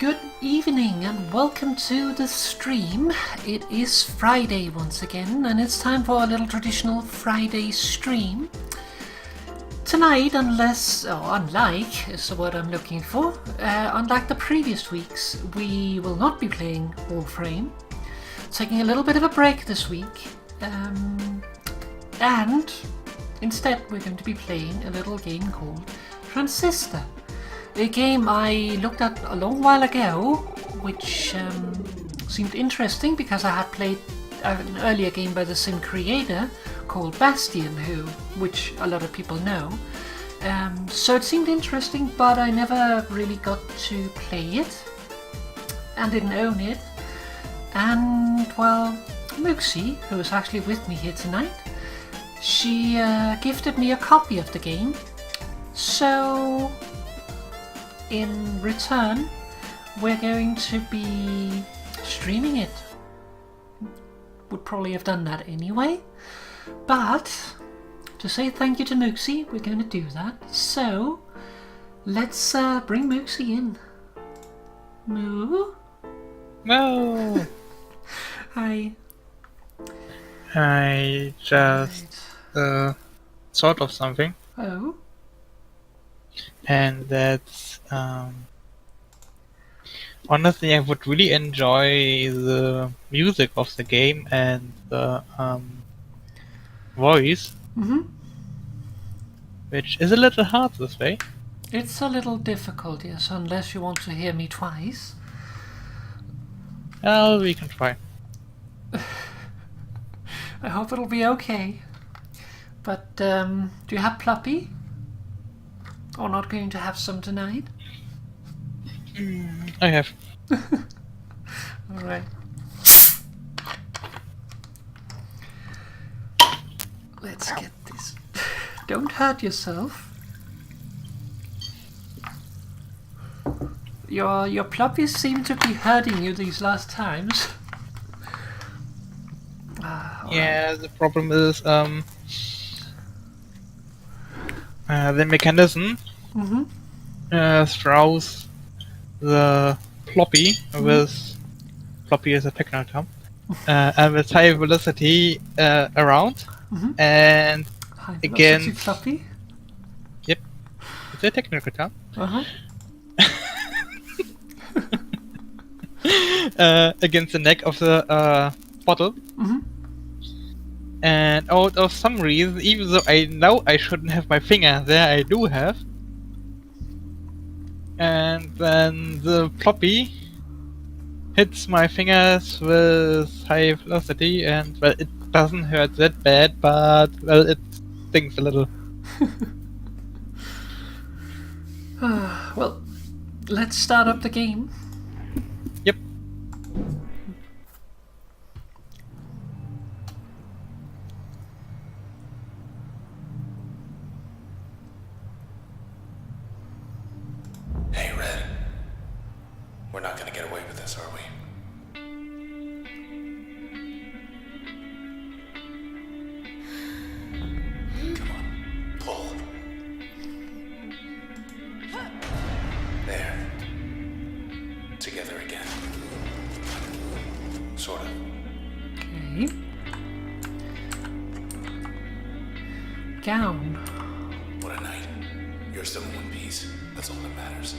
Good evening and welcome to the stream. It is Friday once again and it's time for a little traditional Friday stream. Tonight, unlike is the word I'm looking for, unlike the previous weeks, we will not be playing Warframe. Taking a little bit of a break this week, and instead we're going to be playing a little game called Transistor. A game I looked at a long while ago, which seemed interesting because I had played an earlier game by the same creator called Bastion, which a lot of people know. So it seemed interesting, but I never really got to play it and didn't own it. And well, Mooxie, who is actually with me here tonight, she gifted me a copy of the game. So in return, we're going to be streaming it. Would probably have done that anyway, but to say thank you to Mooxie, we're going to do that. So let's bring Mooxie in. Moo? No! Hi. I just thought of something. Oh? And that's honestly I would really enjoy the music of the game and the voice, which is a little hard this way. It's a little difficult, yes, unless you want to hear me twice. Well, we can try. I hope it'll be okay. But do you have Pluppy? Or not going to have some tonight? I have. Alright. Let's get this. Don't hurt yourself. Your pluppies seem to be hurting you these last times. Yeah, the problem is the mechanism throws the floppy with floppy is a technical term and with high velocity around and High again velocity floppy? Yep, it's a technical term. Against the neck of the bottle. And out of some reason, even though I know I shouldn't have my finger there, I do have. And then the floppy hits my fingers with high velocity, and well, it doesn't hurt that bad, but well, it stings a little. Well, let's start up the game. Yep. Hey, Red. We're not gonna get away with this, are we? Come on, pull. There. Together again. Sort of. Okay. Gown. What a night. You're still in one piece. That's all that matters.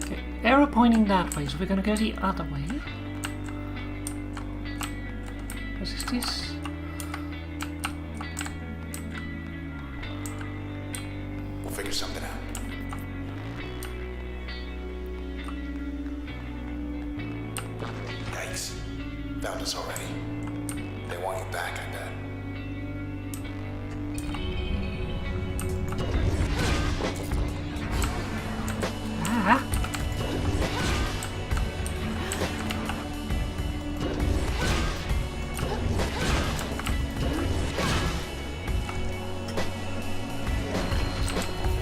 Okay. Arrow pointing that way, so we're gonna go the other way. What is this? We'll figure something out. Yikes. Found us already. They want you back, I bet. Ah.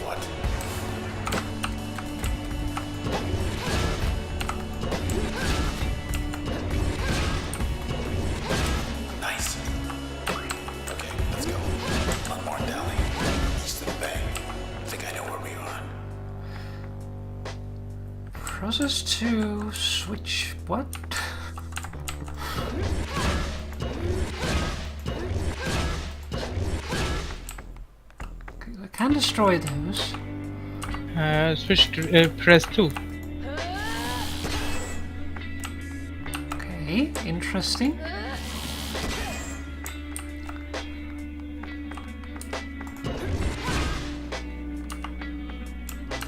What? Nice. Process to switch. What? Okay, I can destroy those. Switch to press 2. Okay, interesting.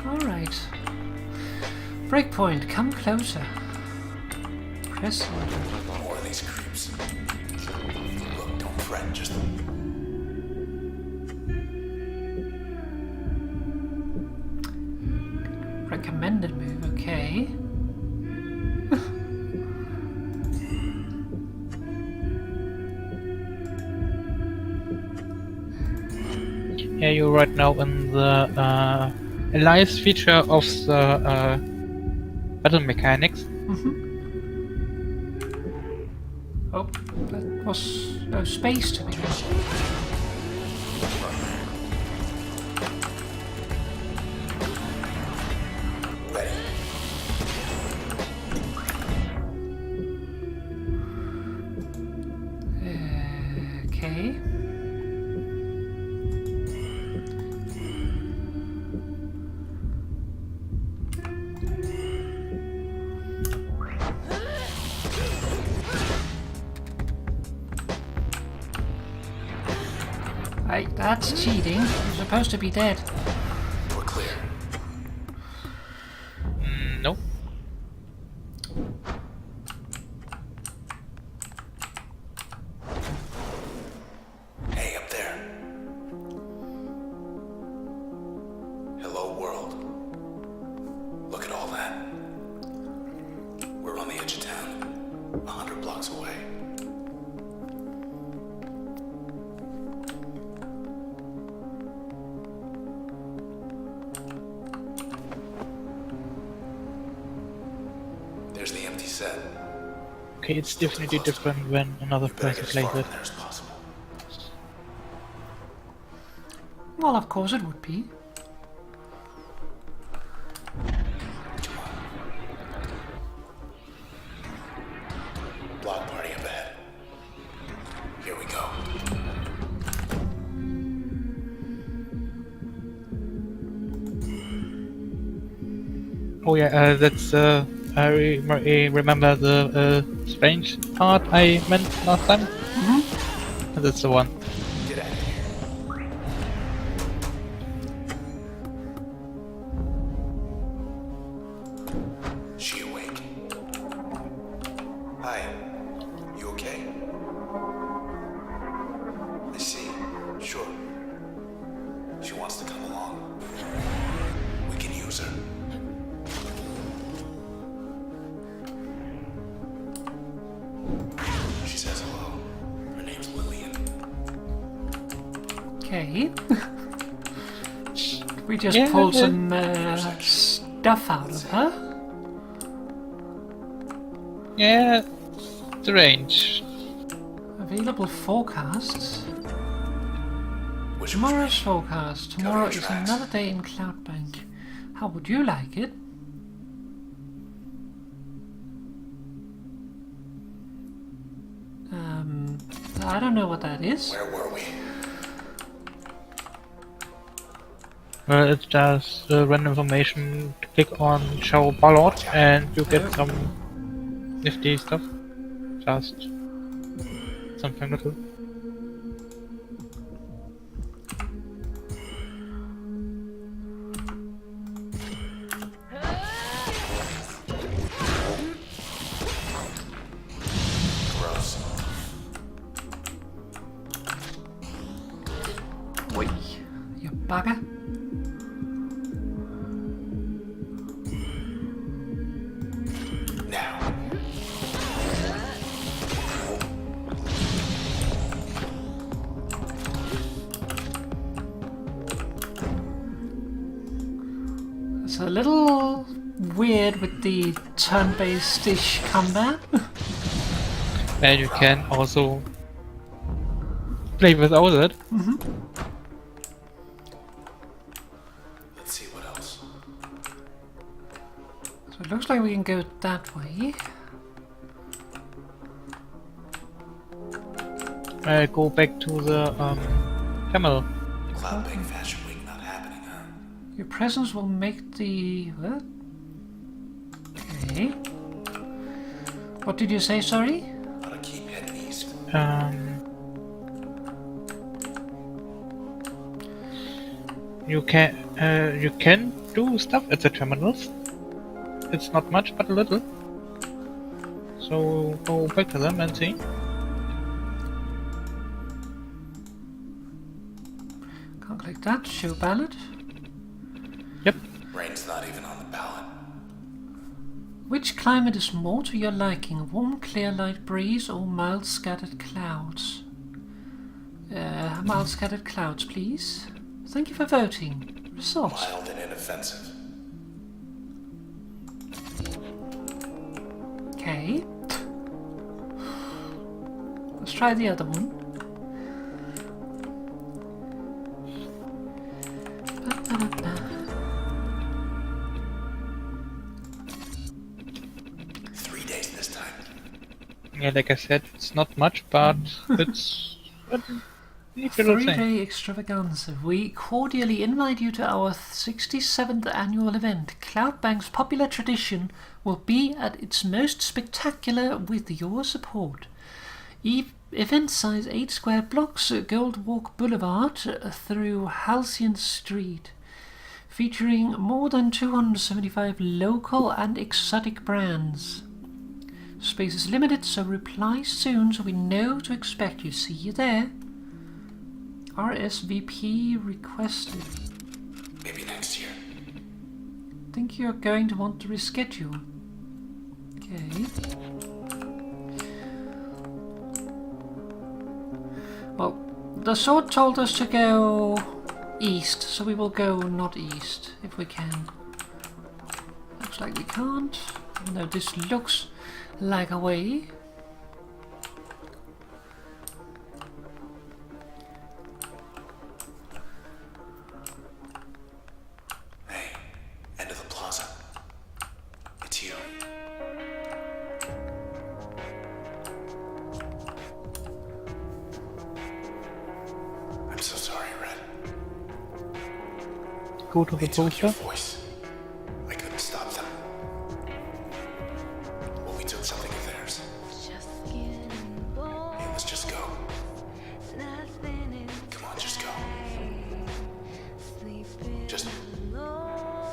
Alright. Breakpoint, come closer. Press order. More of these creeps. Look, don't fret, just... Recommended move, okay. Yeah, you're right now in the alliance feature of the battle mechanics. Oh, that was no space to be. Ready. Okay. Right, that's cheating. You're supposed to be dead. We're clear. No. Hey, up there. Hello, world. Look at all that. We're on the edge of town, 100 blocks away. There's the empty set. Okay, it's definitely different when another You better person get as plays far it. from there as possible. Well, of course it would be. Come on. Block party up ahead. Here we go. Oh yeah, that's I remember the strange part I meant last time. That's the one. Get out of here. She awake? Hi. You okay? I see. Sure. She wants to come along. We can use her. She says hello. Her name's Lillian. Okay. We just Yeah, pulled yeah. some stuff out of her. Yeah, strange. Available forecasts. Which Tomorrow's forecast. Tomorrow Cover your is tracks. another day in Cloudbank. How would you like it? I don't know what that is. Where were we? Well, it's just random information. Click on show ballot and you get some nifty stuff. Just something little. Gross. Oi, you bugger. Now. It's a little weird with the turn-based-ish combat. And you can also play without it. Let's see what else. So So it looks like we can go that way. Go back to the camel. Cloud Bake Fashion Week not happening, huh? Your presence will make the... what? Okay. What did you say, sorry? Gotta keep heading east. You can do stuff at the terminals. It's not much, but a little. So go back to them and see. Can't click that. Show ballot. Yep. Rain's not even on the ballot. Which climate is more to your liking? Warm, clear, light breeze or mild scattered clouds? Mild scattered clouds, please. Thank you for voting. Results. Mild and inoffensive. Okay. Let's try the other one. 3 days this time. Yeah, like I said, it's not much, but it's neat little thing. 3-day extravaganza. We cordially invite you to our 67th annual event. Cloudbank's popular tradition will be at its most spectacular with your support. Event size 8 square blocks, Gold Walk Boulevard through Halcyon Street. Featuring more than 275 local and exotic brands. Space is limited, so reply soon so we know to expect you. See you there. RSVP requested. Maybe next year. Think you're going to want to reschedule. Okay. Well, the sword told us to go east, so we will go not east if we can. Looks like we can't, even though this looks like a way. Hey, end of the plaza. It's you. I'm so sorry, Red. Go to the They took your poster. voice. I couldn't stop them. Well, we took something of theirs. Hey, let's just go. Come on, just go. Just...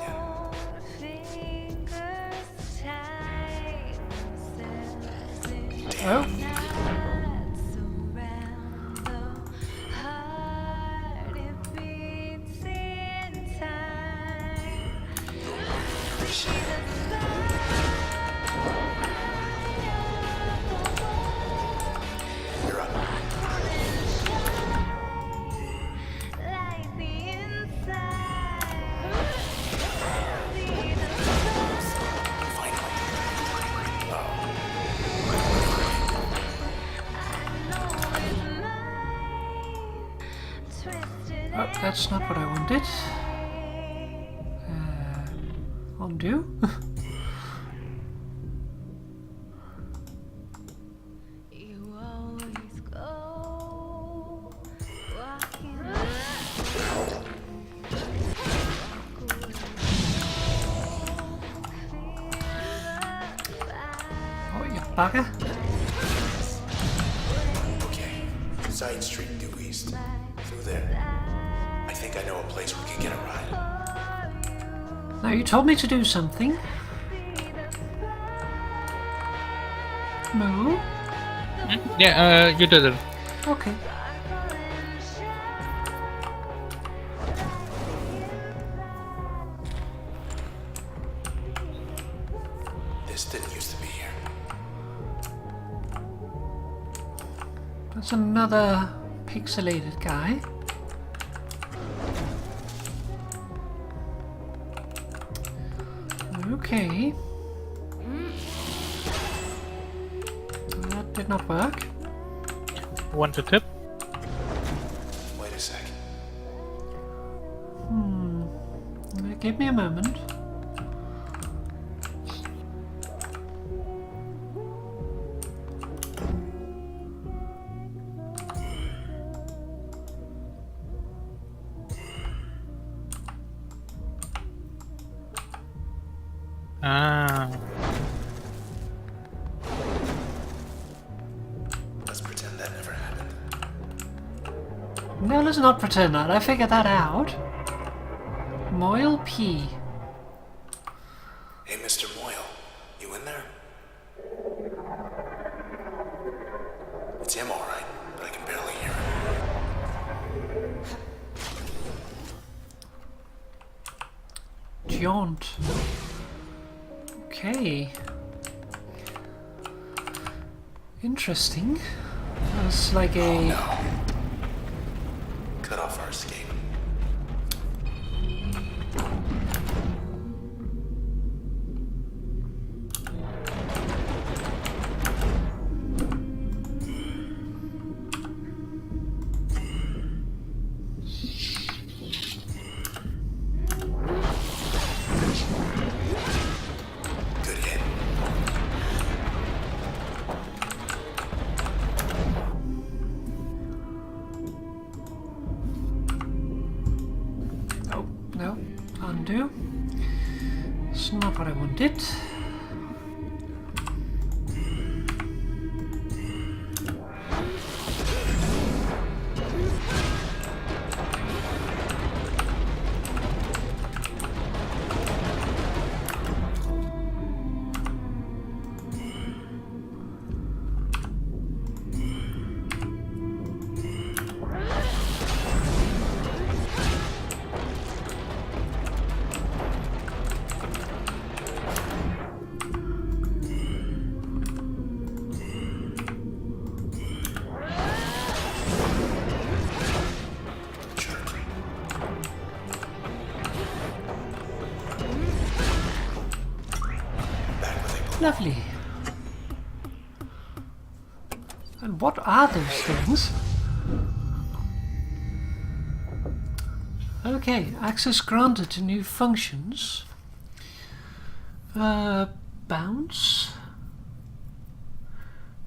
yeah. Oh, You're up. oh, that's not what I wanted. Undo. Oh, you bugger. Okay. Side street due east. Through there. I think I know a place we can get a ride. Now, you told me to do something. Moo? Yeah, you did it. Okay. This didn't used to be here. That's another pixelated guy. Okay. That did not work. Want a tip? Wait a sec. Give me a moment. Ah. Let's pretend that never happened. No, let's not pretend that. I figured that out. Moyle P. Hey, Mr. Moyle, you in there? It's him, all right, but I can barely hear him. Jaunt. Okay. Interesting. That's like a... Oh no. Cut off our escape. Good hit. Oh, no. Undo. It's not what I wanted. Lovely. And what are those things? Okay, access granted to new functions. Bounce.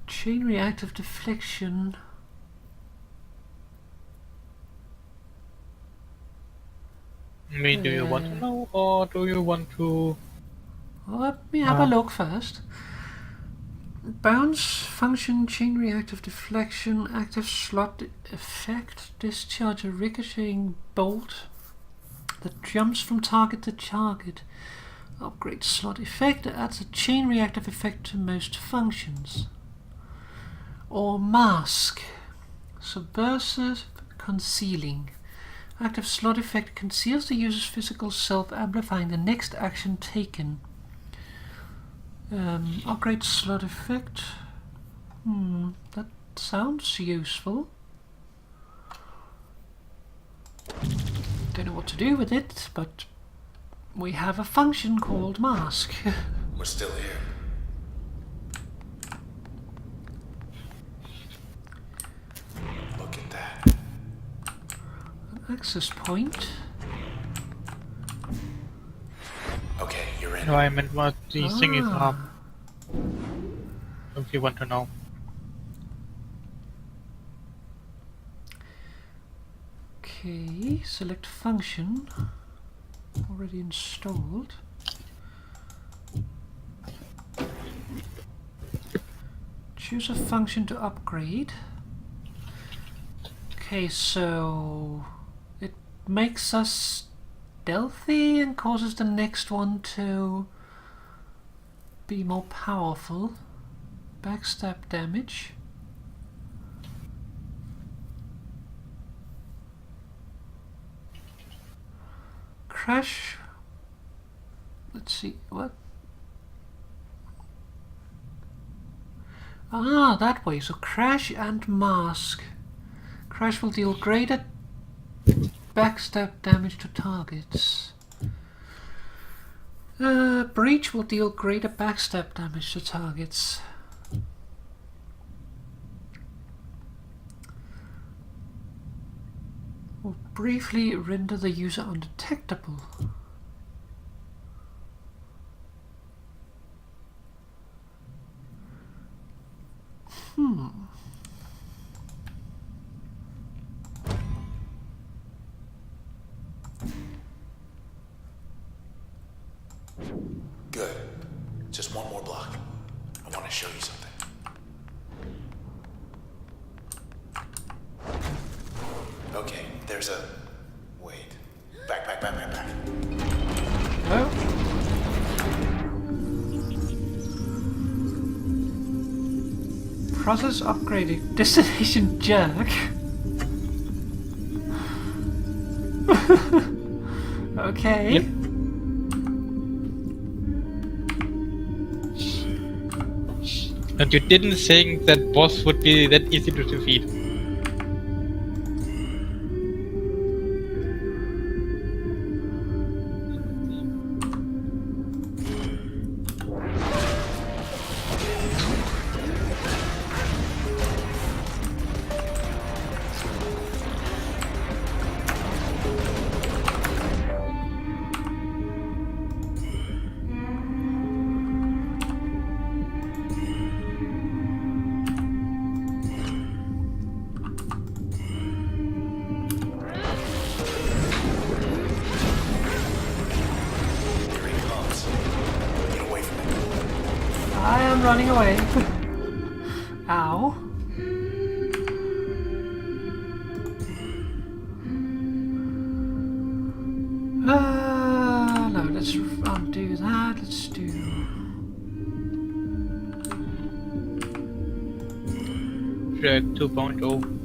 Chain reactive deflection. Do you want to know, or do you want to... Let me have a look first. Bounce function, chain reactive deflection, active slot effect, discharge a ricocheting bolt that jumps from target to target. Upgrade slot effect, adds a chain reactive effect to most functions. Or mask, subversive concealing. Active slot effect conceals the user's physical self, amplifying the next action taken. Upgrade slot effect. That sounds useful. Don't know what to do with it, but we have a function called mask. We're still here. Look at that. An access point. Okay, you're in. No, I meant what the thingies are. If you want to know. Okay, select function. Already installed. Choose a function to upgrade. Okay, so it makes us stealthy and causes the next one to be more powerful. Backstab damage. Crash. Let's see, what? Ah, that way. So crash and mask. Crash will deal greater backstab damage to targets. Breach will deal greater backstab damage to targets. Will briefly render the user undetectable. Good. Just one more block. I want to show you something. Okay, there's a... Wait. Back. No? Process upgrading. Destination jerk. Okay. Yep. And you didn't think that boss would be that easy to defeat. Here he comes. Get away from me. I am running away. Ow. No, let's undo that. Let's do... Track 2.0.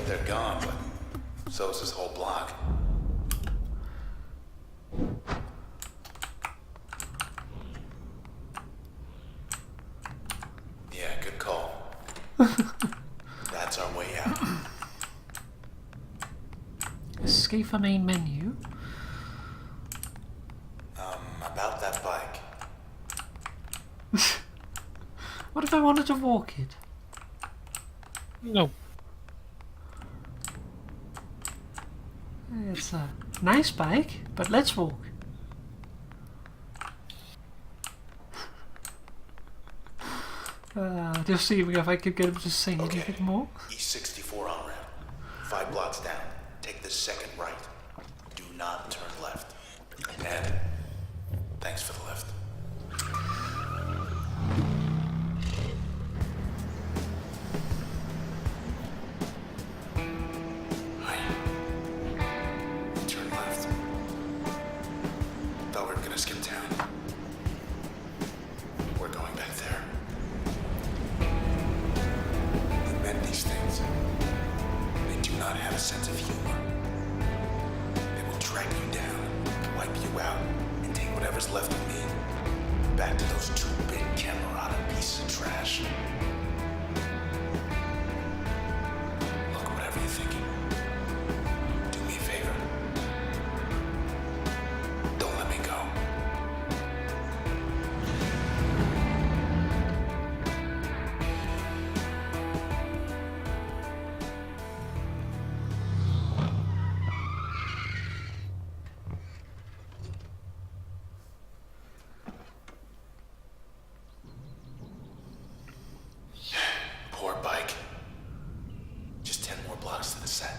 They're gone, but so is this whole block. Yeah, good call. That's our way out. Escape from main menu. About that bike. What if I wanted to walk it? No. It's a nice bike, but let's walk. Just seeing if I could get him to sing Okay. anything more. E64 on ramp. 5 blocks down. Take the second right. Do not turn left. And thanks for the lift. Hi. Turn left. Thought we were gonna skip town. We're going back there. We meant these things. They do not have a sense of humor. They will track you down, wipe you out, and take whatever's left of me back to those 2-bit Camerata pieces of trash. Look, whatever you're thinking, do me a favor. Don't let me go. Poor bike. Just 10 more blocks to the set.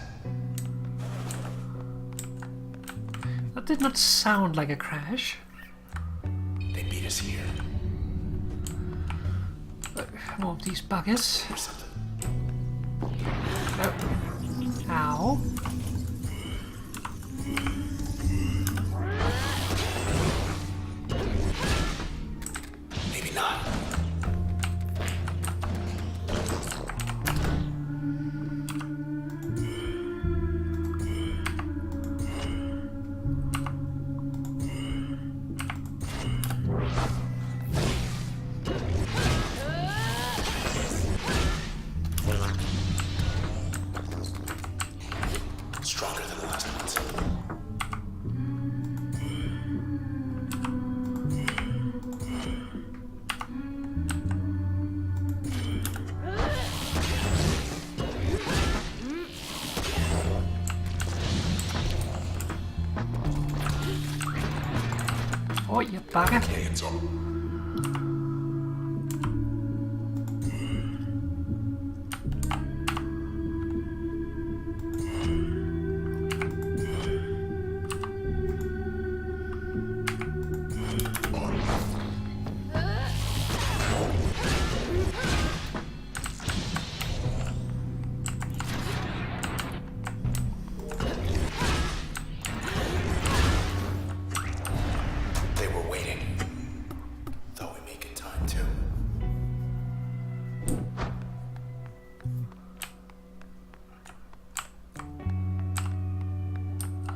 That did not sound like a crash. They beat us here. More of these buggers. Or something. Oh. Ow. Maybe not. Bugger. Okay, it's all. They were waiting. Thought we'd make it time too.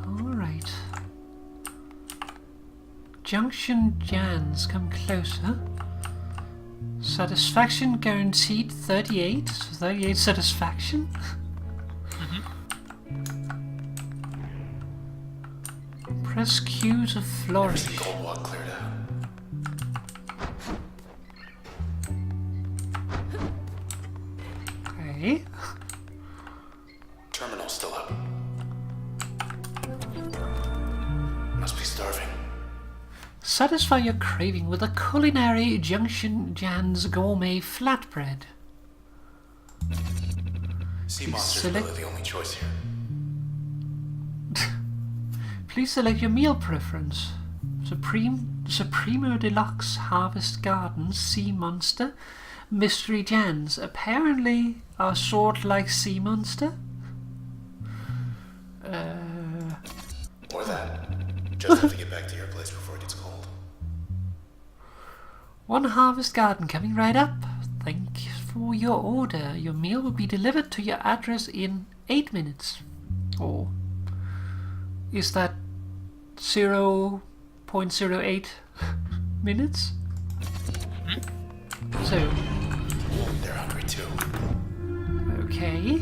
Alright. Junction Jans, come closer. Satisfaction guaranteed 38. 38 satisfaction? Press Q to flourish. The gold walk cleared out. Okay. Terminal still up. Must be starving. Satisfy your craving with a culinary Junction Jan's gourmet flatbread. Sea monster's select- really the only choice here. Please select your meal preference. Supremo Deluxe Harvest Garden Sea Monster Mystery Jans. Apparently a sort like sea monster. Or that. Just have to get back to your place before it gets cold. One Harvest Garden coming right up. Thank you for your order. Your meal will be delivered to your address in 8 minutes. Or is that 0.08 minutes? So, They're hungry too. okay.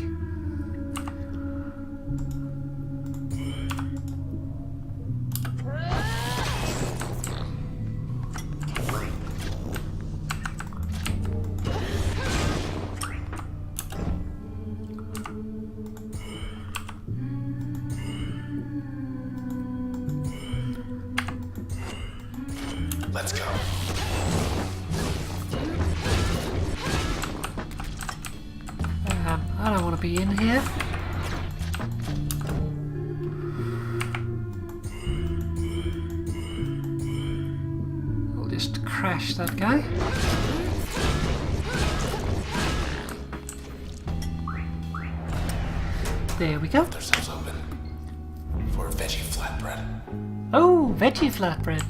Let's go. I don't want to be in here. I'll just crash that guy. There we go. Left ourselves open for a veggie flatbread. Oh, veggie flatbread.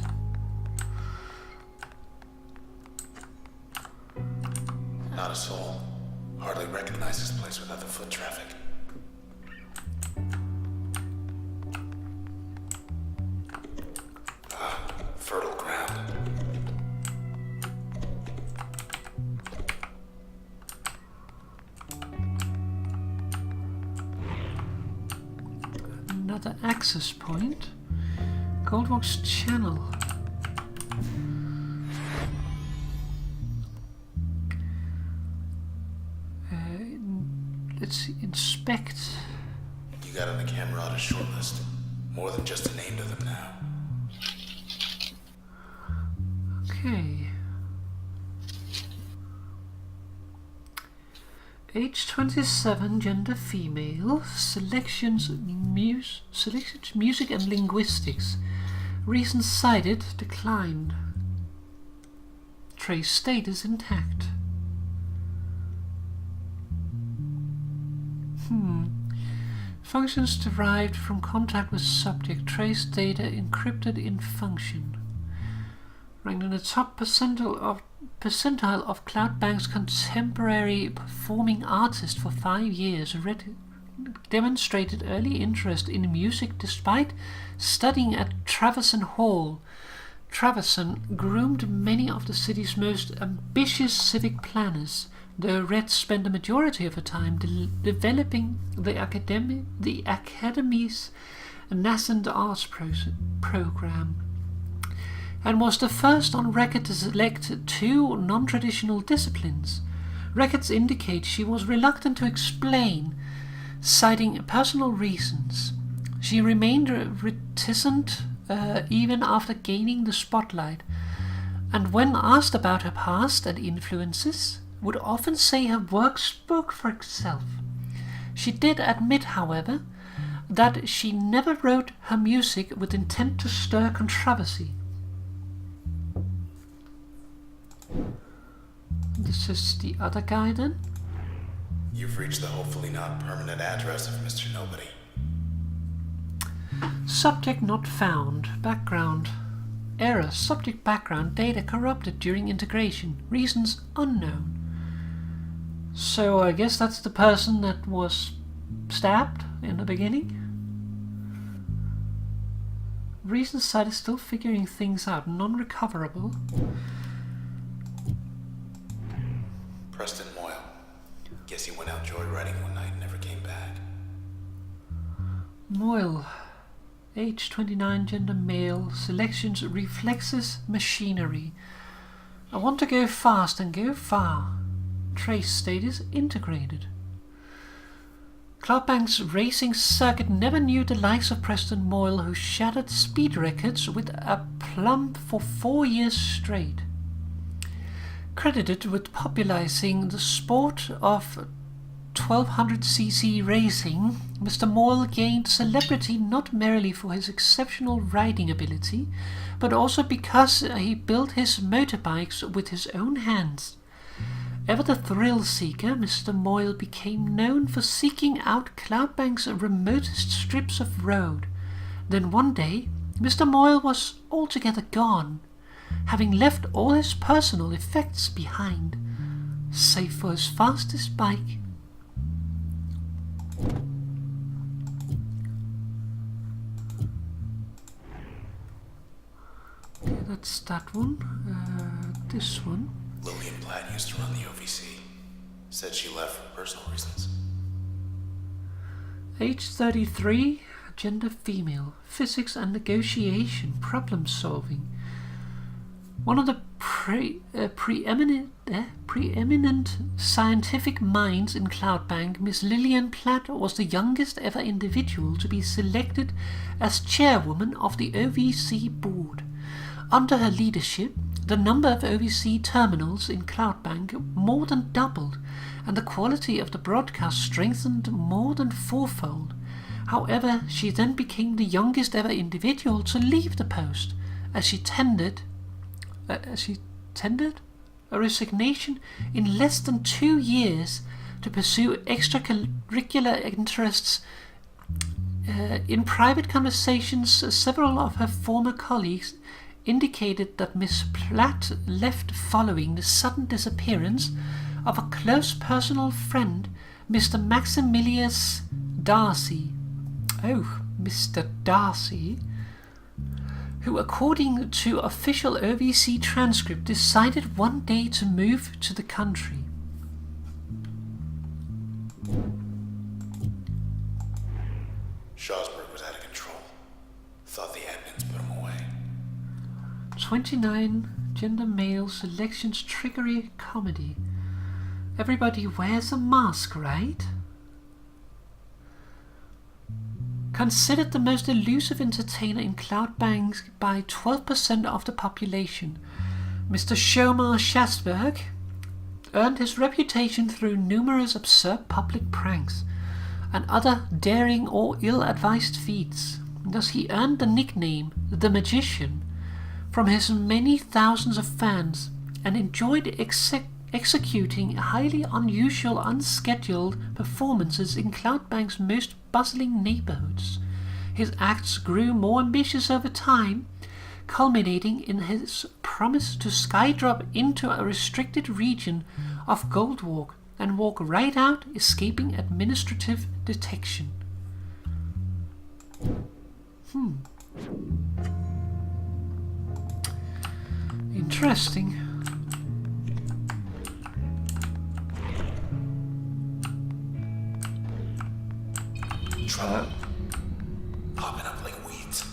Not a soul. Hardly recognize this place without the foot traffic. Fertile ground. Another access point. Goldbox channel. Let's inspect. You got on the camera on a short list. More than just a name to them now. Okay. Age 27, gender female. Selections music and linguistics. Reasons cited declined. Trace status intact. Functions derived from contact with subject. Trace data encrypted in function. Ranked in the top percentile of Cloudbank's contemporary performing artist for 5 years. Demonstrated early interest in music despite studying at Traverson Hall. Traverson groomed many of the city's most ambitious civic planners, though Red spent the majority of her time developing the Academy's nascent arts program, and was the first on record to select 2 non-traditional disciplines. Records indicate she was reluctant to explain, citing personal reasons. She remained reticent even after gaining the spotlight, and when asked about her past and influences, would often say her work spoke for itself. She did admit, however, that she never wrote her music with intent to stir controversy. This is the other guy then. You've reached the hopefully not permanent address of Mr. Nobody. Subject not found. Background. Error. Subject background data corrupted during integration. Reasons unknown. So I guess that's the person that was stabbed in the beginning. Reasons site is still figuring things out. Non-recoverable. Preston Moyle. Guess he went out joyriding one night and never came back. Moyle. Age 29, gender male. Selections, reflexes, machinery. I want to go fast and go far. Trace status integrated. Cloudbank's racing circuit never knew the likes of Preston Moyle, who shattered speed records with aplomb for 4 years straight. Credited with popularizing the sport of 1200cc racing, Mr. Moyle gained celebrity not merely for his exceptional riding ability, but also because he built his motorbikes with his own hands. Ever the thrill-seeker, Mr. Moyle became known for seeking out Cloudbank's remotest strips of road. Then one day, Mr. Moyle was altogether gone, having left all his personal effects behind, save for his fastest bike. Okay, that's that one. This one. Lillian Platt used to run the OVC. Said she left for personal reasons. Age 33, gender female, physics and negotiation, problem solving. One of the preeminent scientific minds in Cloudbank, Miss Lillian Platt was the youngest ever individual to be selected as chairwoman of the OVC board. Under her leadership, the number of OVC terminals in Cloudbank more than doubled, and the quality of the broadcast strengthened more than fourfold. However, she then became the youngest ever individual to leave the post, as she tendered a resignation in less than 2 years to pursue extracurricular interests. In private conversations, several of her former colleagues indicated that Miss Platt left following the sudden disappearance of a close personal friend, Mr. Maximilius Darcy. Oh, Mr. Darcy, who, according to official OVC transcript, decided one day to move to the country. Shawsburg was out of control. Thought the admins put him away. 29, gender male, selections, trickery, comedy. Everybody wears a mask, right? Considered the most elusive entertainer in Cloudbank by 12% of the population, Mr. Shomar Shasberg earned his reputation through numerous absurd public pranks and other daring or ill-advised feats. Thus he earned the nickname The Magician from his many thousands of fans, and enjoyed executing highly unusual, unscheduled performances in Cloudbank's most bustling neighborhoods. His acts grew more ambitious over time, culminating in his promise to skydrop into a restricted region of Goldwalk and walk right out, escaping administrative detection. Interesting. Trouble. Popping up like weeds.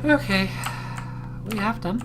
Okay, we have them.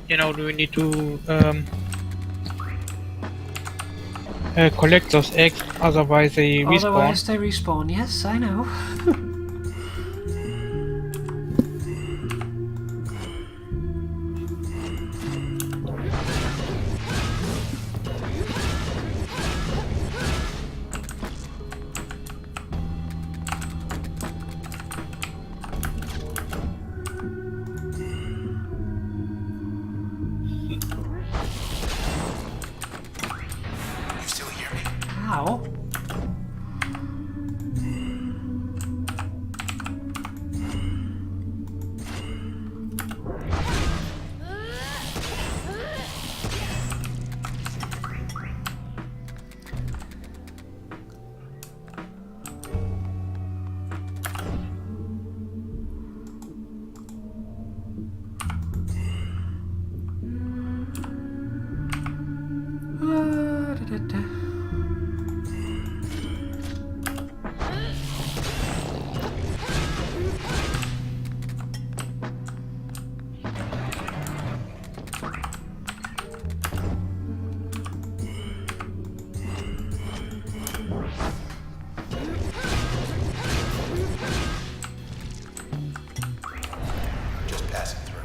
you know, we need to collect those eggs, otherwise they respawn. Otherwise they respawn. Yes, I know. You still hear me? Ow. Da-da-da. Just passing through.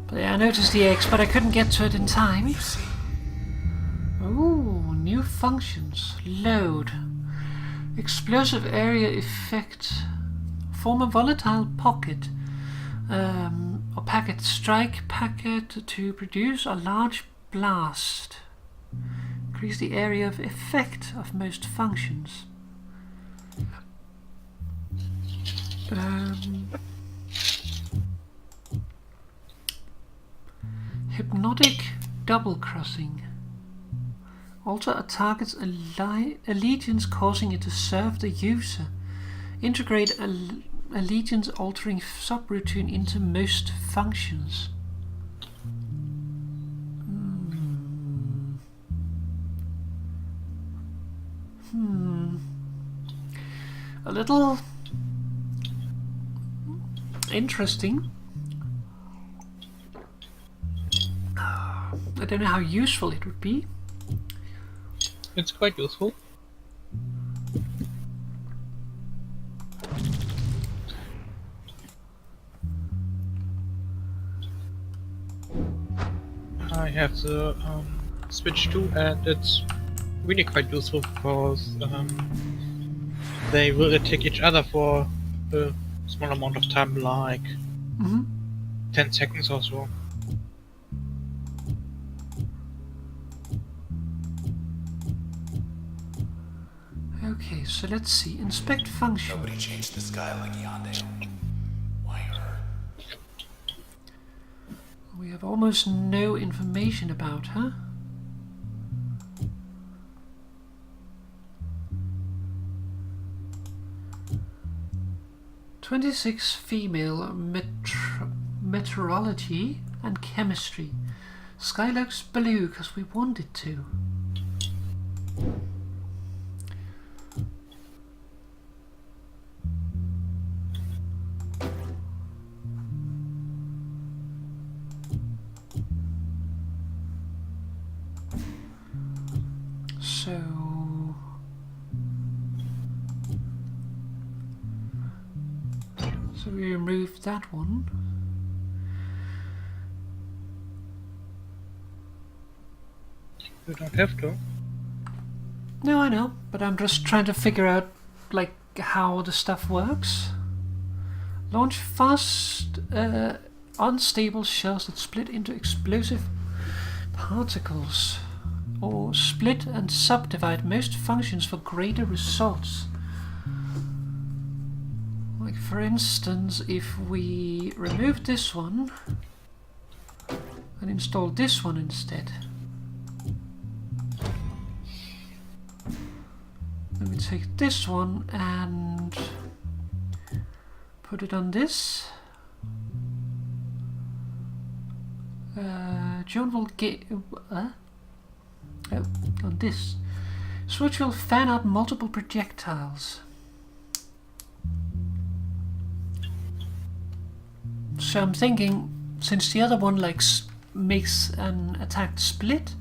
But yeah, I noticed the eggs, but I couldn't get to it in time. You see? Ooh, new functions. Load. Explosive area effect. Form a volatile pocket. Or packet. Strike packet to produce a large blast. Increase the area of effect of most functions. Hypnotic double crossing. Alter a target's allegiance, causing it to serve the user. Integrate allegiance altering subroutine into most functions. A little interesting. I don't know how useful it would be. It's quite useful. I have the Switch 2 and it's really quite useful because they will attack each other for a small amount of time, like 10 seconds or so. Okay, so let's see. Inspect function. Nobody changed the sky like Yonde. Why her? We have almost no information about her. "26 female meteorology and chemistry. Sky looks blue because we want it to." So we remove that one. You don't have to. No, I know, but I'm just trying to figure out like how the stuff works. Launch fast, unstable shells that split into explosive particles, or split and subdivide most functions for greater results. Like for instance, if we remove this one and install this one instead. Then we take this one and put it on this. John will get on this. Switch will fan out multiple projectiles. So I'm thinking since the other one like makes an attack split,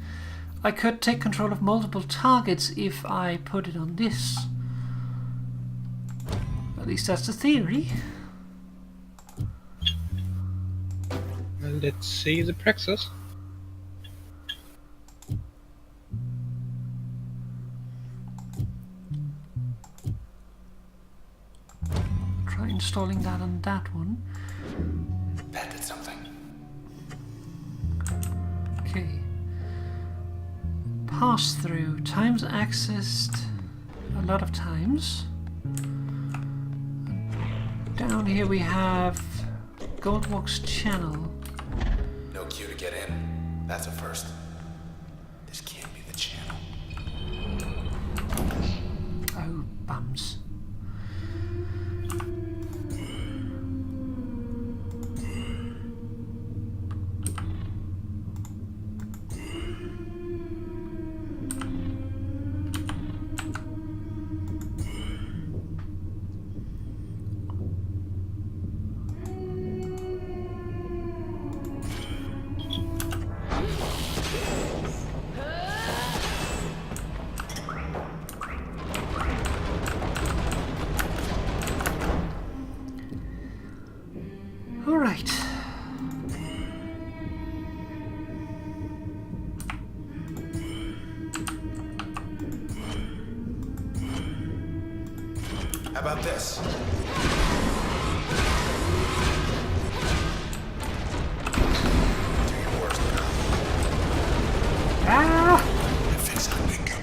I could take control of multiple targets if I put it on this. At least that's the theory. Let's see the praxis. Try installing that on that one. That did something. Okay. Pass through. Times accessed a lot of times. Down here we have Goldwalk's channel. No cue to get in. That's a first. This can't be the channel. Oh, bums. All right. How about this? Do your worst. Ah! Fix that bingo.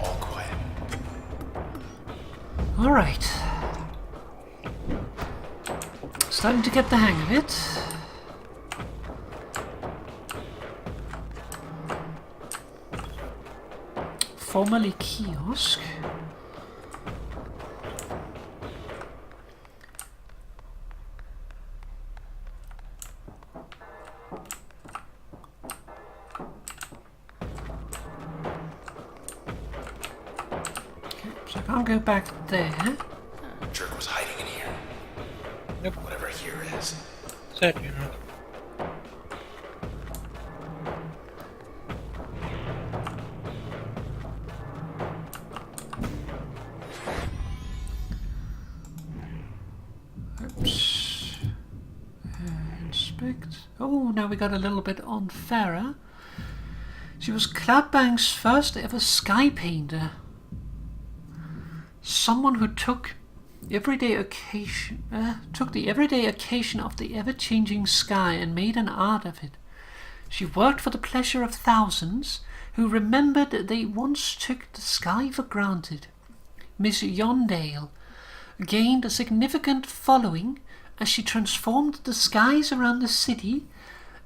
All quiet. All right. Starting to get the hang of it. Formerly kiosk. So I can't go back there. Jerk was hiding in here. Yep. Whatever here is. Certainly not. Oops. Inspect. Oh, now we got a little bit on Farah. She was Cloudbank's first ever sky painter. Someone who took the everyday occasion of the ever-changing sky and made an art of it. She worked for the pleasure of thousands who remembered they once took the sky for granted. Miss Yondale gained a significant following as she transformed the skies around the city,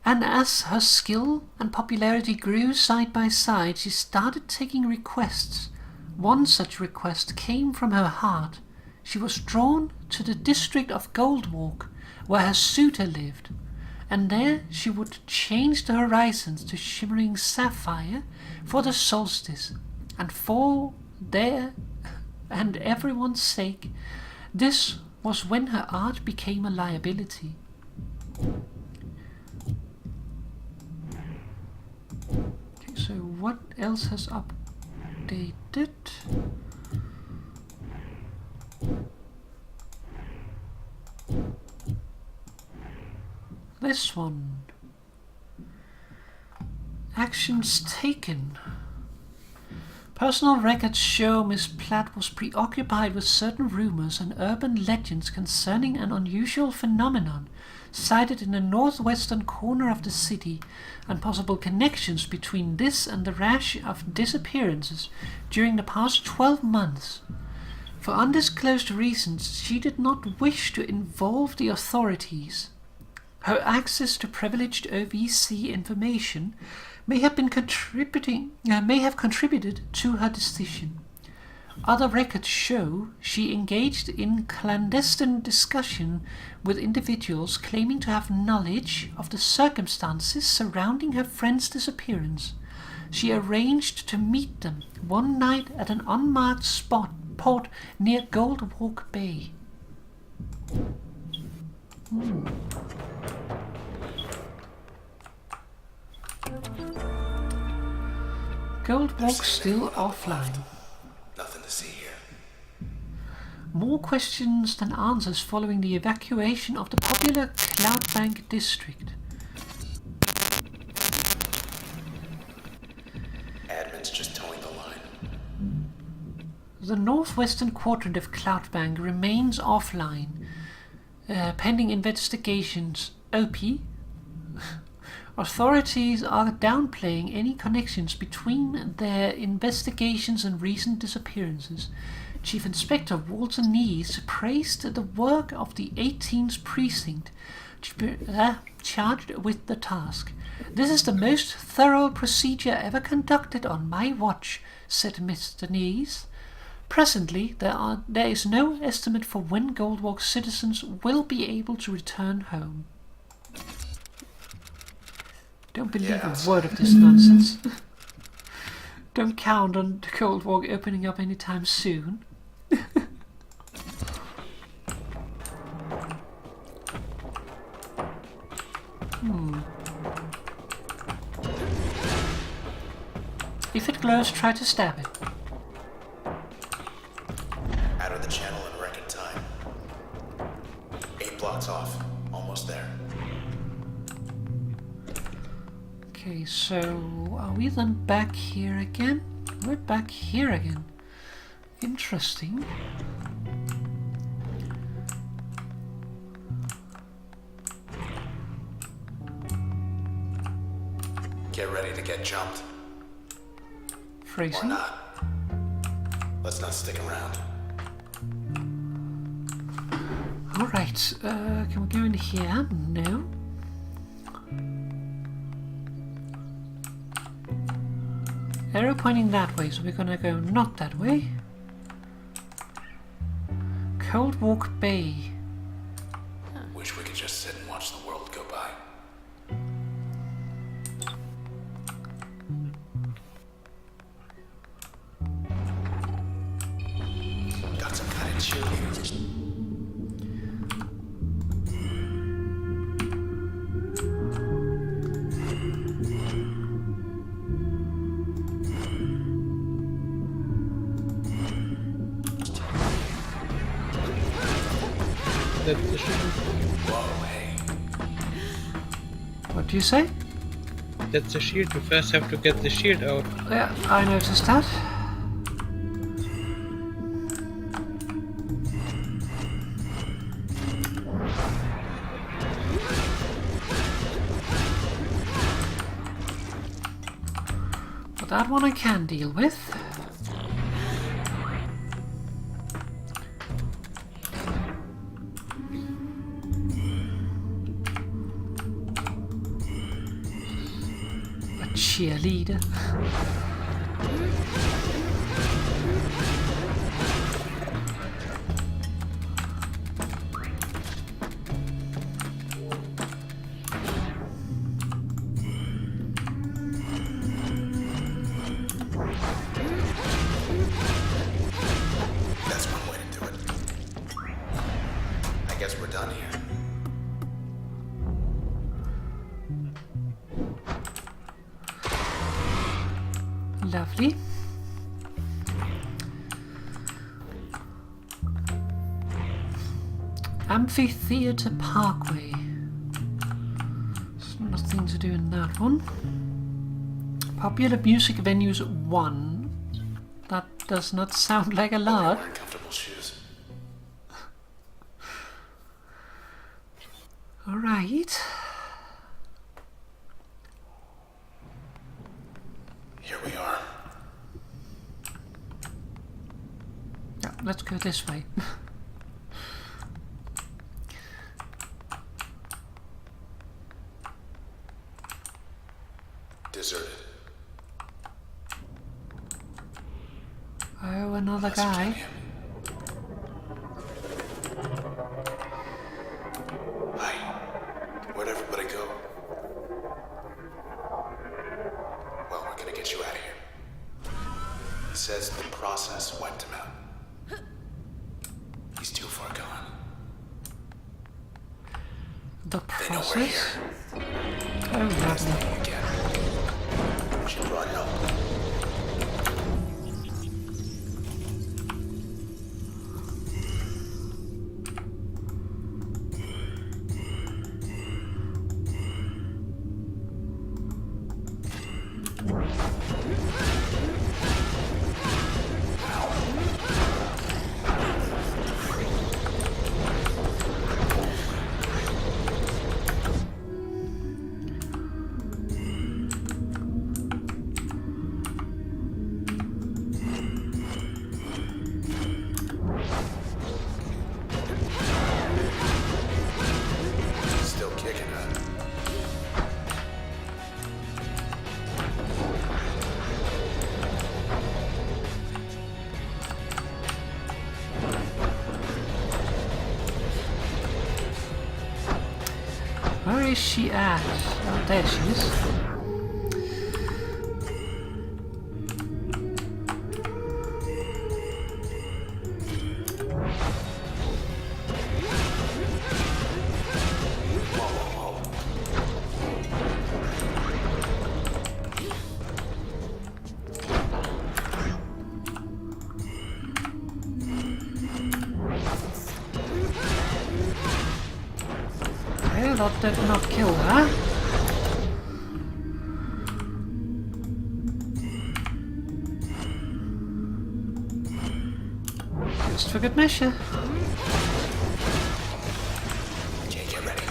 and as her skill and popularity grew side by side, she started taking requests. One such request came from her heart. She was drawn to the district of Goldwalk, where her suitor lived, and there she would change the horizons to shimmering sapphire for the solstice, and for their and everyone's sake. This was when her art became a liability. Okay, so what else has updated? This one. Actions taken. Personal records show Miss Platt was preoccupied with certain rumors and urban legends concerning an unusual phenomenon sited in the northwestern corner of the city, and possible connections between this and the rash of disappearances during the past 12 months. For undisclosed reasons, she did not wish to involve the authorities. Her access to privileged OVC information may have contributed to her decision. Other records show she engaged in clandestine discussion with individuals claiming to have knowledge of the circumstances surrounding her friend's disappearance. She arranged to meet them one night at an unmarked port near Goldwalk Bay. Goldwalk still offline. Nothing to see here. More questions than answers following the evacuation of the popular Cloudbank district. Admin's just towing the line. The northwestern quadrant of Cloudbank remains offline, pending investigations. OP. Authorities are downplaying any connections between their investigations and recent disappearances. Chief Inspector Walter Nees praised the work of the 18th Precinct, charged with the task. "This is the most thorough procedure ever conducted on my watch," said Mr. Nees. "Presently, there is no estimate for when Goldwalk citizens will be able to return home." Don't believe a word of this nonsense. Don't count on the Goldwalk opening up anytime soon. If it glows, try to stab it. Out of the channel in record time. 8 blocks off. Almost there. Okay, so are we then back here again? We're back here again. Interesting. Get ready to get jumped. Or Phrasing. not. Let's not stick around. Alright, can we go in here? No. Arrow pointing that way, so we're gonna go not that way. Goldwalk Bay. Wish we could just sit and watch the world go by. Got some kind of cheerleaders. That's the shield. Whoa, hey. What do you say? That's the shield. You first have to get the shield out. Yeah, I noticed that. But that one I can deal with. Cheerleader. That's one way to do it. I guess we're done here. Lovely. Amphitheatre Parkway. There's nothing to do in that one. Popular music venues 1. That does not sound like a lot. Wearing comfortable shoes. Alright. Here we are. Yeah, let's go this way. Deserted. Oh, another Let's guy. check him. Hi. Where'd everybody go? Well, we're gonna get you out of here. He says the process wiped him out. He's too far gone. The They know we're process? here. Oh, That's lovely. the again. She brought help. Still kicking, huh? Where is she at? Oh, there she is. Well, that did not kill her. Just for good measure. Okay, get ready.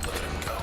Look at him go.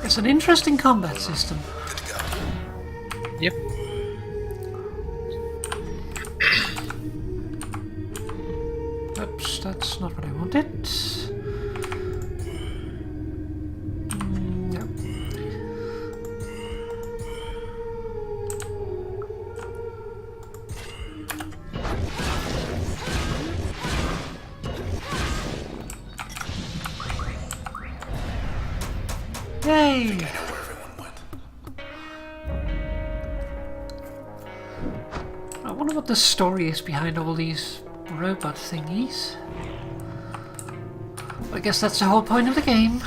It's an interesting combat system. Good to go. Yep. Oops, that's not what I wanted. No. Yay! I know where everyone went. I wonder what the story is behind all these robot thingies. I guess that's the whole point of the game.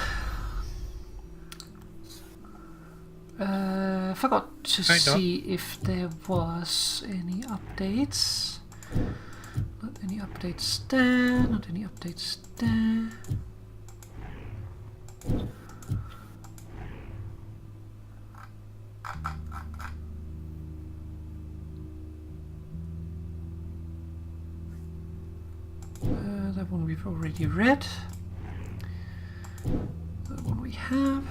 Forgot to Kinda. see if there was any updates. Not any updates there, not any updates there. That one we've already read. That one we have.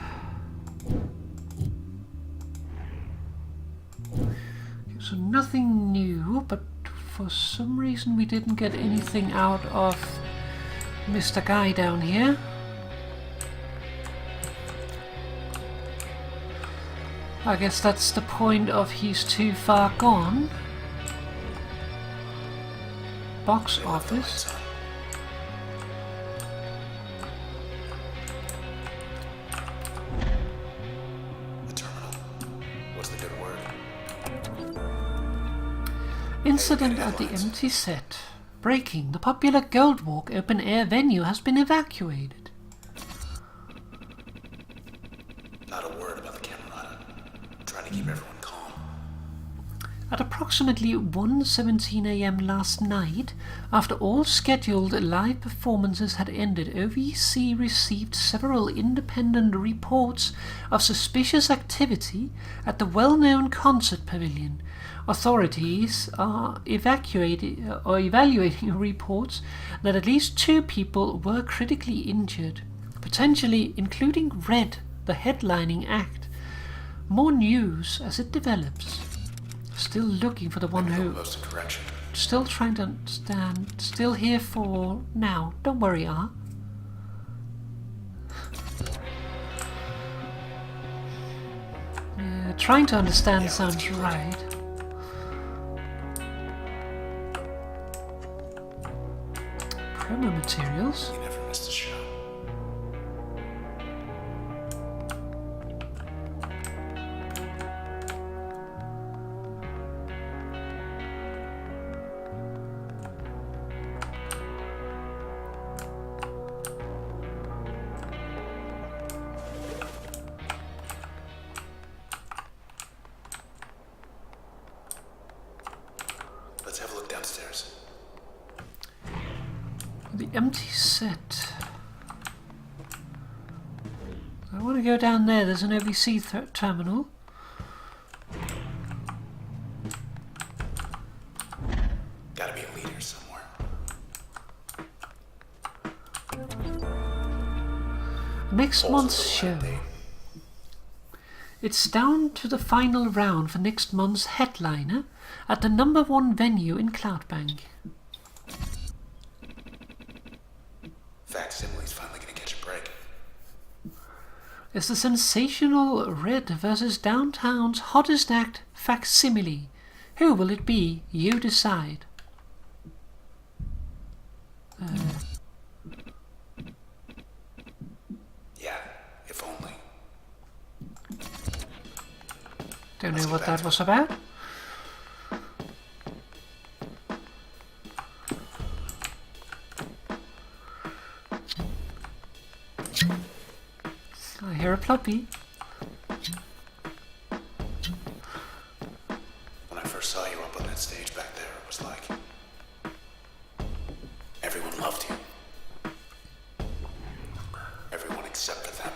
Okay, so nothing new, but for some reason we didn't get anything out of Mr. Guy down here. I guess that's the point of he's too far gone. Box office. The terminal. What's the good word? Incident at the empty set. Breaking. The popular Goldwalk open-air venue has been evacuated. Not a word about the camera. I'm trying to keep everyone calm. At approximately 1:17 a.m. last night, after all scheduled live performances had ended, OVC received several independent reports of suspicious activity at the well-known concert pavilion. Authorities are evaluating reports that at least 2 people were critically injured, potentially including Red, the headlining act. More news as it develops. Still looking for the one who... Still trying to understand. Still here for now. Don't worry, R. Trying to understand sounds right. Promo materials. You never missed a show. Let's have a look downstairs. The empty set. I want to go down there. There's an OVC terminal. Gotta be a leader somewhere. Next month's show. It's down to the final round for next month's headliner at the #1 venue in Cloudbank. Facsimile's finally gonna catch a break. It's the sensational Red versus Downtown's hottest act, Facsimile. Who will it be? You decide. Yeah, if only. Don't know what that was about. I hear a puppy. When I first saw you up on that stage back there, it was like everyone loved you. Everyone except for them.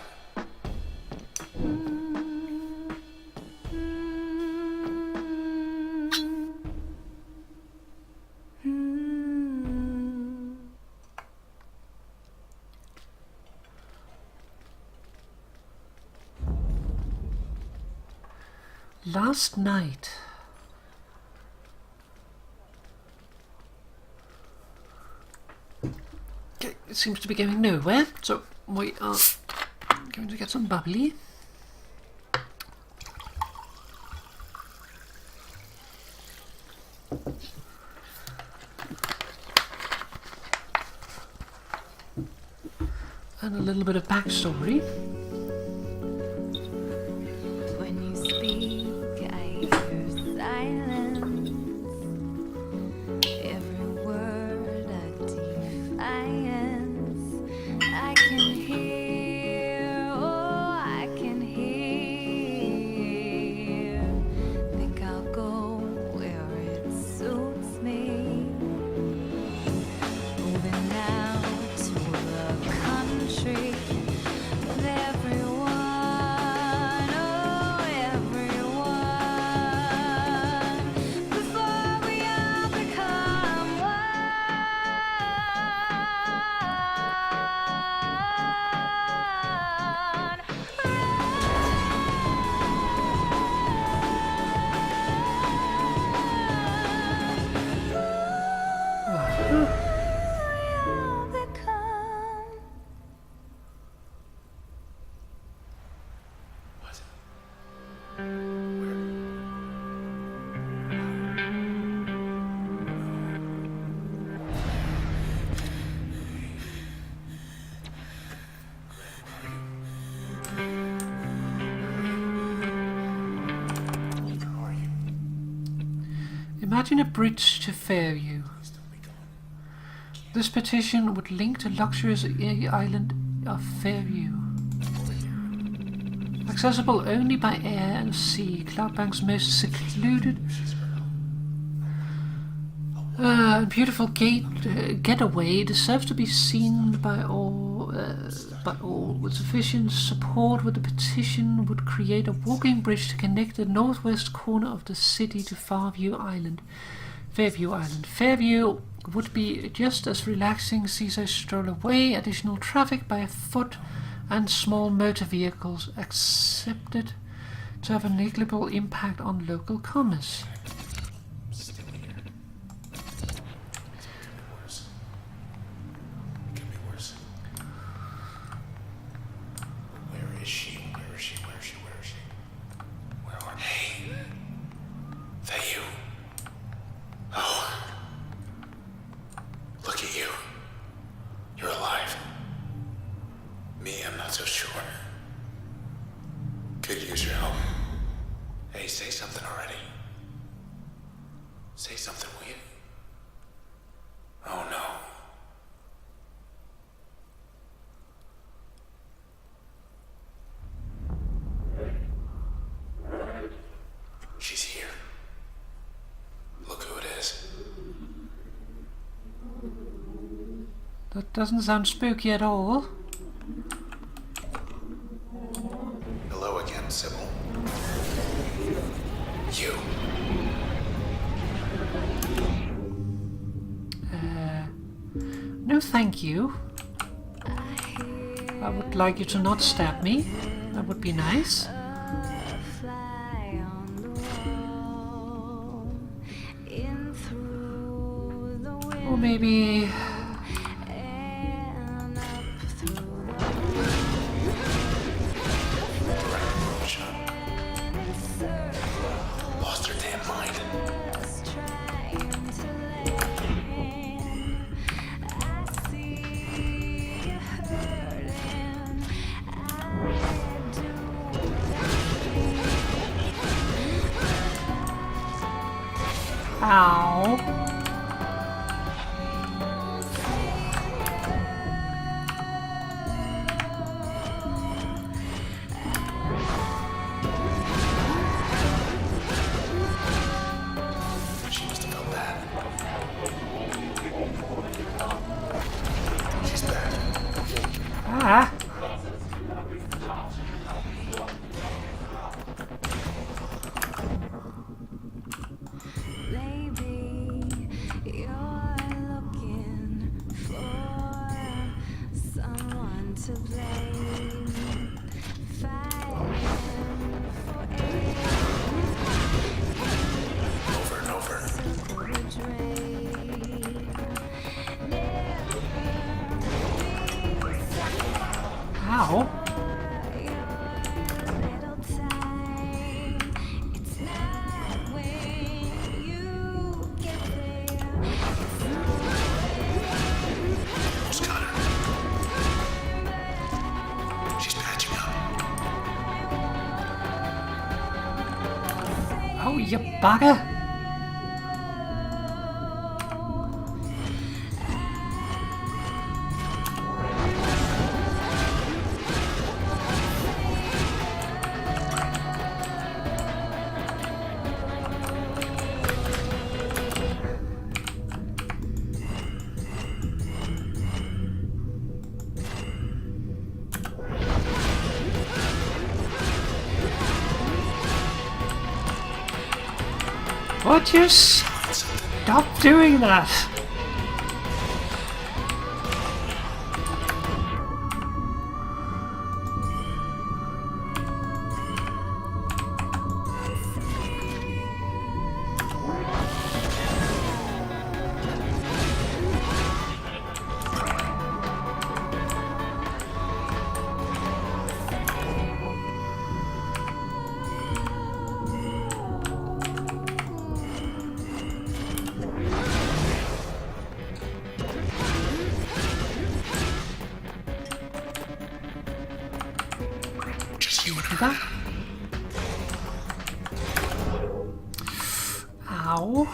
Last night. Okay, it seems to be going nowhere, so we are going to get some bubbly. And a little bit of backstory. When you speak, I hear silence. Every word a defiance. I can hear, oh, I can hear. Think I'll go where it suits me. Moving now to the country. With everyone, oh, everyone. Imagine a bridge to Fairview. This petition would link the luxurious island of Fairview. Accessible only by air and sea, Cloudbank's most secluded, beautiful getaway deserves to be seen by all. With sufficient support, with the petition would create a walking bridge to connect the northwest corner of the city to Fairview Island. Fairview would be just as relaxing seaside stroll away. Additional traffic by foot and small motor vehicles accepted to have a negligible impact on local commerce. Say something, will you? Oh no. She's here. Look who it is. That doesn't sound spooky at all. Hello again, Sybil. You. No thank you. I would like you to not stab me. That would be nice. Or maybe... Lost her damn mind. Ow. She must have felt that. She's back. Ah. Over and over. Ow. Almost got her. She's patching up. Oh, you bugger. Would you stop doing that? Just you and her. That? Ow.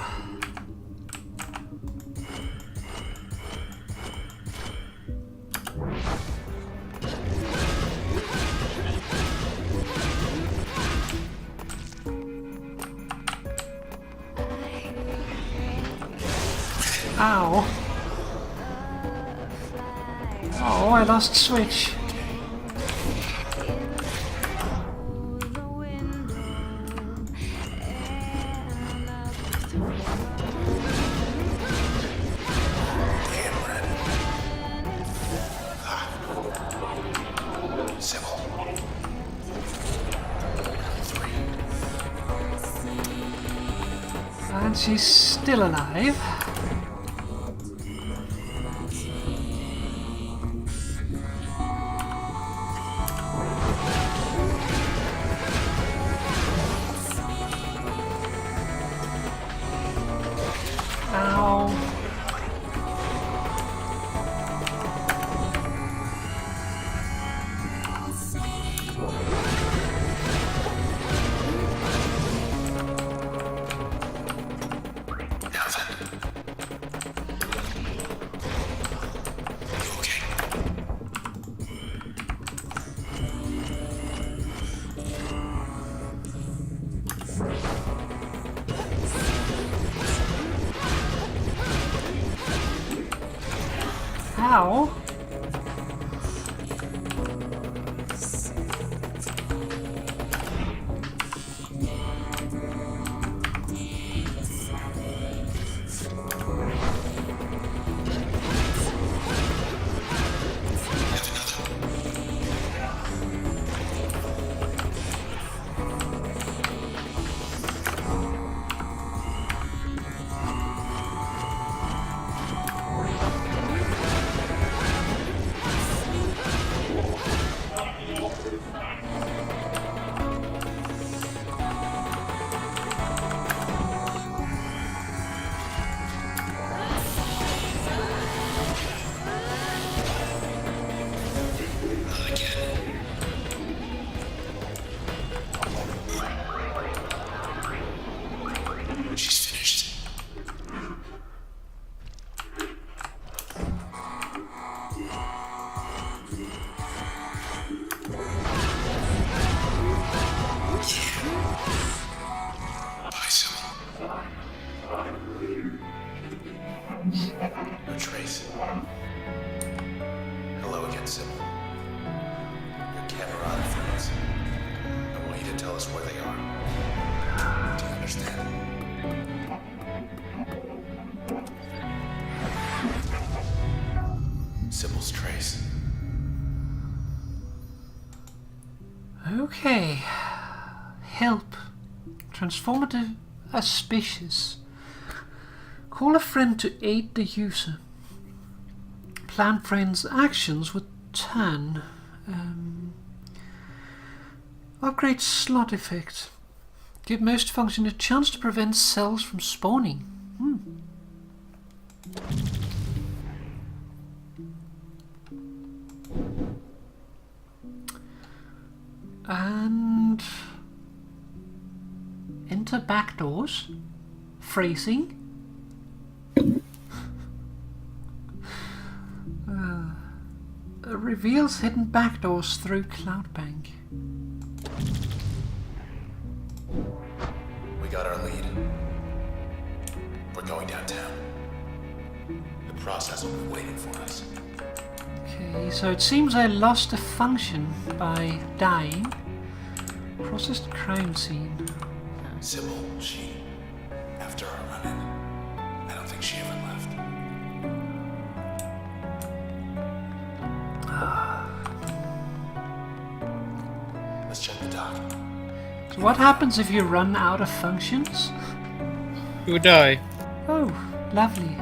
Ow. Oh, I lost switch. Sybil. 3. And she's still alive. Ow. Now then. You okay? Ow. She's finished. Bye, Sybil. No trace. Hello again, Sybil. Your Camerata friends. I want you to tell us where they are. Do you understand? Sybil's trace. Okay. Help. Transformative auspicious. Call a friend to aid the user. Plan friend's actions with turn. Upgrade slot effect. Give most function a chance to prevent cells from spawning. And enter back doors. Phrasing. Reveals hidden back doors through Cloudbank. We got our lead. We're going downtown. The process will be waiting for us. Okay, so it seems I lost a function by dying. Processed crime scene. Sybil, after our run-in, I don't think she ever left. Let's check the dock. So what happens if you run out of functions? You die. Oh, lovely.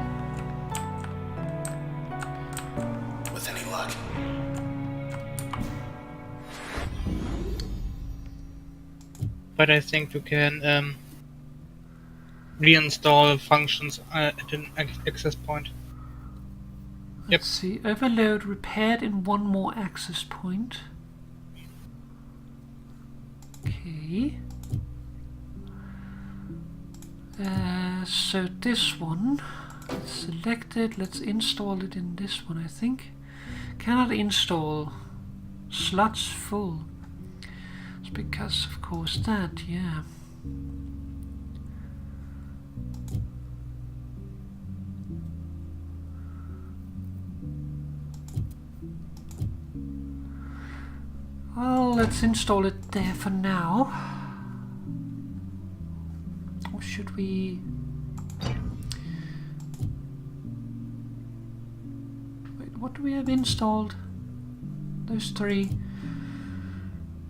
With any luck. But I think you can reinstall functions at an access point. Let's see. Overload repaired in one more access point. Okay. So this one, it's selected. Let's install it in this one, I think. Cannot install. Slots full. It's because, of course, that, yeah. let's install it there for now. Or should we... Wait, what do we have installed? Those three.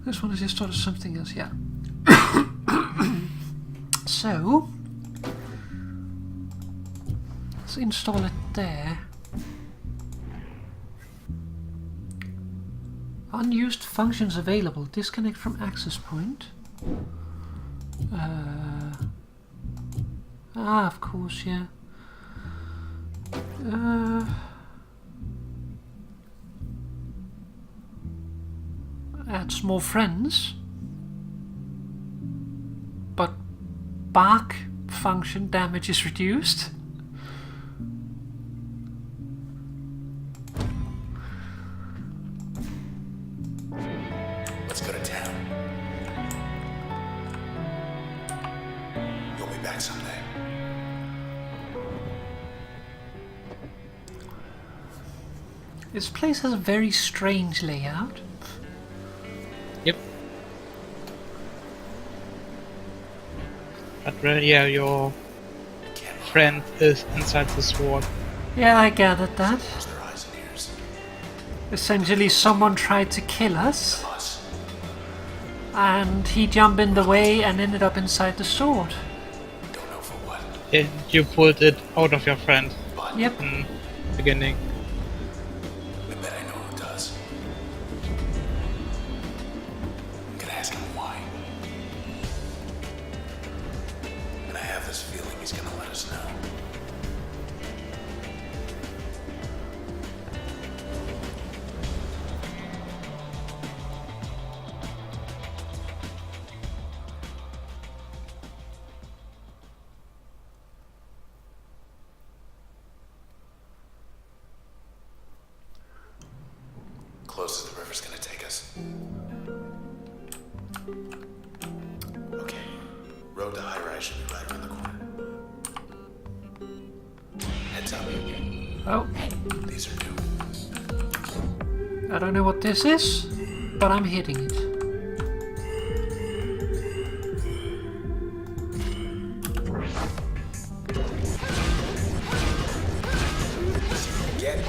This one is installed as something else, yeah. So, let's install it there. Unused functions available. Disconnect from access point. Of course, yeah. Adds more friends. But bark function damage is reduced. Let's go to town. You'll be back someday. This place has a very strange layout. Yep. But yeah, your friend is inside the sword. Yeah, I gathered that. Close their eyes and ears. Essentially, someone tried to kill us, Us. and he jumped in the way and ended up inside the sword. Don't know for what. And you pulled it out of your friend But Yep. in the beginning. I bet I know who does. I'm gonna ask him why. And I have this feeling he's gonna let us know. Close as the river's gonna take us. Okay. Road to high rise should be right around the corner. Heads up. Oh, These are new. I don't know what this is, but I'm hitting it. Get it.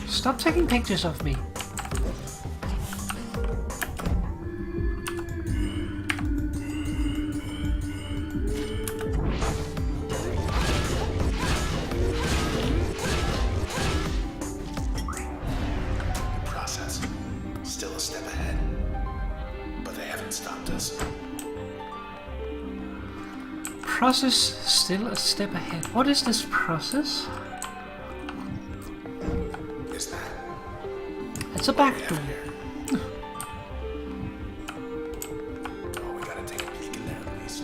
Stop taking pictures of me. Process. Still a step ahead. But they haven't stopped us. Process still a step ahead. What is this process? Is that It's a back door. here? Oh, we gotta take a peek in there at least.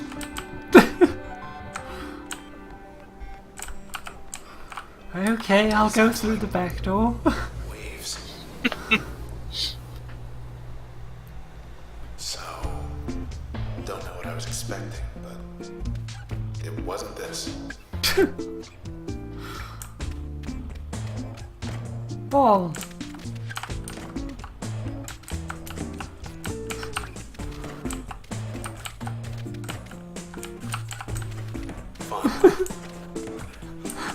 Okay, I'll go through the back door. Waves. So, don't know what I was expecting, but it wasn't this. Ball.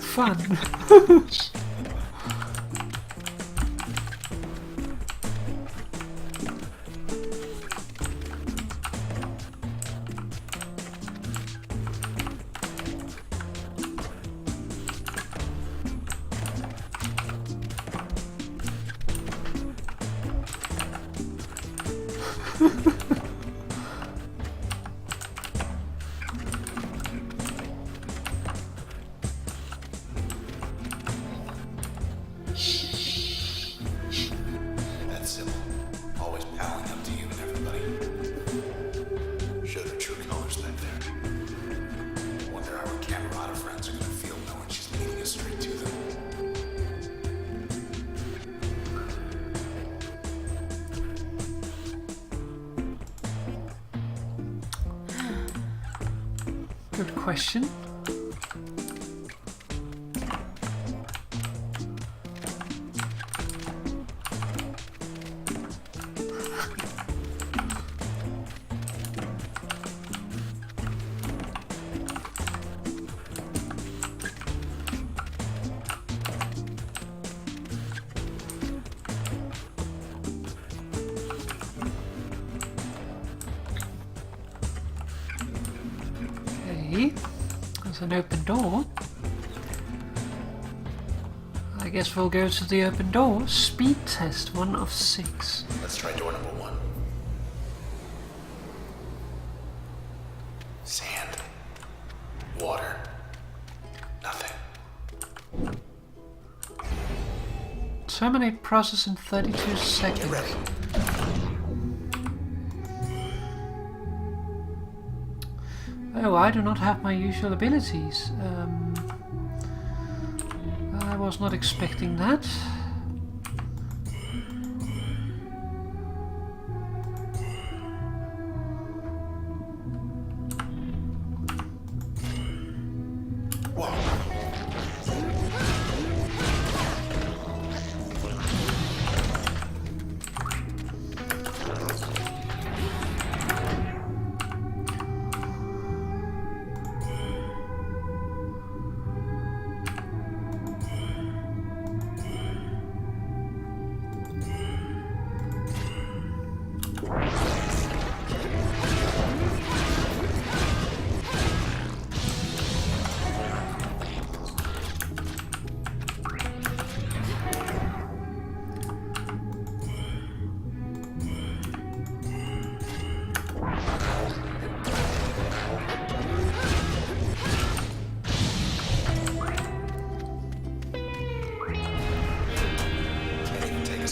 Fun. Fun. That symbol, always palling up to you and everybody. Show their true colors back there. Wonder how our Camerata friends are gonna feel knowing she's leading us straight to them. Good question. Okay, there's an open door. I guess we'll go to the open door. Speed test, 1 of 6. Let's try door number 1. Sand. Water. Nothing. Terminate process in 32 seconds. Get ready. Oh, I do not have my usual abilities. I was not expecting that.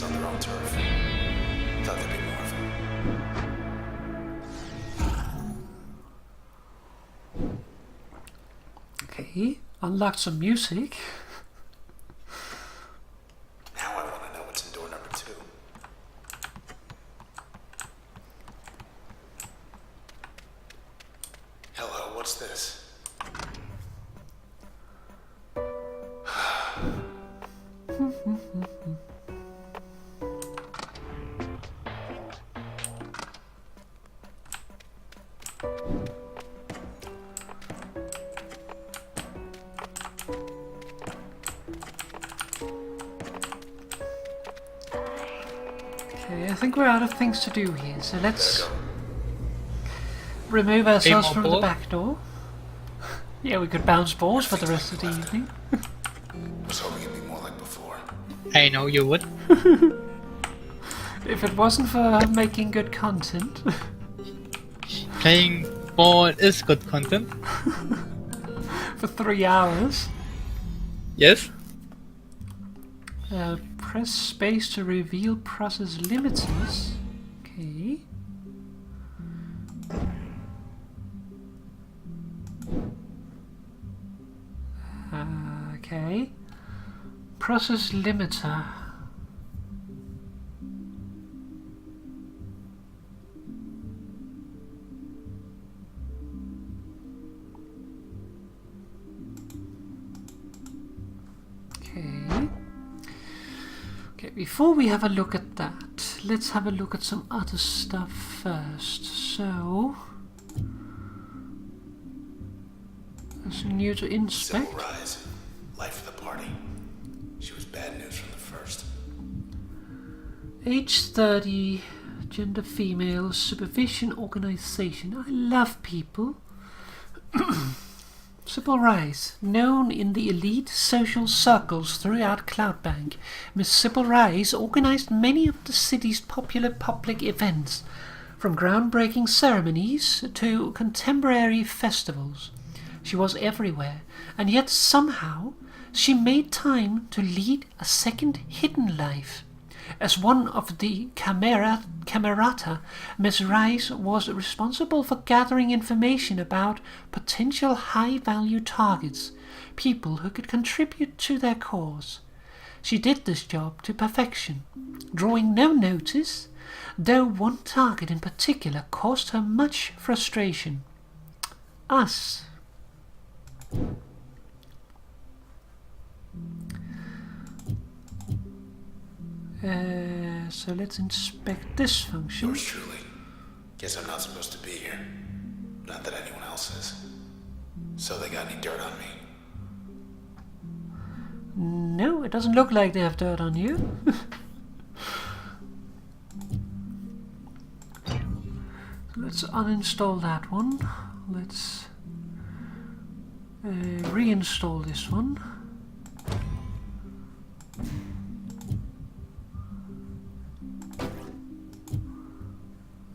On their own turf. Thought there'd be more of them. Okay, unlocked some music. Now I want to know what's in door number 2. Hello, what's this? Okay, I think we're out of things to do here, so let's remove ourselves from the back door. Yeah, we could bounce balls for the rest of the evening. Was hoping it'd be more like before. I know you would. If it wasn't for making good content. Playing ball is good content. For 3 hours. Yes. Press space to reveal process limiters. Okay. Okay. Process limiter. Okay, before we have a look at that, let's have a look at some other stuff first. So, there's new to inspect. Silvershade, life of the party. She was bad news from the first. Age 30, gender female, supervision organization. I love people. Sybil Rice, known in the elite social circles throughout Cloudbank, Miss Sybil Rice organized many of the city's popular public events, from groundbreaking ceremonies to contemporary festivals. She was everywhere, and yet somehow she made time to lead a second hidden life. As one of the Camerata, Miss Rice was responsible for gathering information about potential high-value targets, people who could contribute to their cause. She did this job to perfection, drawing no notice, though one target in particular caused her much frustration. Us. So let's inspect this function. Yours truly. Guess I'm not supposed to be here. Not that anyone else is. So they got any dirt on me? No, it doesn't look like they have dirt on you. Let's uninstall that one. Let's Reinstall this one.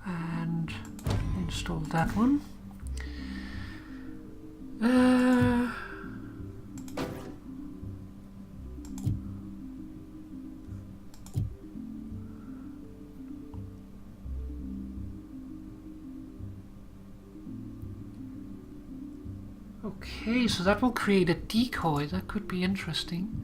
And install that one. Okay, so that will create a decoy. That could be interesting.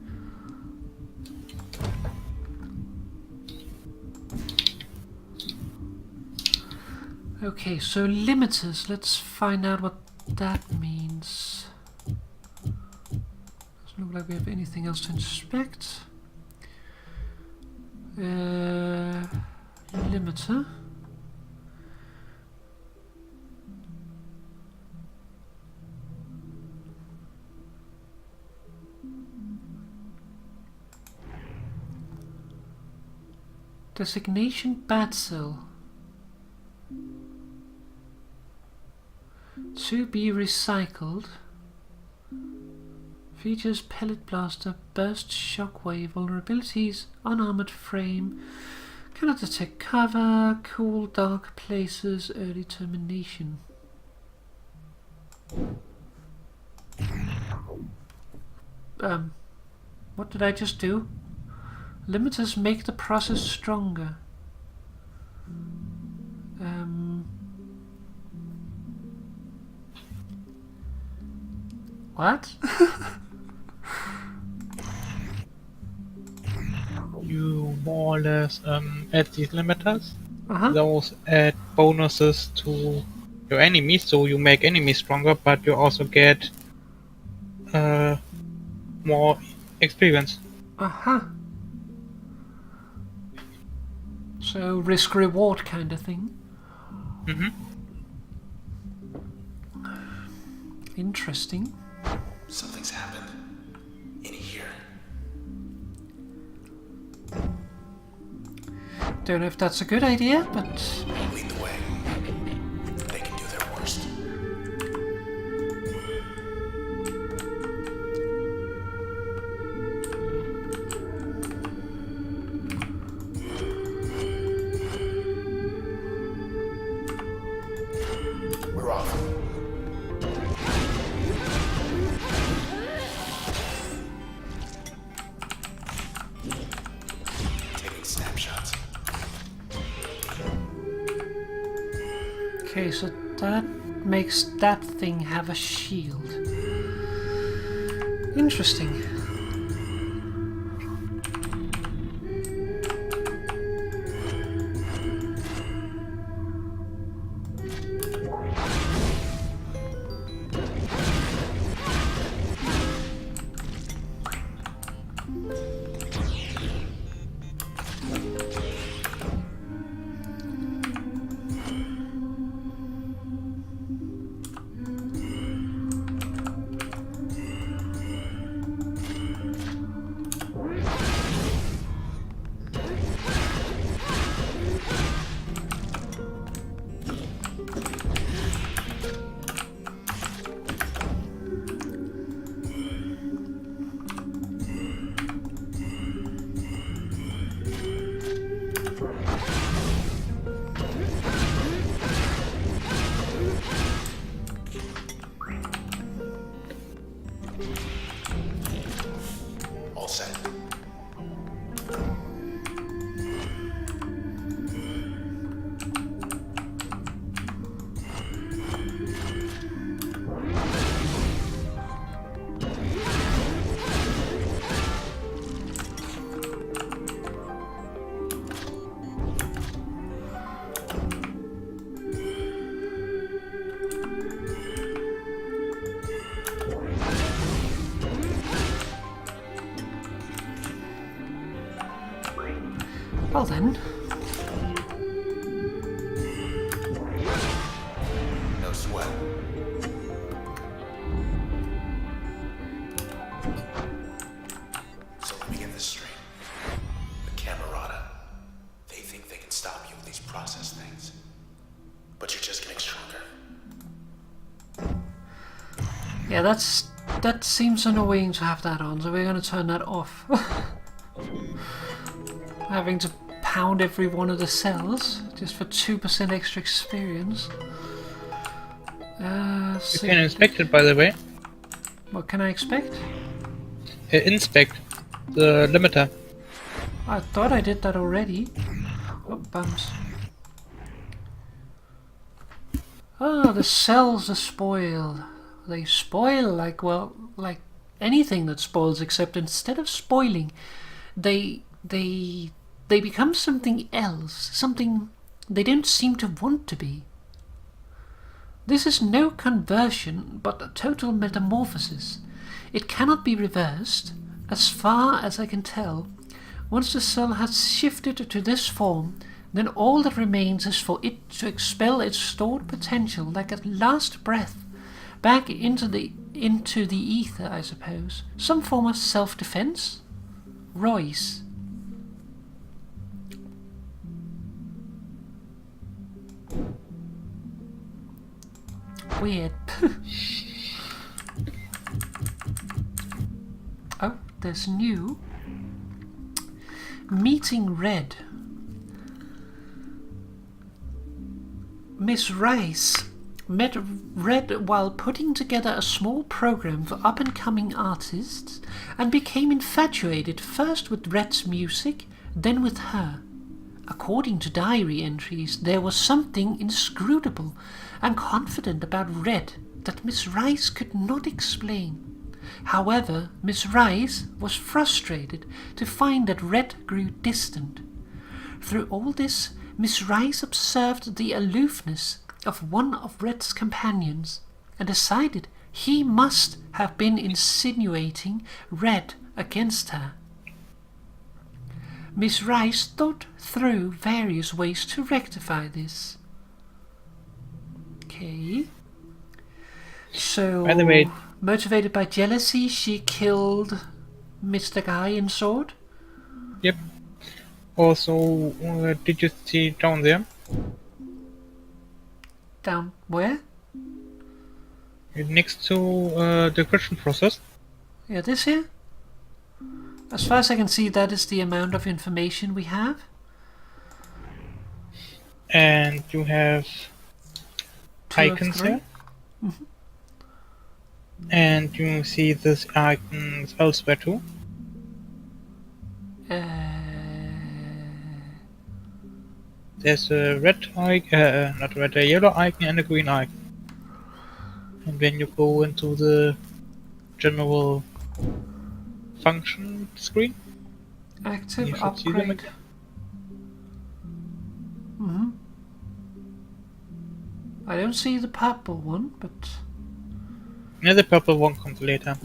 Okay, so limiters. Let's find out what that means. Doesn't look like we have anything else to inspect. Limiter. Designation bad cell. To be recycled. Features pellet blaster, burst shockwave, vulnerabilities, unarmored frame, cannot detect cover, cool dark places, early termination. What did I just do? Limiters make the process stronger. What? You more or less add these limiters. Uh-huh. Those add bonuses to your enemies, so you make enemies stronger, but you also get more experience. Uh-huh. So risk-reward kind of thing. Mm-hmm. Interesting. Something's happened. In here. Don't know if that's a good idea, but Lead the way. They can do their worst. We're off. Taking snapshots. okay, so that makes that thing have a shield. Interesting. All set. Well then, No sweat. So let me get this straight. The Camerata. They think they can stop you with these process things. But you're just getting stronger. yeah, that's that seems annoying to have that on, so we're going to turn that off. Having to pound every one of the cells just for 2% extra experience. You can inspect it, by the way. What can I expect? Inspect the limiter. I thought I did that already. Oh, bums. Oh, the cells are spoiled. They spoil like, well, like anything that spoils, except instead of spoiling, they become something else, something they don't seem to want to be. This is no conversion, but a total metamorphosis. It cannot be reversed, as far as I can tell. Once the cell has shifted to this form, then all that remains is for it to expel its stored potential like a last breath, back into the ether, I suppose. Some form of self-defense? Royce. Weird. Oh, there's new. Meeting Red. Miss Rice met Red while putting together a small program for up-and-coming artists and became infatuated first with Red's music, then with her. According to diary entries, there was something inscrutable and confident about Red that Miss Rice could not explain. However, Miss Rice was frustrated to find that Red grew distant. Through all this, Miss Rice observed the aloofness of one of Red's companions and decided he must have been insinuating Red against her. Miss Rice thought through various ways to rectify this. Okay. So, By the way, motivated by jealousy, she killed Mr. Guy in Sword? yep. Also, did you see down there? Down where? Next to the question process. Yeah, this here? As far as I can see, that is the amount of information we have. And you have Two of icons three. here. And you see this icons elsewhere too. There's a red icon, not red, a yellow icon and a green icon. And when you go into the general function screen, Active you should see them upgrade. again. I don't see the purple one, but Yeah, the purple one comes later.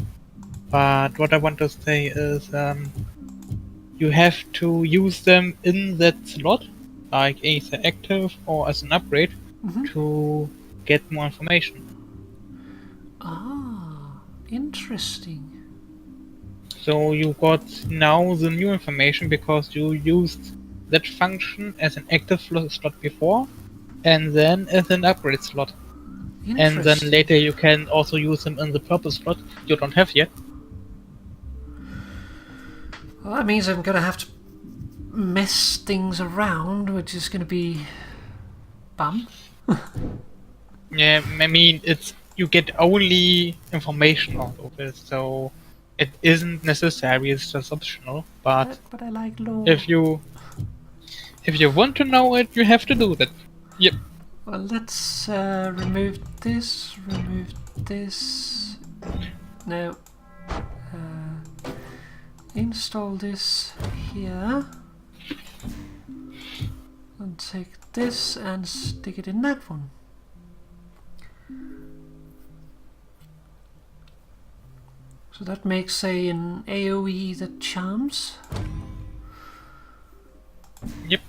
But what I want to say is, you have to use them in that slot, like either active or as an upgrade, to get more information. interesting. So you got now the new information because you used that function as an active slot before, and then as an upgrade slot. And then later you can also use them in the purple slot you don't have yet. Well, that means I'm gonna have to mess things around, which is gonna be bum. Yeah, I mean, you get only information out of it, so it isn't necessary, it's just optional. But But I like lore. if you want to know it, you have to do that. Yep. Well, let's remove this. No. Install this here. And take this and stick it in that one. So that makes an AoE that charms. Yep.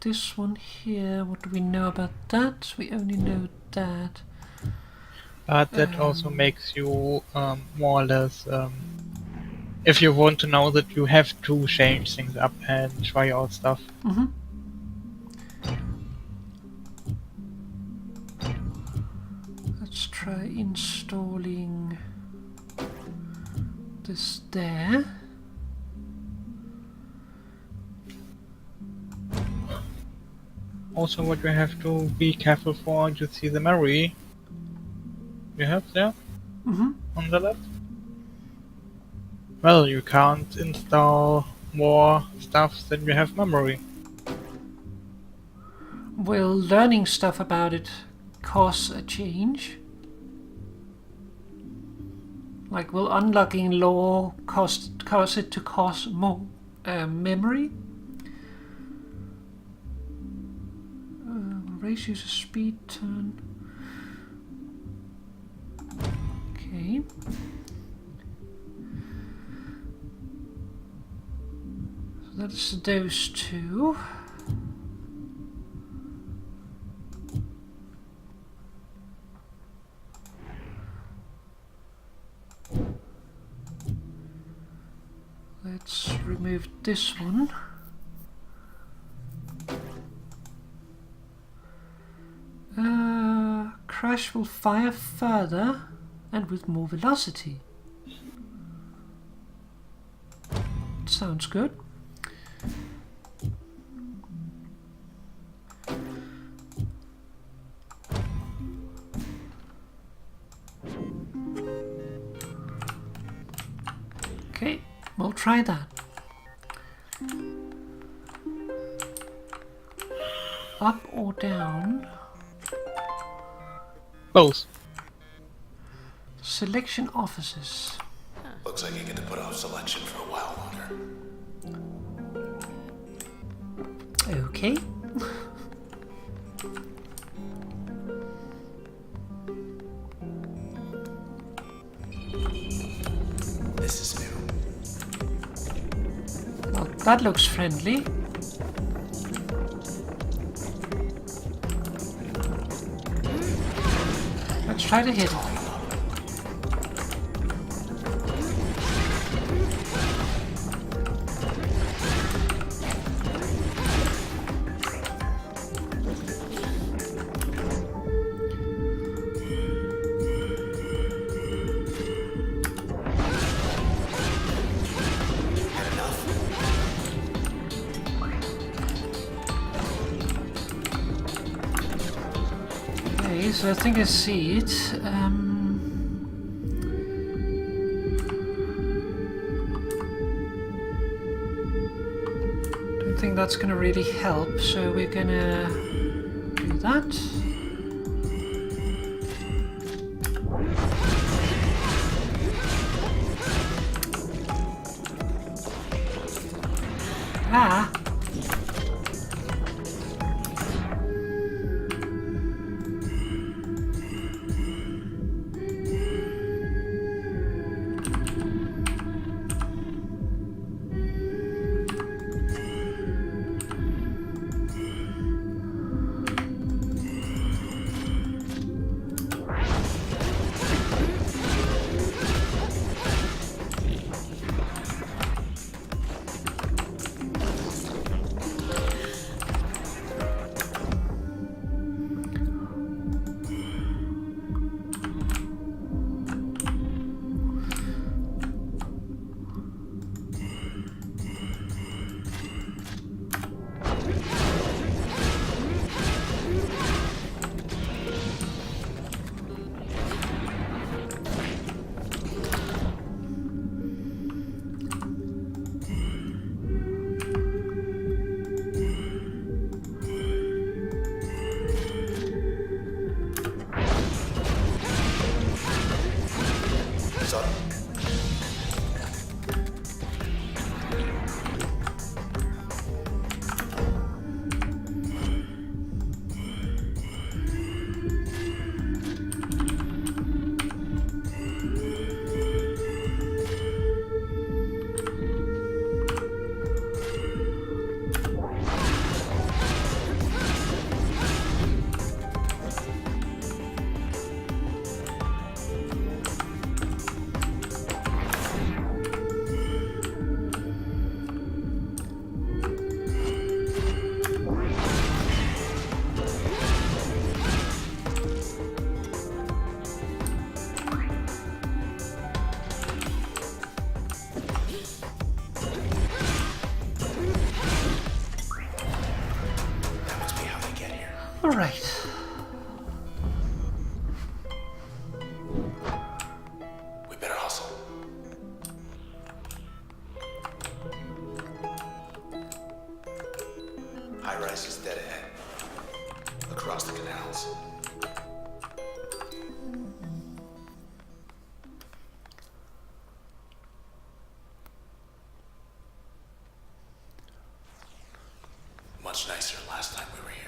This one here, what do we know about that? We only know that. But that also makes you more or less, if you want to know that you have to change things up and try out stuff. try installing this there. Also, what you have to be careful for, you see the memory you have there on the left? Well, you can't install more stuff than you have memory. Will learning stuff about it cause a change? Like, will unlocking lore cause it to cause more memory? Raise user speed turn. Okay. So that's those two. Let's remove this one. Crash will fire further and with more velocity. Sounds good. Okay, we'll try that. Up or down? Both. Selection offices. Looks like you get to put off selection for a while longer. Okay. This is new. Well, that looks friendly. Let's try to hit it. Okay, so I think I see it. Don't think that's gonna really help, so we're gonna do that. Ah! Alright. We better hustle. High rise is dead ahead. Across the canals. Much nicer last time we were here.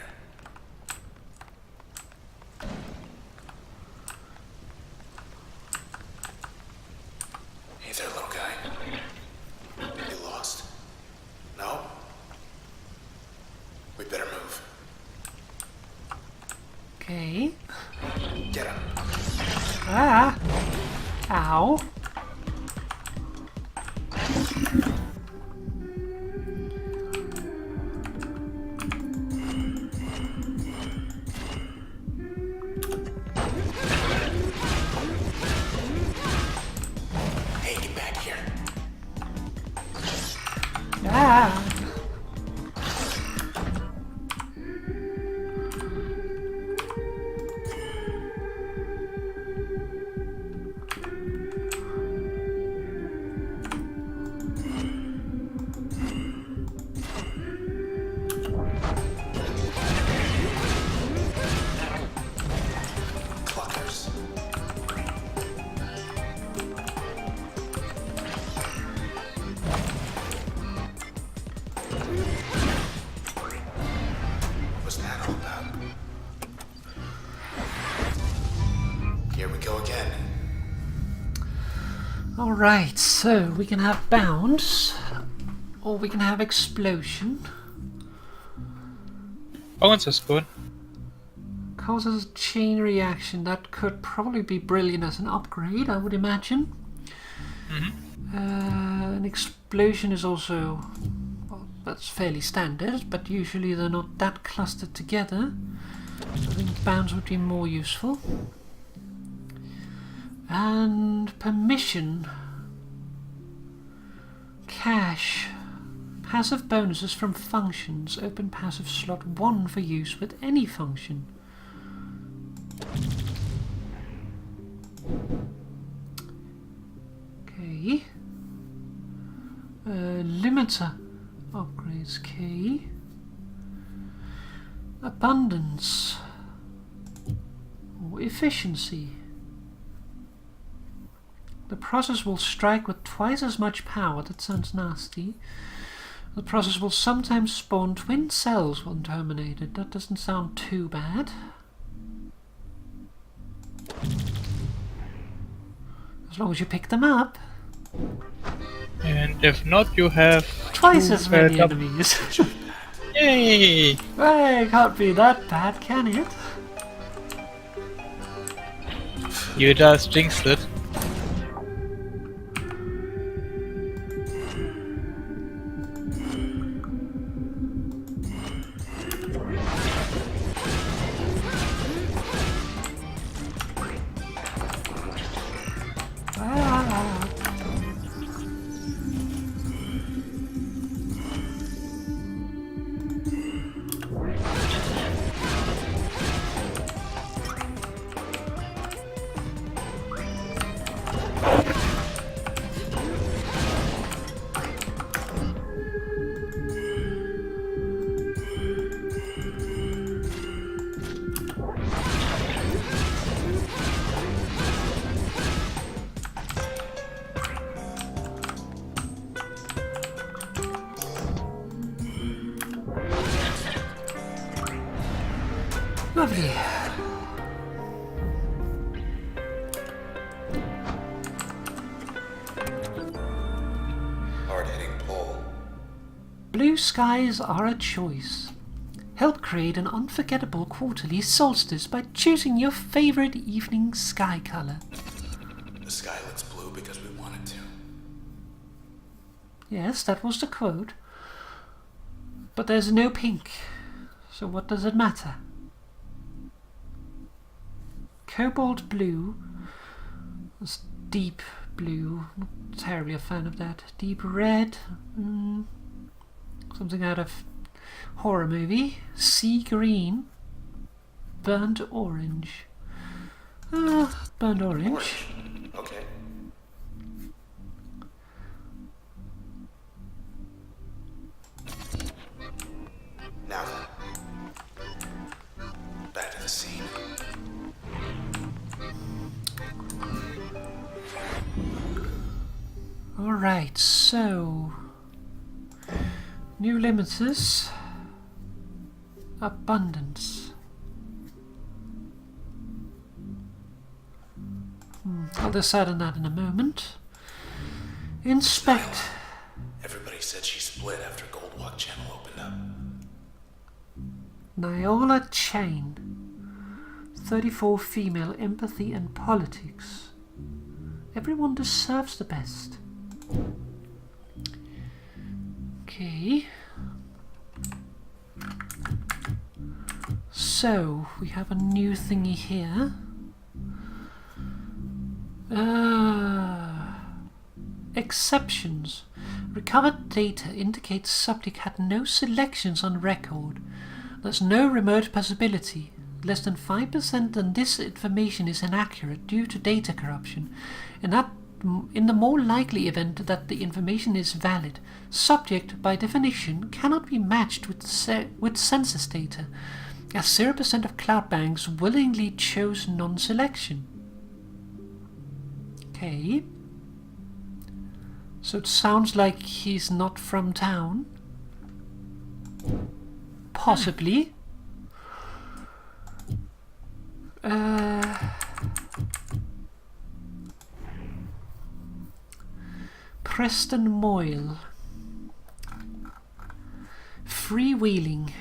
Hey there, little guy. You lost? No? We better move. Okay. Get him. Ah! Ow! Hey, get back here. Ah! Cluckers. What's that all about? Here we go again. Alright, so we can have bounce, or we can have explosion. Bones is good. Causes a chain reaction. That could probably be brilliant as an upgrade, I would imagine. An explosion is also, well, that's fairly standard, but usually they're not that clustered together. So I think bounce would be more useful. And permission. Cache. Passive bonuses from functions. Open passive slot 1 for use with any function. Okay. Limiter upgrades key. Abundance or efficiency. The process will strike with twice as much power. That sounds nasty. The process will sometimes spawn twin cells when terminated. That doesn't sound too bad. As long as you pick them up. And if not, you have Twice two, as many double- enemies. Yay! Well, it can't be that bad, can it? You just jinxed it. Ah. Lovely. Hard-hitting pull. Blue skies are a choice. Help create an unforgettable quarterly solstice by choosing your favorite evening sky color. The sky looks blue because we want it to. Yes, that was the quote. But there's no pink, so what does it matter? Cobalt blue is deep blue. Not terribly a fan of that. Deep red, something out of horror movie. Sea green, burnt orange. Burnt orange. Okay. Now then. Back to the scene. Alright, so new limiters. Abundance. I'll decide on that in a moment. Inspect. Everybody said she split after Goldwalk Channel opened up. Niola Chain. 34 female empathy and politics. Everyone deserves the best. Okay. So, we have a new thingy here. Exceptions. Recovered data indicates subject had no selections on record. There's no remote possibility. Less than 5% and this information is inaccurate due to data corruption. In the more likely event that the information is valid, subject by definition cannot be matched with census data, as 0% of cloud banks willingly chose non-selection. Okay. So it sounds like he's not from town. Possibly. Preston Moyle. Freewheeling.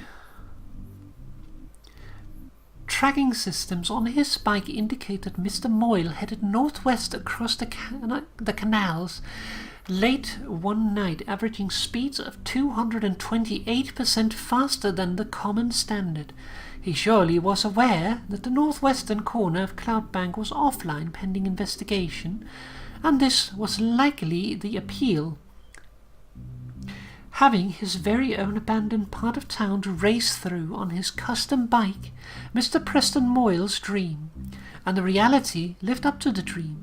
Tracking systems on his bike indicated Mr. Moyle headed northwest across the canals late one night, averaging speeds of 228% faster than the common standard. He surely was aware that the northwestern corner of Cloudbank was offline pending investigation, and this was likely the appeal. Having his very own abandoned part of town to race through on his custom bike, Mr. Preston Moyle's dream, and the reality lived up to the dream.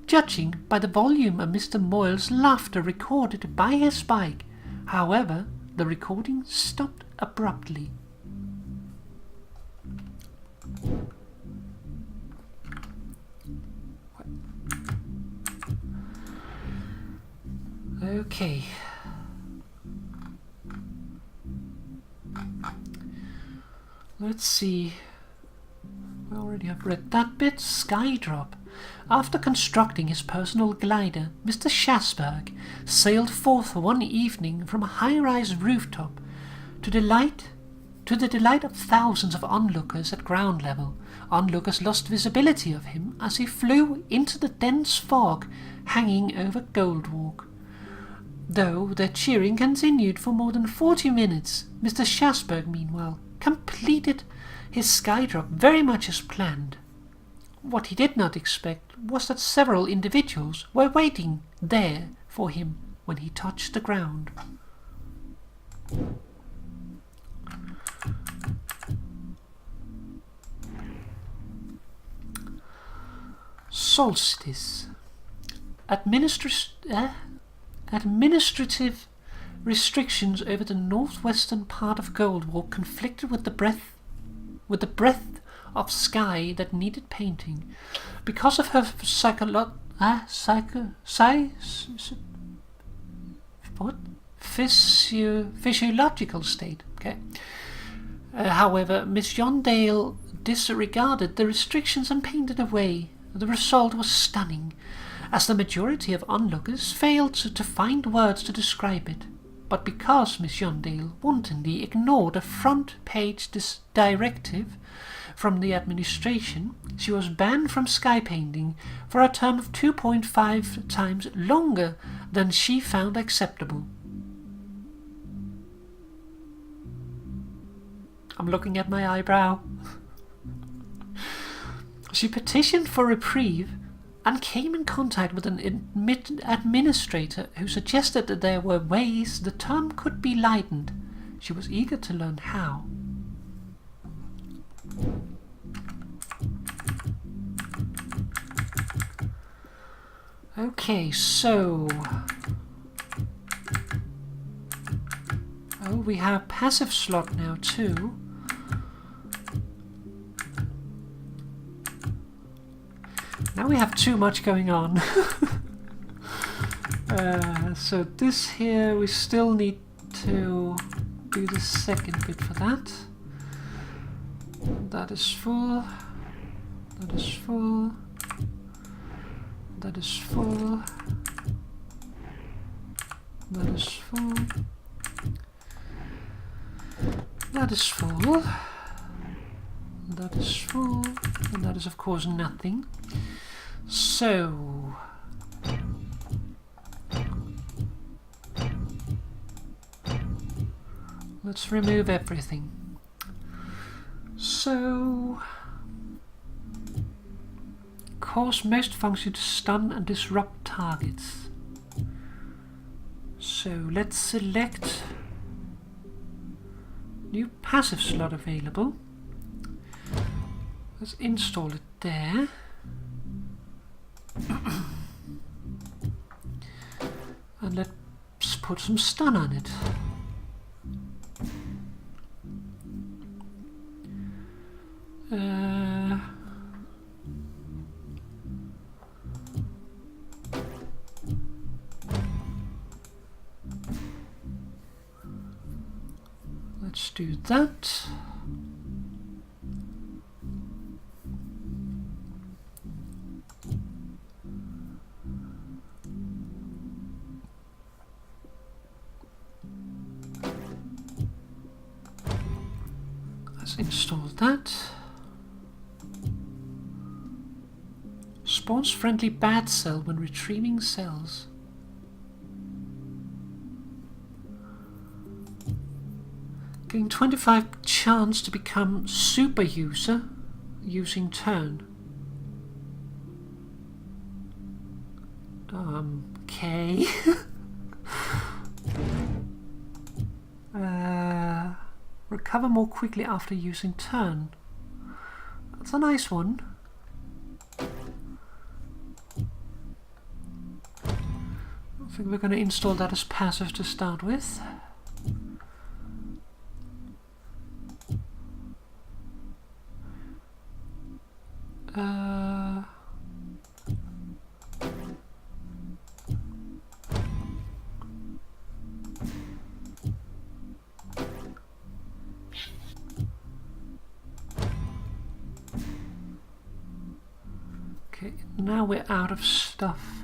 Judging by the volume of Mr. Moyle's laughter recorded by his bike, however, the recording stopped abruptly. Okay. Let's see. We already have read that bit. Skydrop. After constructing his personal glider, Mr. Schasberg sailed forth one evening from a high-rise rooftop to the delight of thousands of onlookers at ground level. Onlookers lost visibility of him as he flew into the dense fog hanging over Goldwalk. Though their cheering continued for more than 40 minutes, Mr. Schasberg, meanwhile, completed his skydrop very much as planned. What he did not expect was that several individuals were waiting there for him when he touched the ground. Solstice. Administrative restrictions over the northwestern part of Goldwalk conflicted with the breadth of sky that needed painting. Because of her physiological state. Okay. However, Miss Yondale disregarded the restrictions and painted away. The result was stunning, as the majority of onlookers failed to find words to describe it. But because Miss Yondale wantonly ignored a front-page directive from the administration, she was banned from sky painting for a term of 2.5 times longer than she found acceptable. I'm looking at my eyebrow. She petitioned for reprieve and came in contact with an administrator who suggested that there were ways the term could be lightened. She was eager to learn how. Okay, so... Oh, we have passive slot now too. Now we have too much going on. So this here, we still need to do the second bit for that. That is full. That is full. That is full. That is full. That is full. That is full. And that is of course nothing. So... let's remove everything. So... cause most functions to stun and disrupt targets. So let's select new passive slot available. Let's install it there. And let's put some stun on it. Let's do that. Let's install that. Spawns friendly bat cell when retrieving cells. Gain 25 chance to become super user using turn. Okay. Recover more quickly after using turn. That's a nice one. I think we're going to install that as passive to start with. Okay, now we're out of stuff.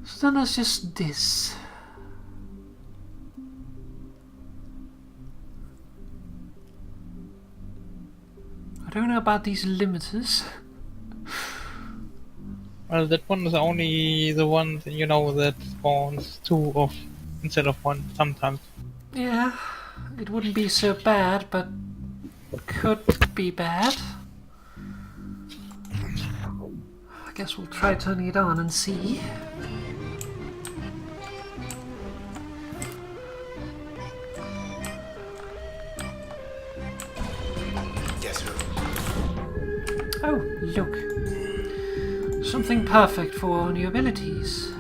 So then there's just this. I don't know about these limiters. Well, that one is only the one, you know, that spawns 2 of instead of 1 sometimes. Yeah, it wouldn't be so bad, but could be bad. I guess we'll try turning it on and see. Guess who? Oh, look. Something perfect for new abilities.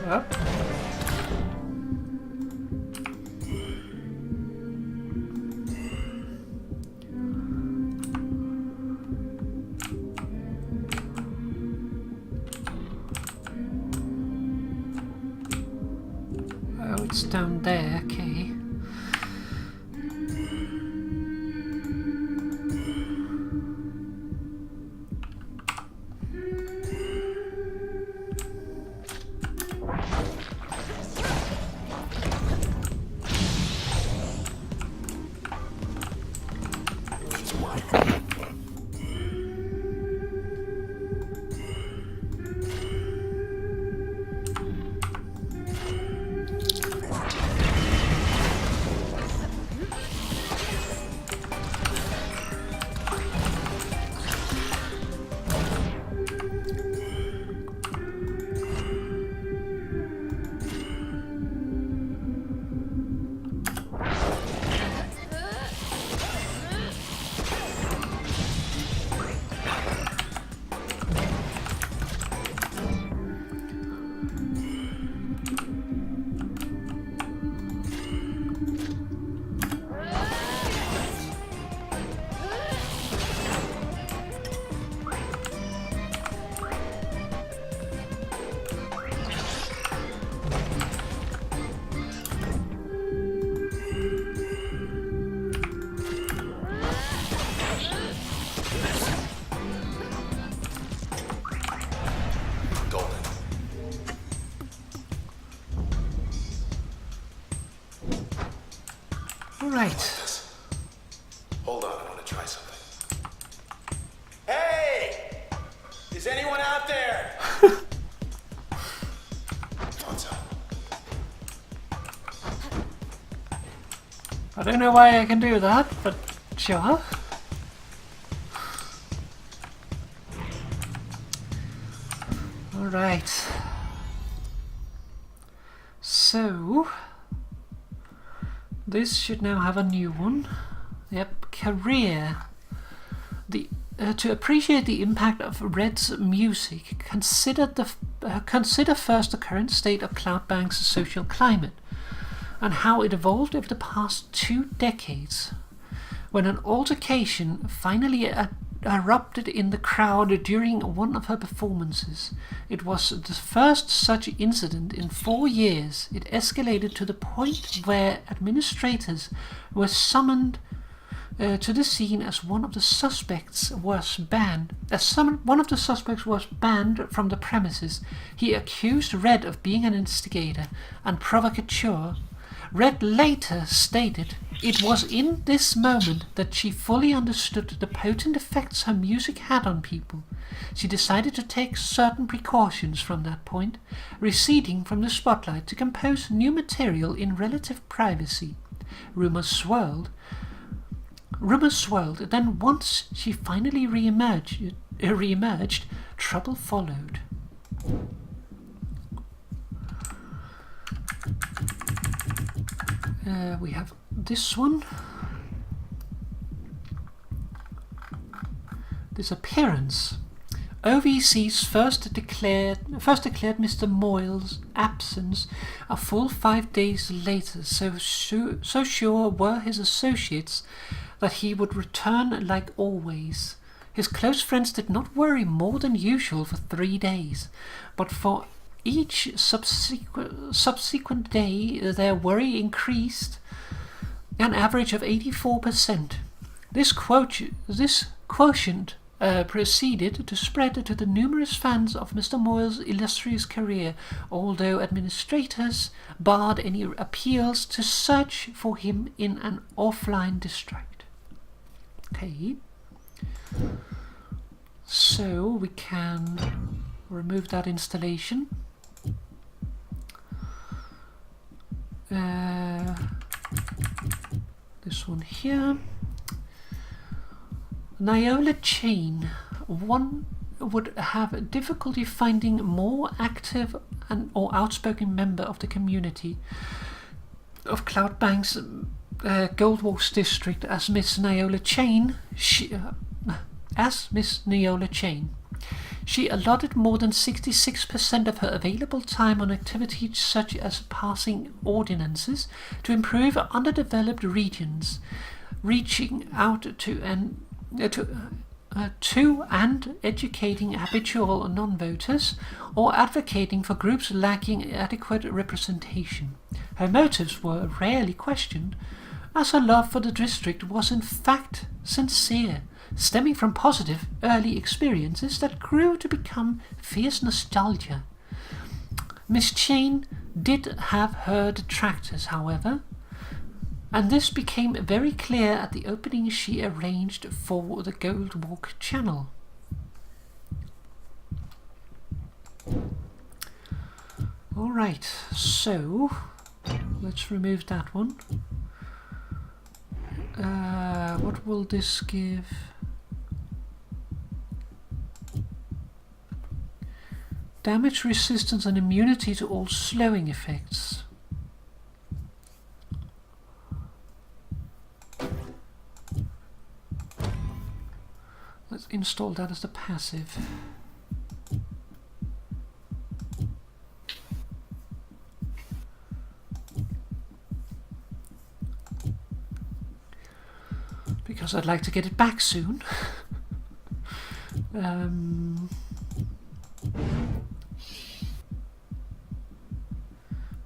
Up. Oh, it's down there, okay. All right. This. Hold on, I want to try something. Hey! Is anyone out there? Thought so. I don't know why I can do that, but sure. All right. So this should now have a new one. Yep, career. To appreciate the impact of Red's music, consider first the current state of Cloudbank's social climate and how it evolved over the past 2 decades. When an altercation finally erupted in the crowd during one of her performances, it was the first such incident in 4 years. It escalated to the point where administrators were summoned to the scene as one of the suspects was banned. One of the suspects was banned from the premises. He accused Red of being an instigator and provocateur. Red later stated, "It was in this moment that she fully understood the potent effects her music had on people. She decided to take certain precautions from that point, receding from the spotlight to compose new material in relative privacy. Rumors swirled. Then once she finally re-emerged, trouble followed." We have this one. Disappearance. OVC's first declared Mr. Moyle's absence a full 5 days later. So sure were his associates that he would return like always. His close friends did not worry more than usual for 3 days, but for each subsequent day their worry increased an average of 84%. This quotient proceeded to spread to the numerous fans of Mr. Moyle's illustrious career, although administrators barred any appeals to search for him in an offline district. Okay, so we can remove that installation. This one here. Niola Chain. One would have difficulty finding more active or outspoken member of the community of Cloudbank's Gold Wars district as Miss Niola Chain. She allotted more than 66% of her available time on activities such as passing ordinances to improve underdeveloped regions, reaching out to and educating habitual non-voters, or advocating for groups lacking adequate representation. Her motives were rarely questioned, as her love for the district was in fact sincere, stemming from positive early experiences that grew to become fierce nostalgia. Miss Chain did have her detractors, however, and this became very clear at the opening she arranged for the Gold Walk channel. Alright, so let's remove that one. What will this give? Damage resistance and immunity to all slowing effects. Let's install that as the passive. Because I'd like to get it back soon.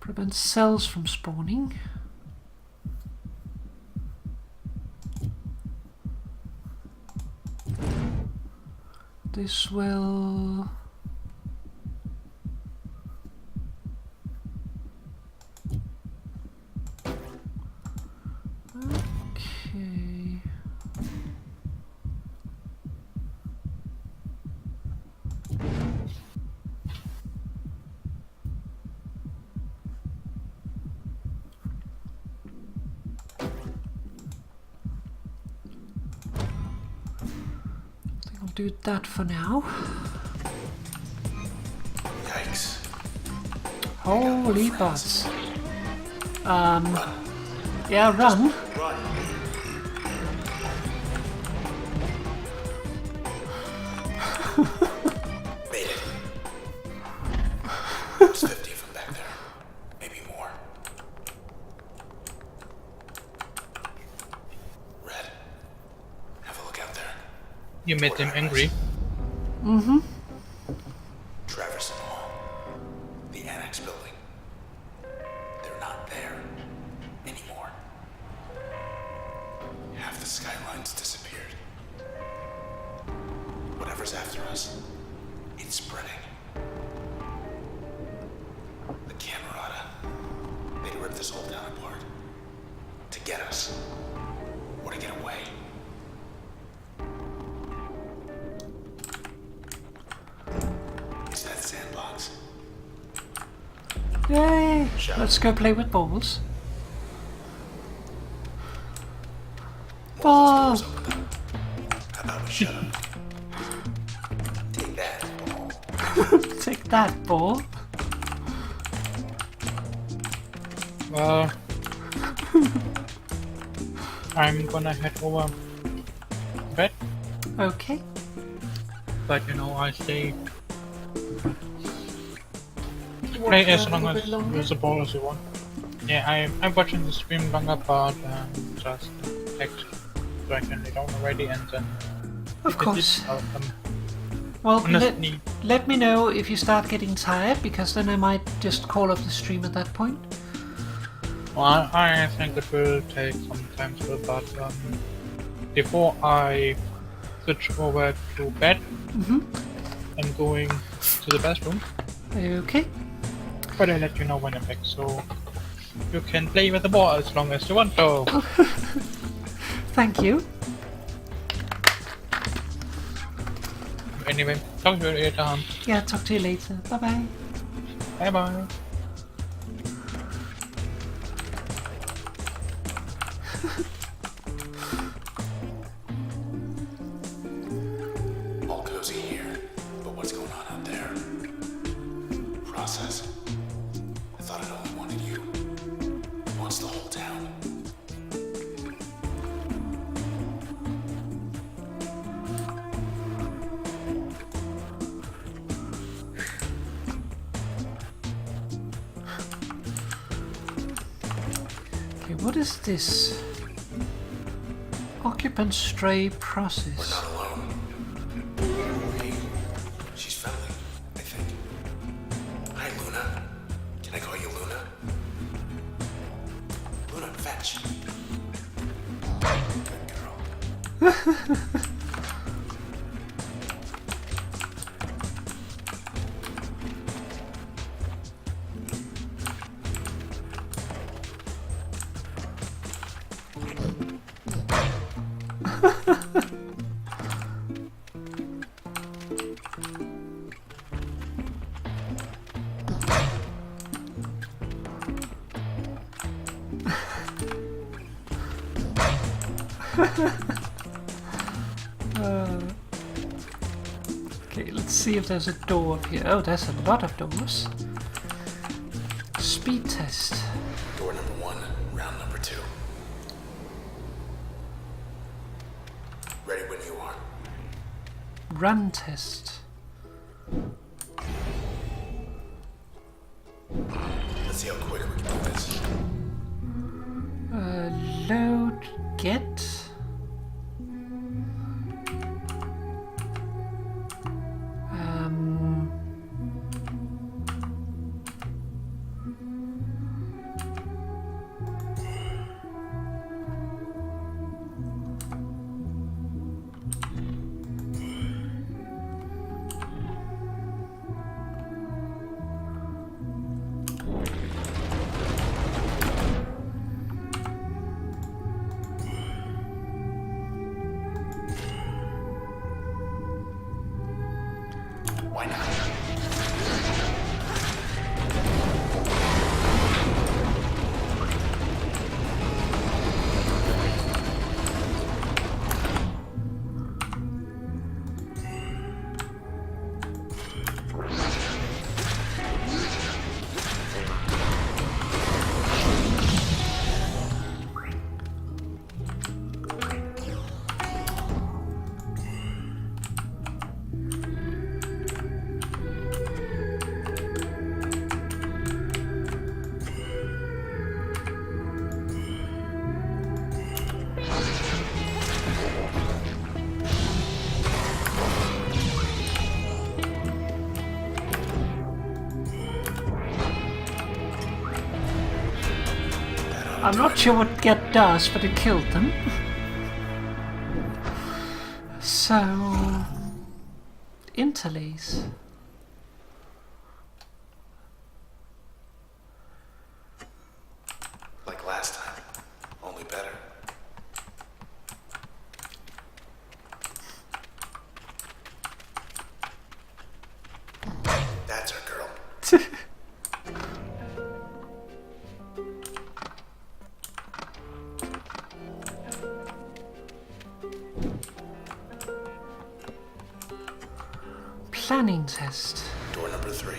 Prevent cells from spawning. This will do that for now. Yikes. Holy butts. Yeah, run. Run. Made it. It's 50 from back there. Maybe more. Red, have a look out there. You made them angry. Mm-hmm. Traverse and Hall. The annex building. They're not there anymore. Half the skyline's disappeared. Whatever's after us, it's spreading. The Camerata. They'd rip this whole town apart. To get us. Or to get away. Is that sandbox? Yay! Shut Let's up. go play with balls. All Ball! those doors opened up. How about we shut up? Take that, ball. Take that, ball. Well, I'm gonna head over to bed, Okay. but you know, I stay play as long as usable as you want. Yeah, I'm watching the stream longer, but just text so I can lay down already and then Of if it course. is, Well, honestly, let me know if you start getting tired, because then I might just call off the stream at that point. well, I think it will take some time still, but before I switch over to bed, I'm going to the bathroom, Okay. but I'll let you know when I'm back, so you can play with the ball as long as you want to. Thank you. Anyway, talk to you later. Yeah, talk to you later. Bye bye. Bye bye. All cozy here, but what's going on out there? Process. I thought it only wanted you. It wants the whole town. Okay, what is this? Occupant stray We're process. not alone. Hey, she's friendly, I think. Hi, Luna. Can I call you Luna? Luna, fetch. Good girl. Okay, let's see if there's a door up here. Oh, there's a lot of doors. Speed test. Door number 1, round number 2. Ready when you are. Run test. Let's see how quick we can do this. Load get. I'm not sure what Get does, but it killed them. So... interlace. Like last time, only better. That's our girl. Planning test. Door number 3.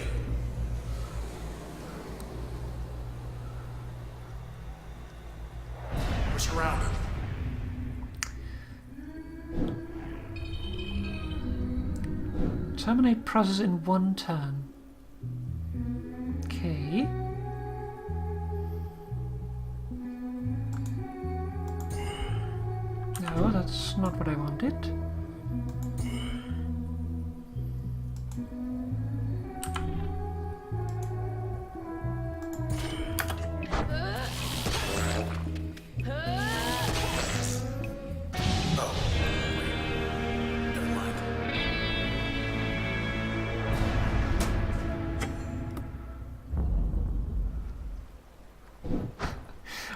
We're surrounded. Terminate process in 1 turn. Okay. No, that's not what I wanted. Never mind.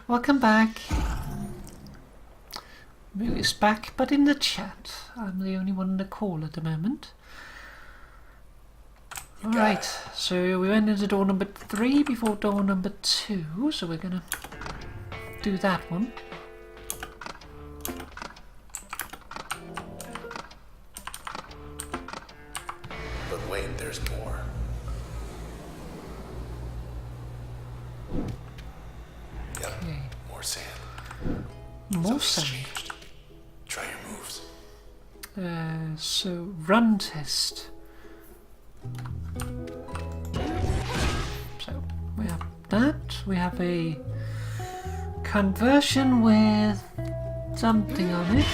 Welcome back. Moo is back, but in the chat. I'm the only one in the call at the moment. Alright, so we went into door number 3 before door number 2, so we're gonna do that one. But wait, there's more. Yep, Okay. more sand. More Something's sand. changed. Try your moves. So run test. So we have that. We have a conversion with something on it.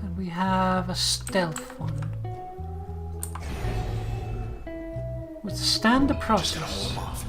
And we have a stealth one. Withstand the Gonna process. hold 'em off.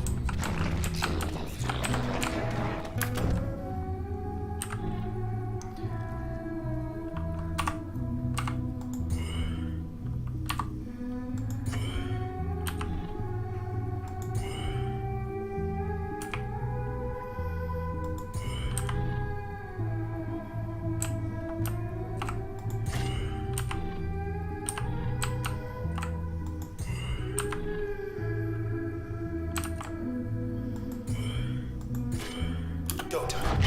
Go time.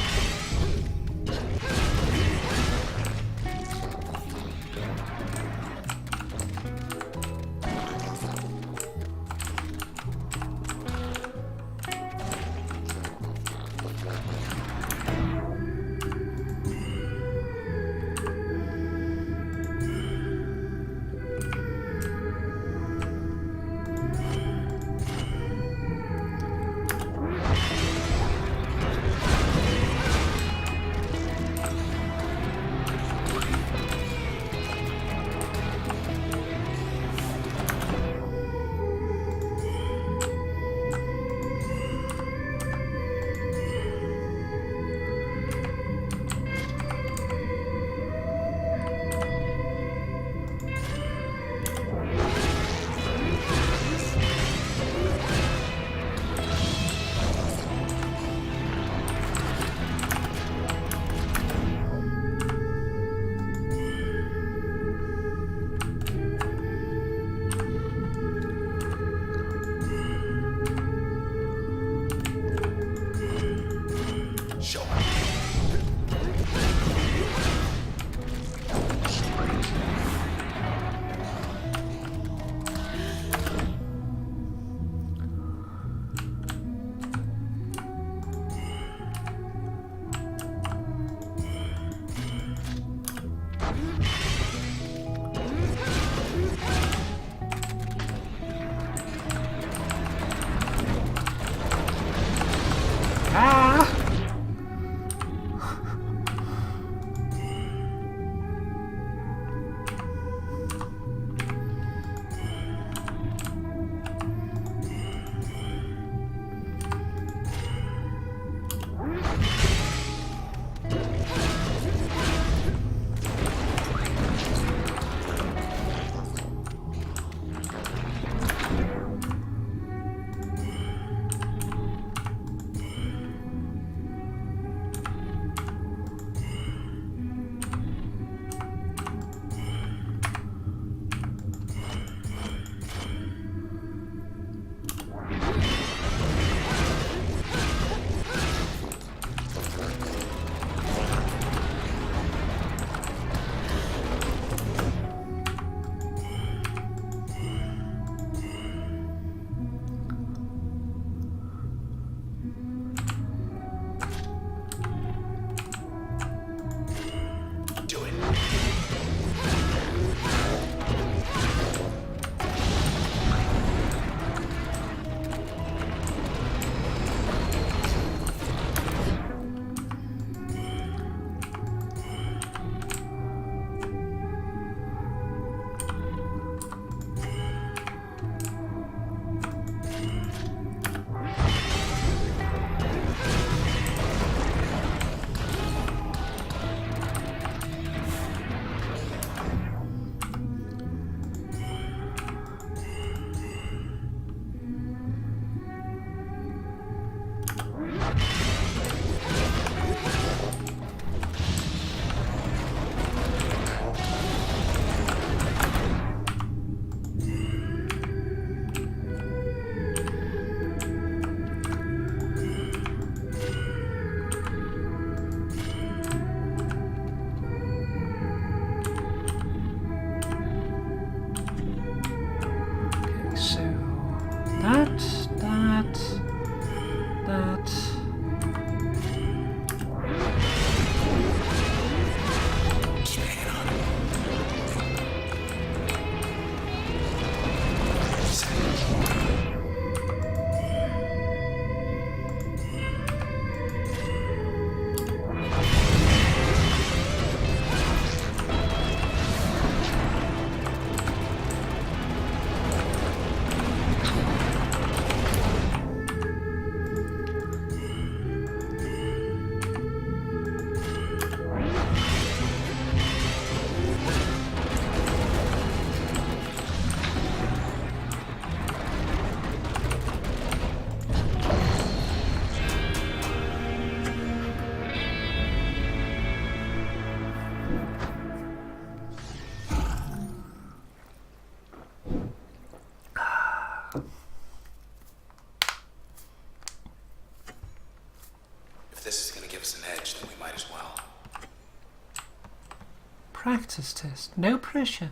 practice test. No pressure.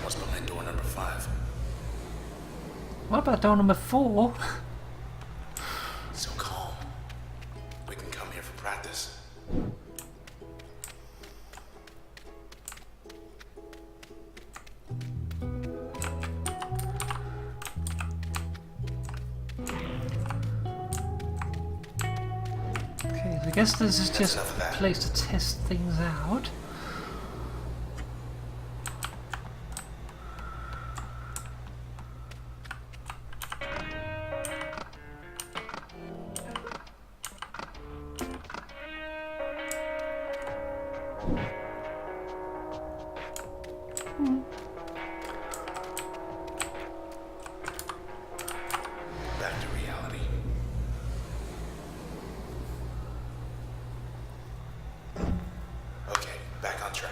What's behind door number 5? What about door number 4? So calm. We can come here for practice. Okay, so I guess this is That's just enough of a that. place to test things out. Back to reality. Okay, back on track.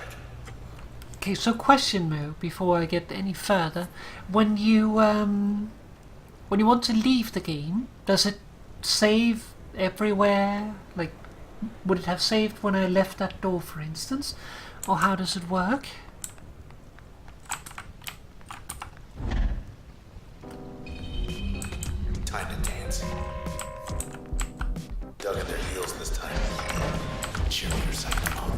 Okay, so question Mo, before I get any further, when you want to leave the game, does it save everywhere? Like, would it have saved when I left that door, for instance, or how does it work? Time to dance. Dug at their heels this time. Cheerleader side them up.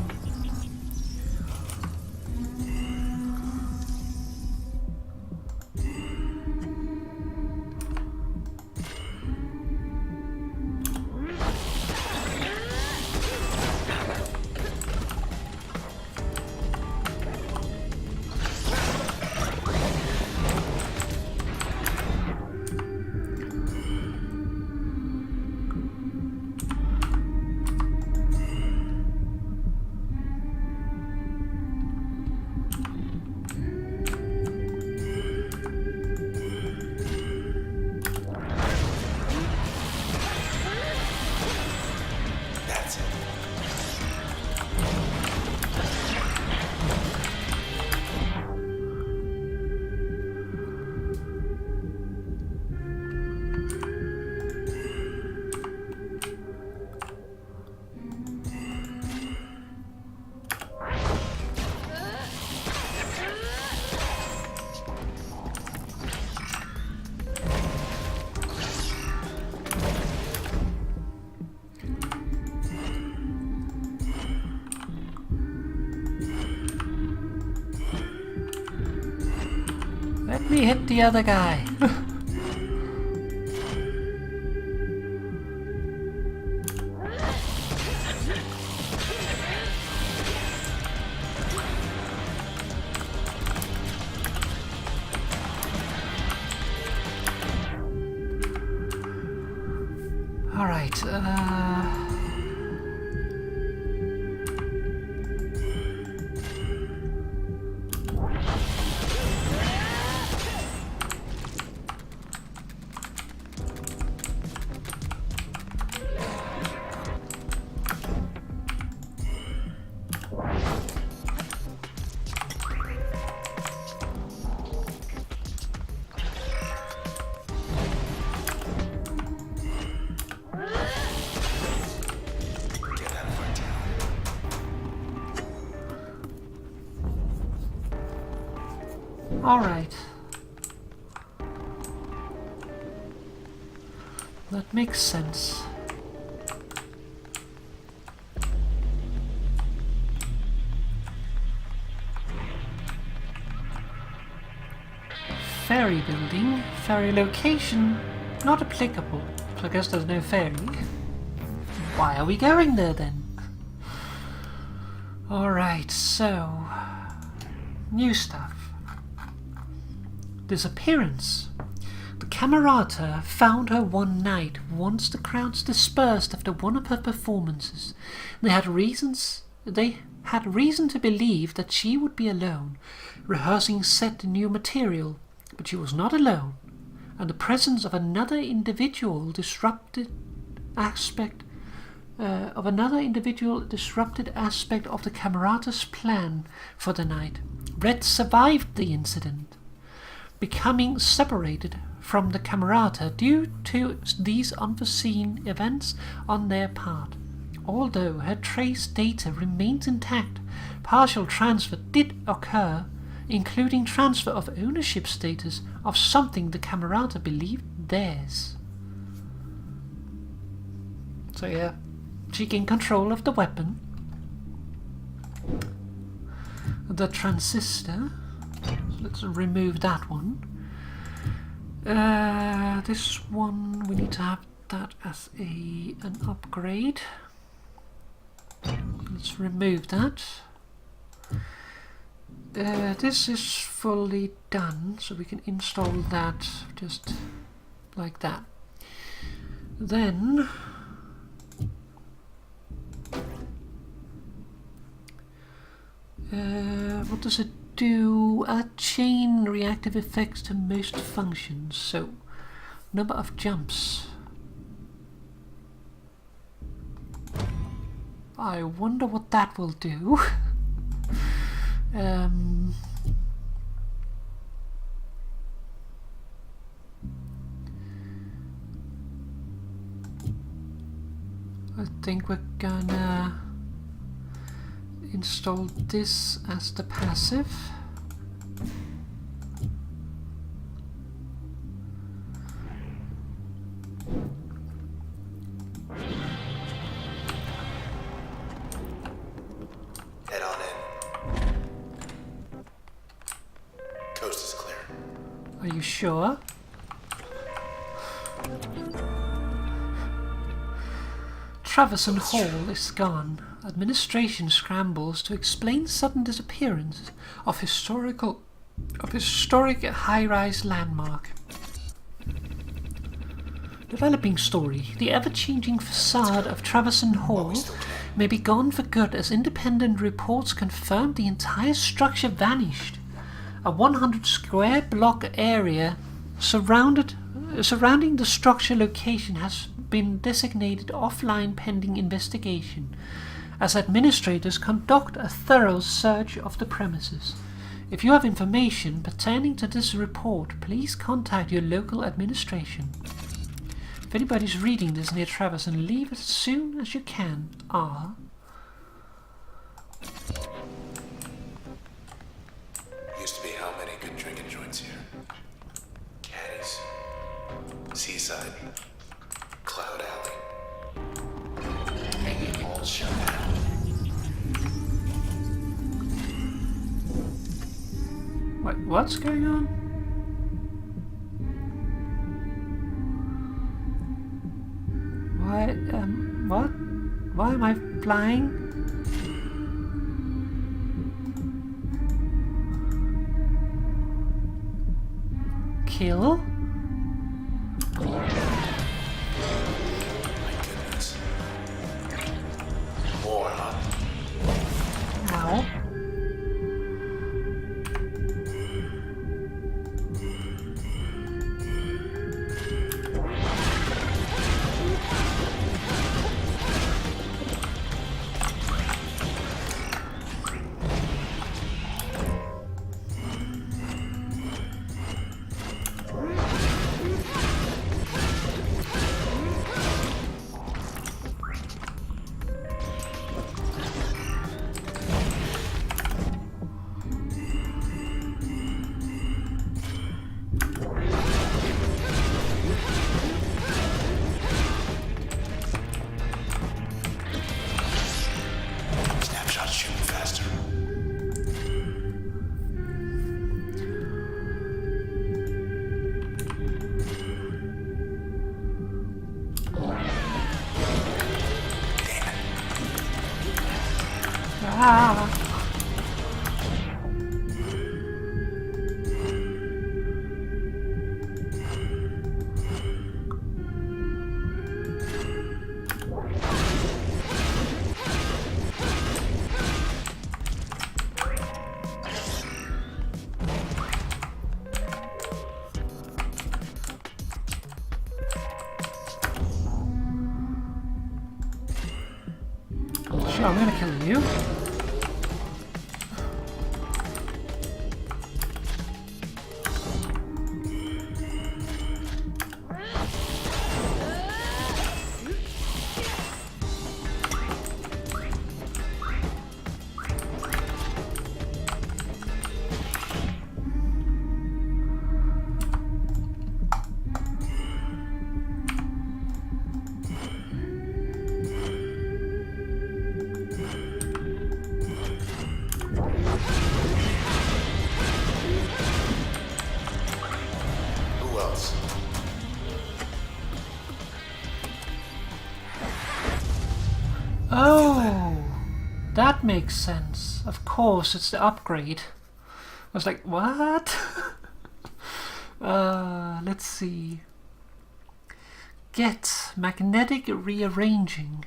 That's it. Let me hit the other guy. All right. Get out of our town. All right. That makes sense. Ferry building, ferry location, not applicable. So I guess there's no ferry. Why are we going there then? Alright, so... new stuff. Disappearance. The Camerata found her one night once the crowds dispersed after one of her performances. They had reason to believe that she would be alone, rehearsing set new material, but she was not alone, and the presence of another individual disrupted aspect of the Camerata's plan for the night. Red survived the incident, becoming separated from the Camerata due to these unforeseen events on their part. Although her trace data remains intact, partial transfer did occur, including transfer of ownership status of something the Camerata believed theirs. So yeah, she gained control of the weapon. The transistor. Let's remove that one. This one, we need to have that as an upgrade. Let's remove that. This is fully done, so we can install that just like that. Then what does it do? Chain reactive effects to most functions. So number of jumps. I wonder what that will do. I think we're gonna install this as the passive. Head on in. Coast is clear. Are you sure? Traverson Hall is gone. Administration scrambles to explain sudden disappearance of historic high-rise landmark. Developing story. The ever-changing facade of Traverson Hall may be gone for good, as independent reports confirmed the entire structure vanished. A 100 square block area surrounding the structure location has been designated offline pending investigation, as administrators conduct a thorough search of the premises. If you have information pertaining to this report, please contact your local administration. If anybody's reading this near Traverson, leave as soon as you can. R. Used to be how many good drinking joints here? Caddies. Seaside. Cloud Alley. Hanging all shut down. Wait, what's going on? Why, what? Why am I flying? Kill? My goodness. More, huh? Ow. Snapshot's shooting faster. Ah. Sure, I'm gonna kill you. Oh, that makes sense. Of course, it's the upgrade. I was like, what? Let's see. Get magnetic rearranging.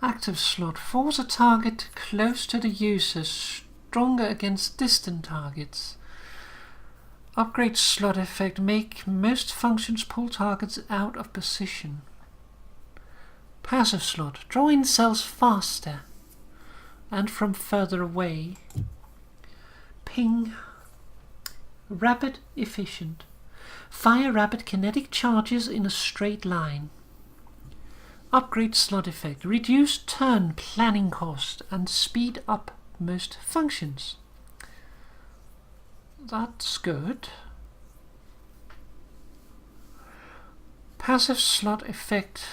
Active slot. Force a target close to the user, stronger against distant targets. Upgrade slot effect. Make most functions pull targets out of position. Passive slot. Draw in cells faster and from further away. Ping. Rapid efficient. Fire rapid kinetic charges in a straight line. Upgrade slot effect. Reduce turn planning cost and speed up most functions. That's good. Passive slot effect.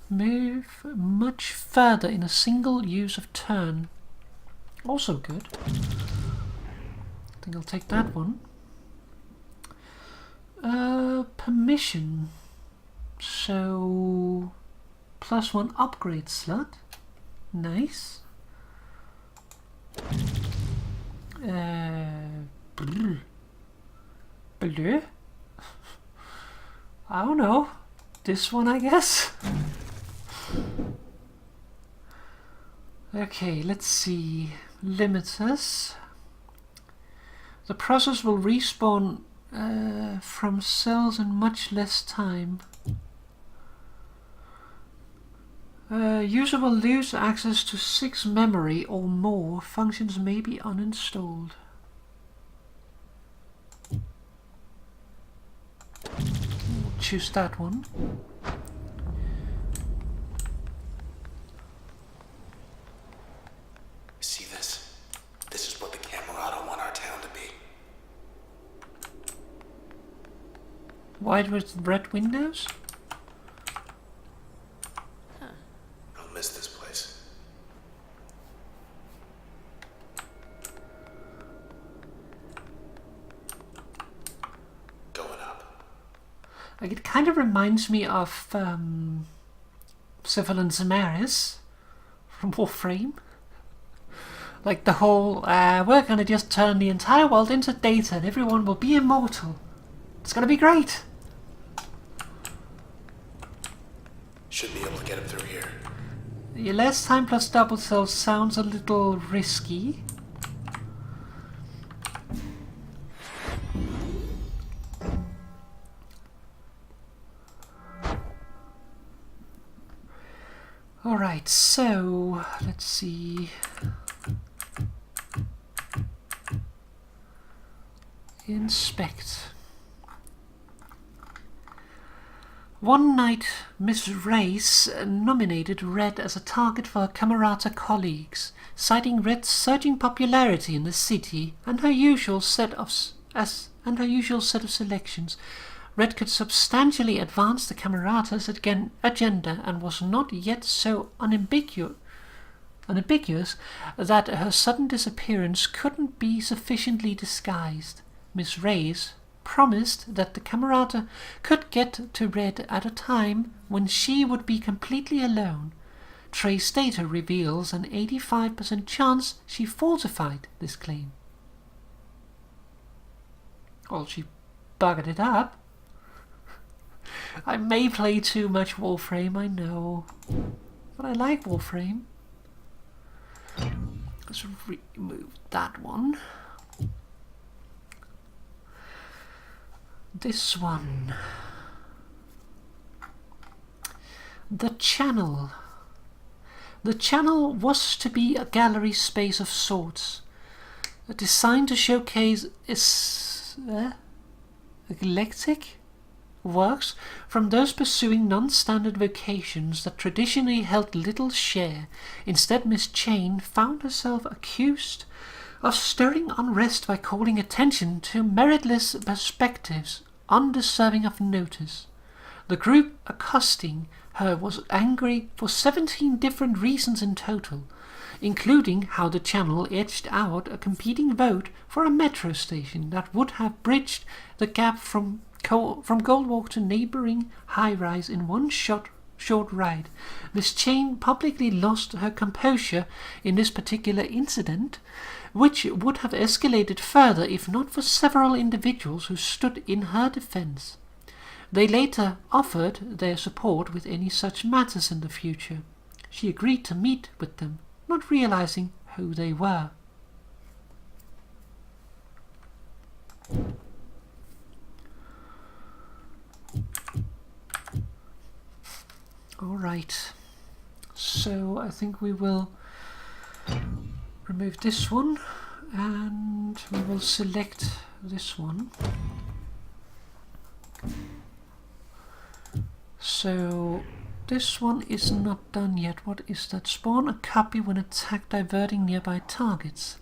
Move much further in a single use of turn. Also good. I think I'll take that one. Permission. So +1 upgrade slot. Nice. Blue. I don't know. This one, I guess. Okay, let's see. Limiters. The process will respawn from cells in much less time. User will lose access to 6 memory or more. Functions may be uninstalled. We'll choose that one. See this? This is what the Camerata want our town to be. White with red windows? I'll miss this place. Going up. Like, it kind of reminds me of Civil and Samaris from Warframe. Like the whole, we're gonna just turn the entire world into data and everyone will be immortal. It's gonna be great. Should be able to get him through here. Your last time plus double cells sounds a little risky. Alright, so let's see. Inspect. One night, Miss Race nominated Red as a target for her Camerata colleagues, citing Red's surging popularity in the city and her usual set of selections. Red could substantially advance the Camerata's agenda and was not yet so unambiguous that her sudden disappearance couldn't be sufficiently disguised. Miss Reyes promised that the Camerata could get to Red at a time when she would be completely alone. Trace data reveals an 85% chance she falsified this claim. Well, she buggered it up. I may play too much Warframe, I know, but I like Warframe. Let's remove that one. This one. The channel. The channel was to be a gallery space of sorts, designed to showcase eclectic works from those pursuing non-standard vocations that traditionally held little share. Instead, Miss Chain found herself accused of stirring unrest by calling attention to meritless perspectives undeserving of notice. The group accosting her was angry for 17 different reasons in total, including how the channel edged out a competing vote for a metro station that would have bridged the gap from Goldwalk to neighbouring high-rise in one short short ride. Miss Chain publicly lost her composure in this particular incident, which would have escalated further if not for several individuals who stood in her defense. They later offered their support with any such matters in the future. She agreed to meet with them, not realizing who they were. Alright, so I think we will remove this one and we will select this one. So this one is not done yet. What is that? Spawn a copy when attack diverting nearby targets.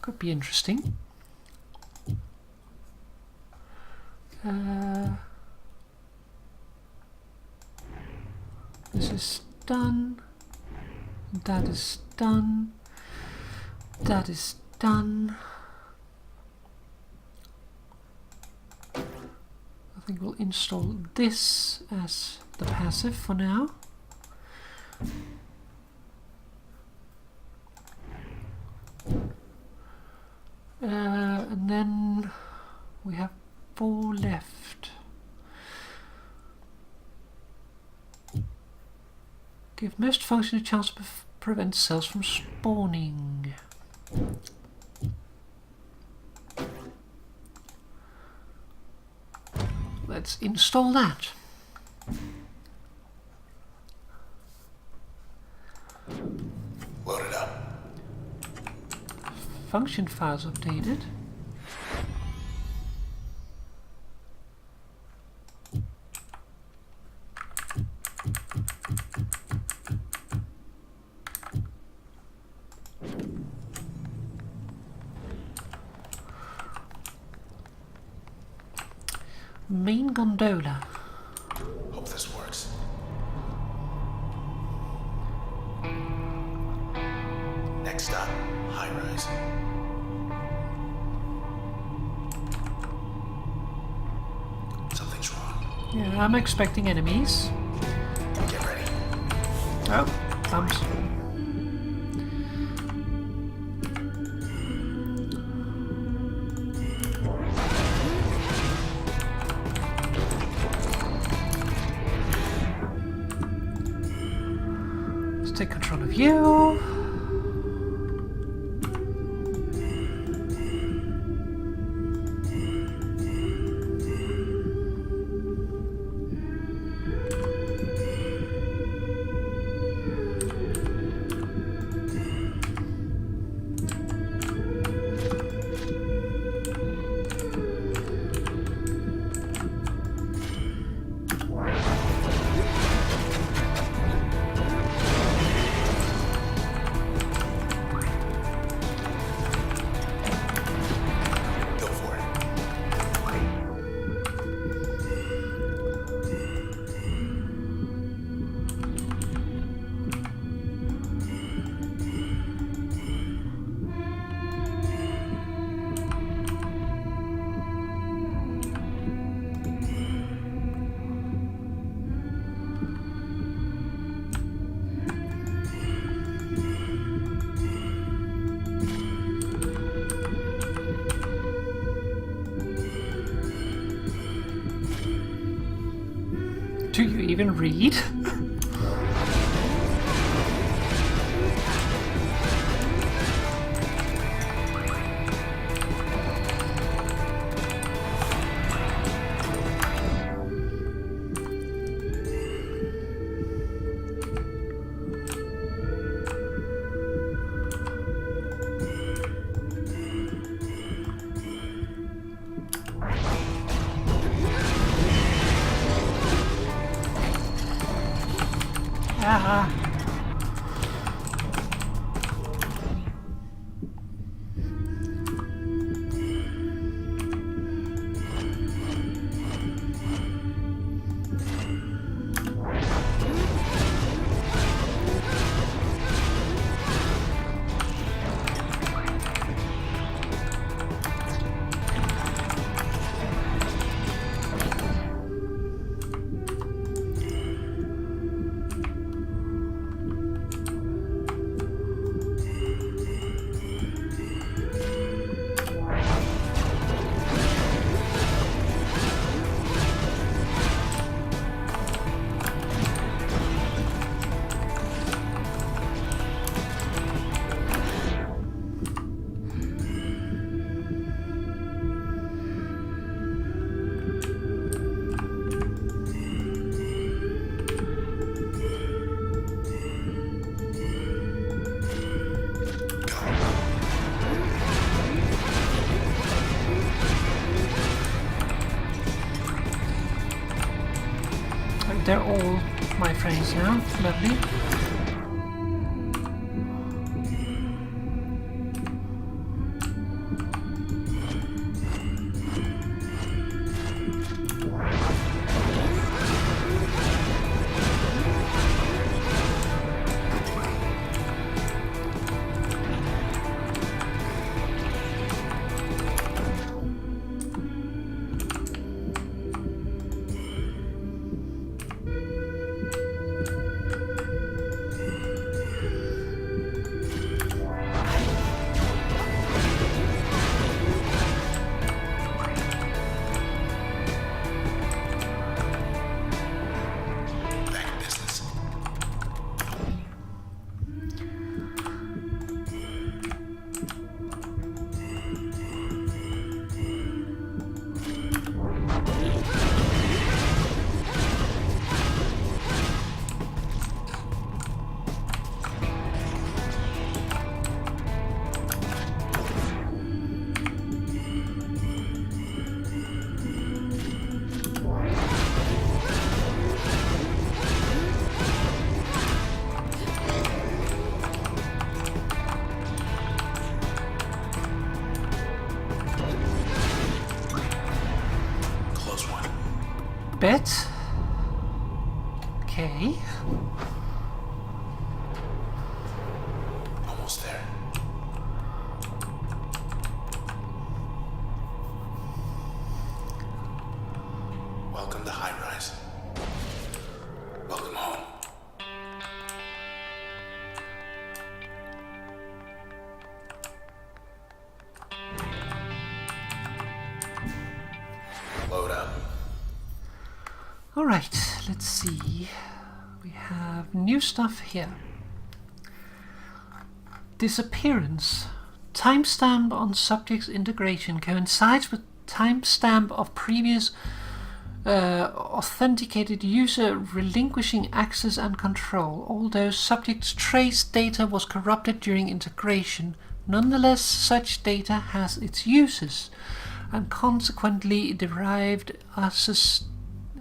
Could be interesting. This is done. That is done. That is done. I think we'll install this as the passive for now. And then we have 4 left. Give most function a chance to prevent cells from spawning. Let's install that. Load it up. Function files updated. Main gondola. Hope this works. Next stop, high rise. Something's wrong. Yeah, I'm expecting enemies. Get ready. Oh, thumbs. Take control of you. Do you even read? Ah. they're all my friends now. Lovely. Back to business. Close one. Bet. Okay. Almost there. Welcome to High Rise. Welcome home. Load up. Alright, let's see. We have new stuff here. Disappearance. Timestamp on subject's integration coincides with timestamp of previous authenticated user relinquishing access and control, although subject's trace data was corrupted during integration. Nonetheless, such data has its uses and consequently derived as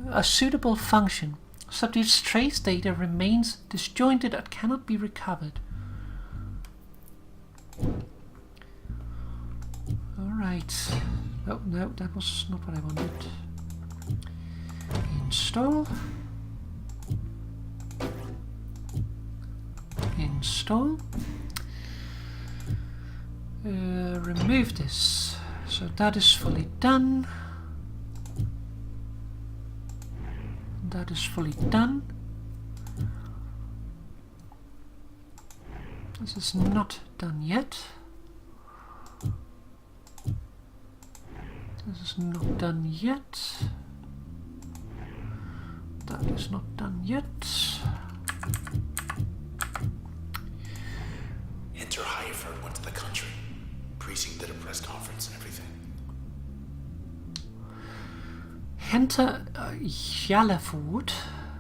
a suitable function. Subject's trace data remains disjointed and cannot be recovered. Alright. Oh no, that was not what I wanted. Install. Install. Remove this. So that is fully done. That is fully done. This is not done yet. This is not done yet. That is not done yet. Enter Highford went to the country. Precinct did a press conference and everything. Enter Jalaford,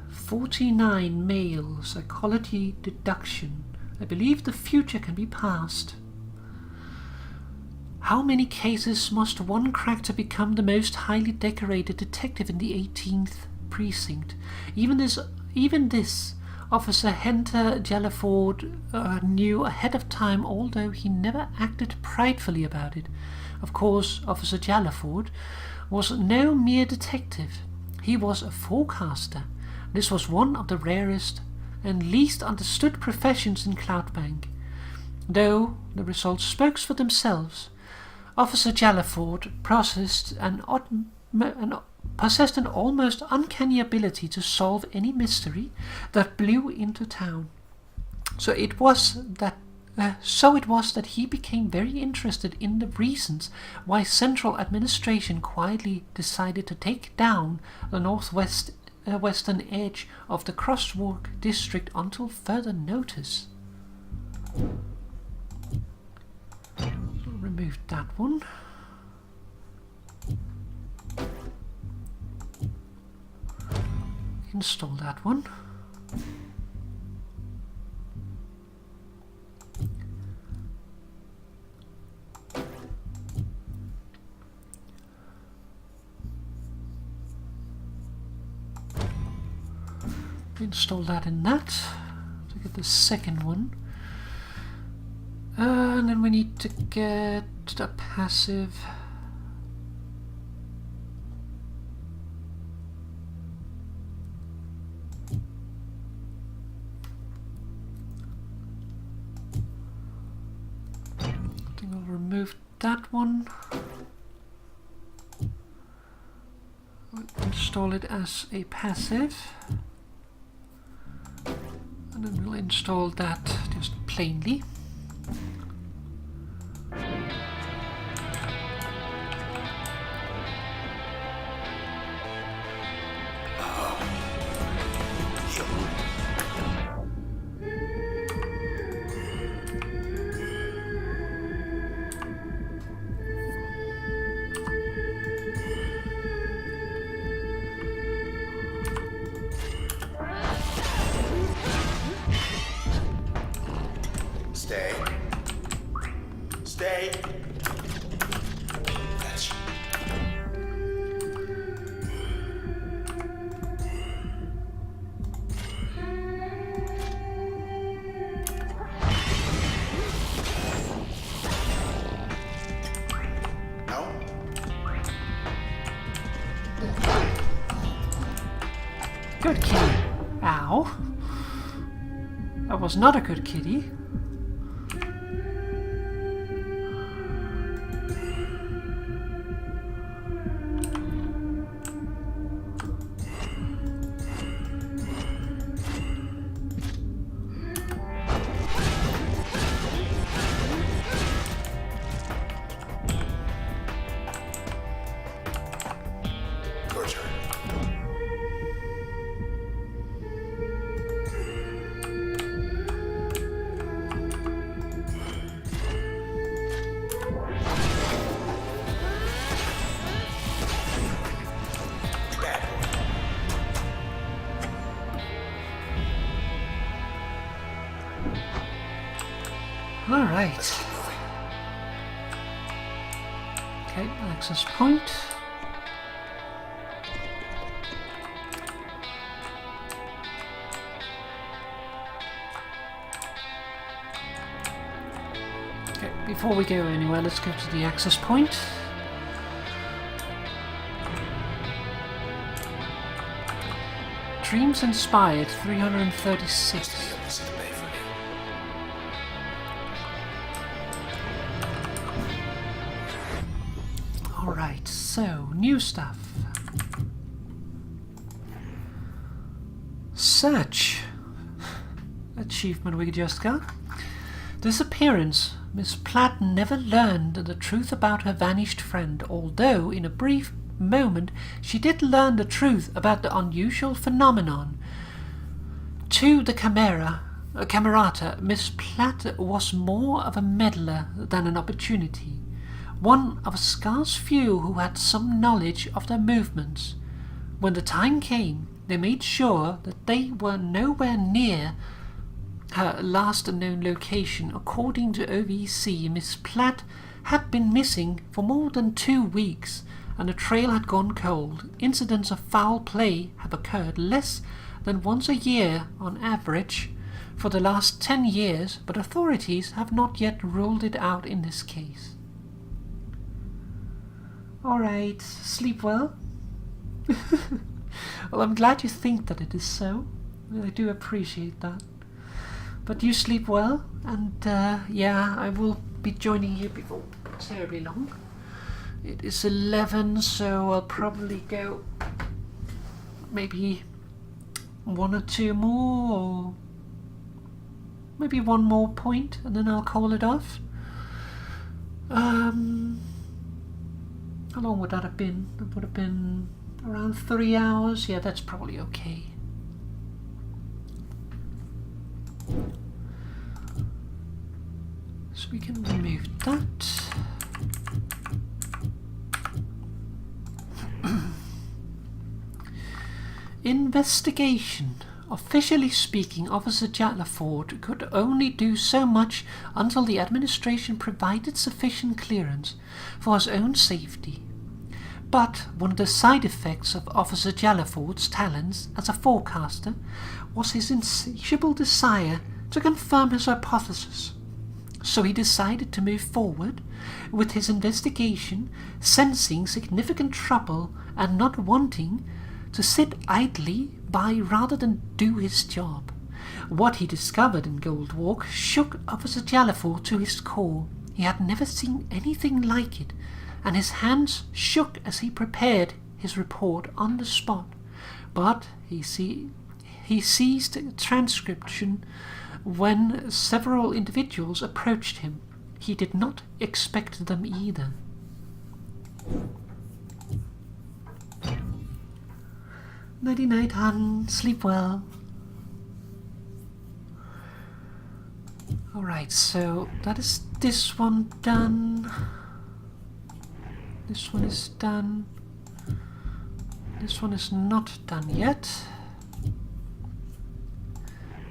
49 male, psychology deduction. I believe the future can be past. How many cases must one crack to become the most highly decorated detective in the 18th precinct? Even this Officer Hunter Jalaford knew ahead of time, although he never acted pridefully about it. Of course, Officer Jalaford was no mere detective. He was a forecaster. This was one of the rarest and least understood professions in Cloudbank. Though the results spoke for themselves, Officer Jalaford possessed an almost uncanny ability to solve any mystery that blew into town. So it was that he became very interested in the reasons why Central Administration quietly decided to take down the western edge of the Crosswalk district until further notice. Remove that one. Install that one. Install that in that to get the second one. And then we need to get a passive. I think I'll remove that one. I'll install it as a passive. And then we'll install that just plainly. Stay. Stay. Fetch. No? Good kitty. Ow. That was not a good kitty. Your turn. Bad boy. All right. Let's keep moving. Okay, access point. Okay, before we go anywhere, let's go to the access point. Dreams Inspired 336. Be able to pay for me. Alright, so new stuff. Search. Achievement we just got. Disappearance. Miss Platt never learned the truth about her vanished friend, although in a brief moment she did learn the truth about the unusual phenomenon. To the Camerata, Miss Platt was more of a meddler than an opportunity, one of a scarce few who had some knowledge of their movements. When the time came, they made sure that they were nowhere near her last known location. According to OVC, Miss Platt had been missing for more than 2 weeks, and the trail had gone cold. Incidents of foul play have occurred less than once a year on average for the last 10 years, but authorities have not yet ruled it out in this case. Alright, sleep well. Well, I'm glad you think that it is so. I do appreciate that. But you sleep well, and yeah, I will be joining you before terribly long. It is 11, so I'll probably go maybe 1 or 2 more, or maybe 1 more point, and then I'll call it off. How long would that have been? That would have been around 3 hours. Yeah, that's probably okay. So we can remove that. Investigation. Officially speaking, Officer Jalaford could only do so much until the administration provided sufficient clearance for his own safety. But one of the side effects of Officer Jalaford's talents as a forecaster was his insatiable desire to confirm his hypothesis. So he decided to move forward with his investigation, sensing significant trouble and not wanting to sit idly by rather than do his job. What he discovered in Goldwalk shook Officer Jalaford to his core. He had never seen anything like it, and his hands shook as he prepared his report on the spot. But he ceased transcription when several individuals approached him. He did not expect them either. Nighty-night, hon. Sleep well. Alright, so that is this one done. This one is done. This one is not done yet.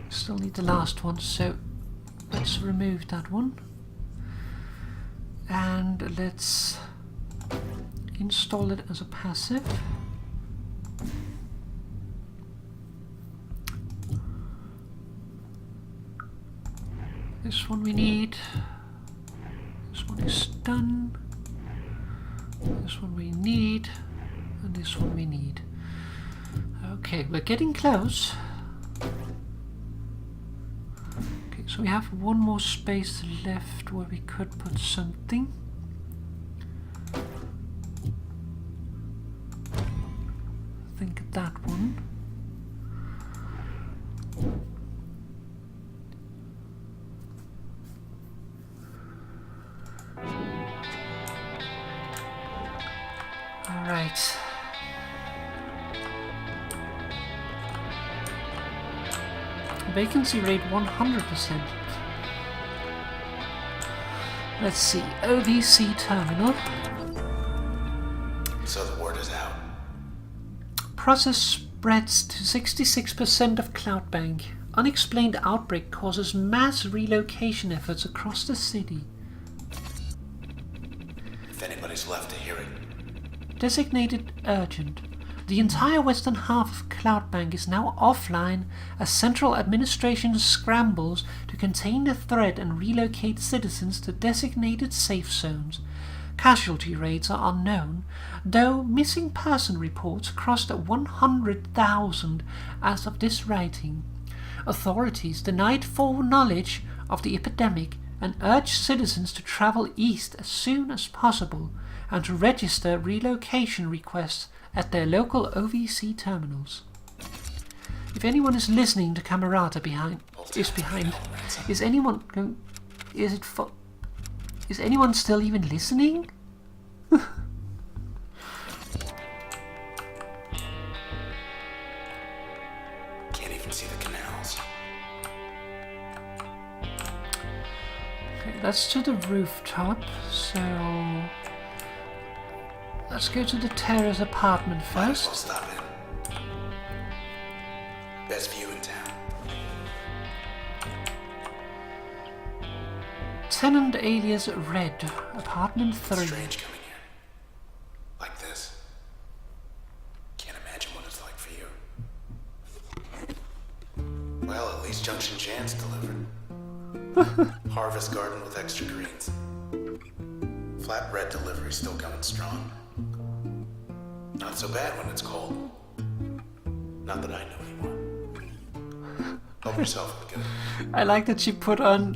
Still need the last one, so let's remove that one. And let's install it as a passive. This one we need. This one is done. This one we need. And this one we need. Okay, we're getting close. Okay, so we have one more space left where we could put something. I think that one. Alright. Vacancy rate 100%. Let's see. OVC terminal. So the word is out. Process spreads to 66% of Cloudbank. Unexplained outbreak causes mass relocation efforts across the city. If anybody's left to hear it. Designated urgent. The entire western half of Cloudbank is now offline as central administration scrambles to contain the threat and relocate citizens to designated safe zones. Casualty rates are unknown, though missing person reports crossed 100,000 as of this writing. Authorities denied full knowledge of the epidemic and urged citizens to travel east as soon as possible and to register relocation requests at their local OVC terminals. If anyone is listening to Camerata is anyone still even listening? Can't even see the canals. Okay, that's to the rooftop, so let's go to the terrace apartment Might as well first. stop in. Best view in town. Tenant alias Red, apartment 3. Strange coming here. Like this. Can't imagine what it's like for you. Well, at least Junction Jan's delivered. Harvest garden with extra greens. Flatbread delivery still coming strong. Not so bad when it's cold. Not that I know anymore. Help yourself and get it. I like that she put a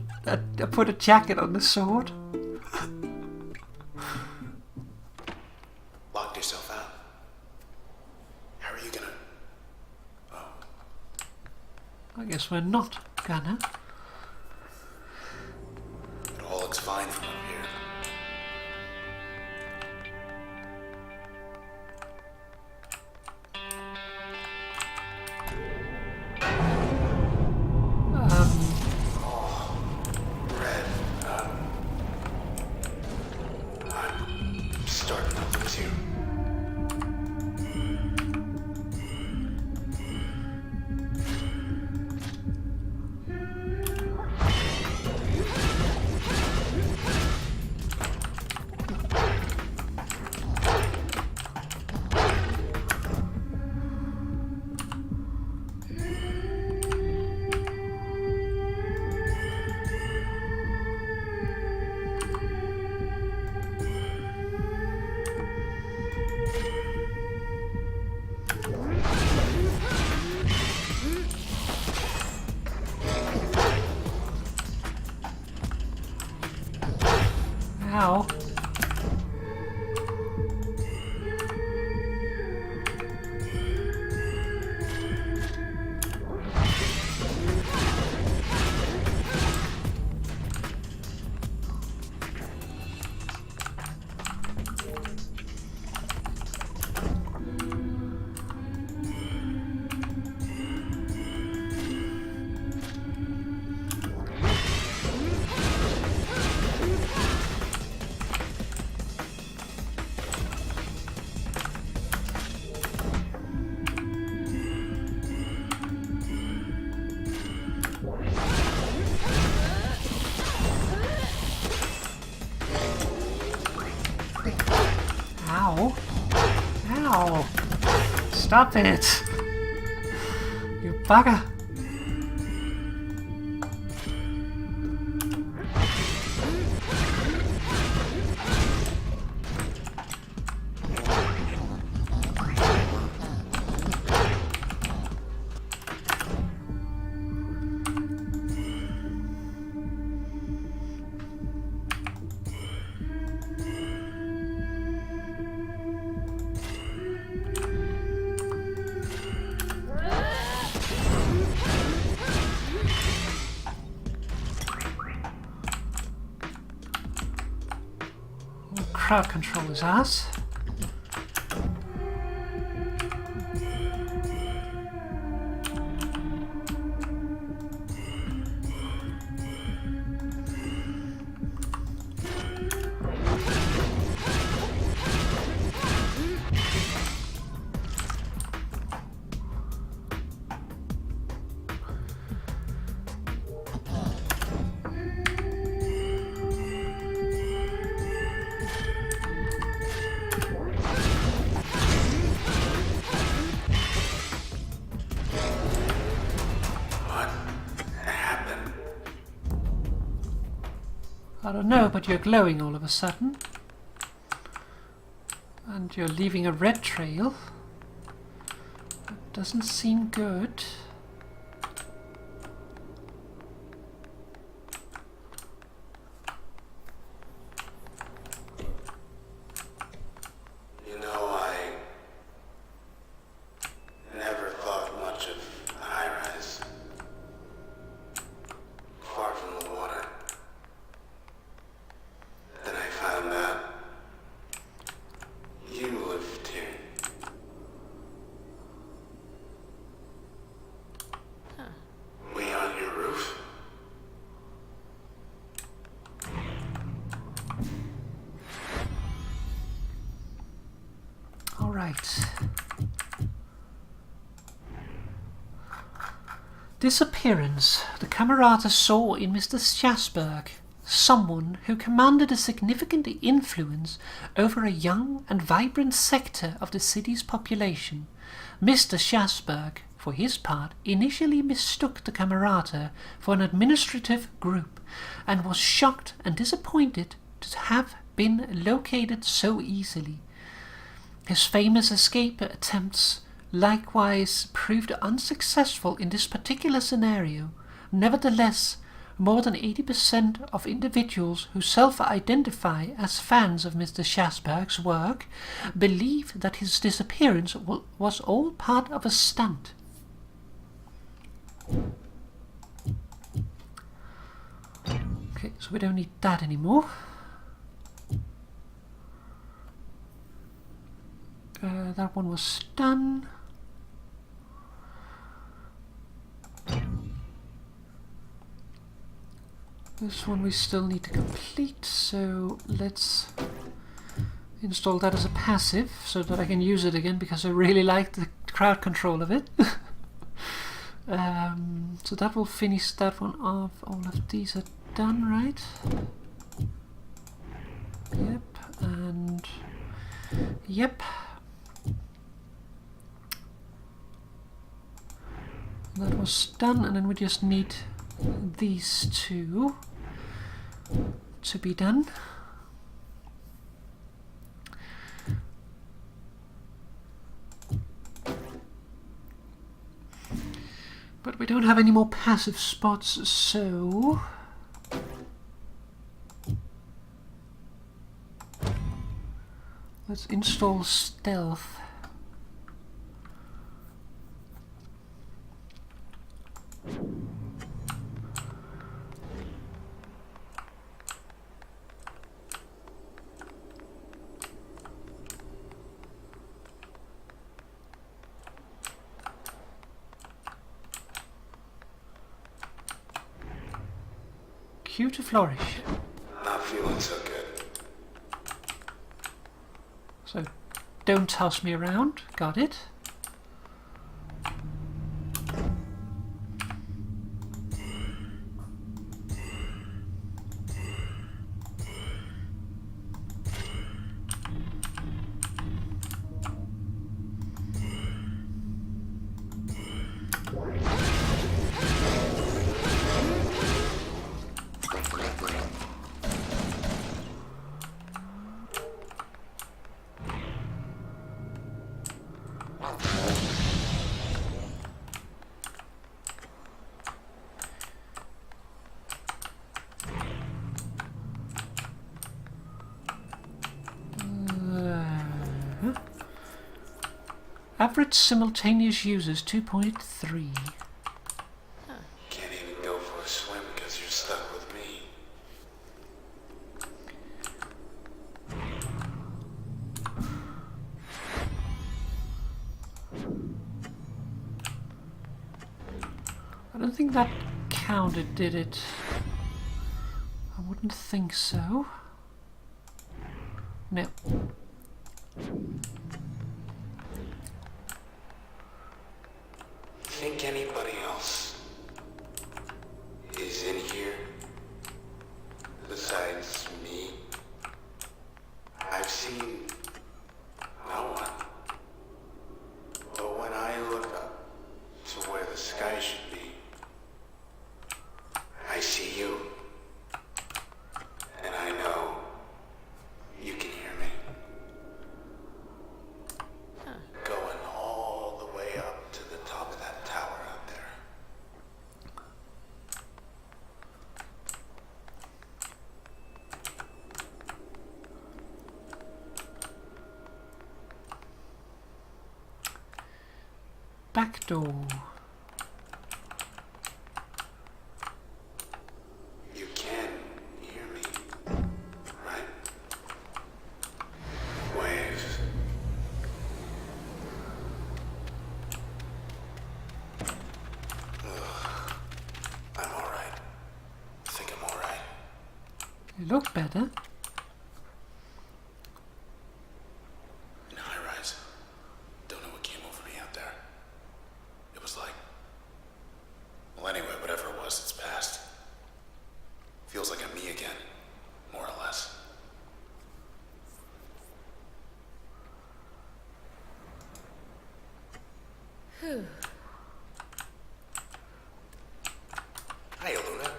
jacket on the sword. Locked yourself out. How are you gonna... Oh, I guess we're not gonna. it all looks fine from up here. Red, I'm starting to lose you. Ow! Ow! Stop it! You bugger! Crowd control is ours. I don't know, but you're glowing all of a sudden. And you're leaving a red trail. That doesn't seem good. You know, I never thought much of a high-rise. Far from the water. Then I found out you lived here. We on your roof? All right. Disappearance. The Camerata saw in Mr. Strasberg someone who commanded a significant influence over a young and vibrant sector of the city's population. Mr. Strasberg, for his part, initially mistook the Camerata for an administrative group and was shocked and disappointed to have been located so easily. His famous escape attempts likewise proved unsuccessful in this particular scenario. Nevertheless, more than 80% of individuals who self-identify as fans of Mr. Strasberg's work believe that his disappearance was all part of a stunt. Okay, so we don't need that anymore. That one was done. This one we still need to complete, so let's install that as a passive so that I can use it again, because I really like the crowd control of it. So that will finish that one off. All of these are done, right? Yep, and yep. That was done, and then we just need these two to be done. But we don't have any more passive spots, so let's install stealth. Cue to flourish. Not feeling so good. So don't toss me around. Got it. Average simultaneous users 2.3. Can't even go for a swim because you're stuck with me. I don't think that counted, did it? I wouldn't think so. No. Think anybody else is in here besides me? I've seen no one. But when I look up to where the sky should be, I see you. And I know you can hear me. Going all the way up to the top of that tower out there. Back door. You can hear me, right? Waves. Ugh. I'm alright. I think I'm alright. You look better. In a high rise. Don't know what came over me out there. It was like... Well, anyway, whatever it was, it's past. Feels like I'm me again, more or less. Hi, Luna.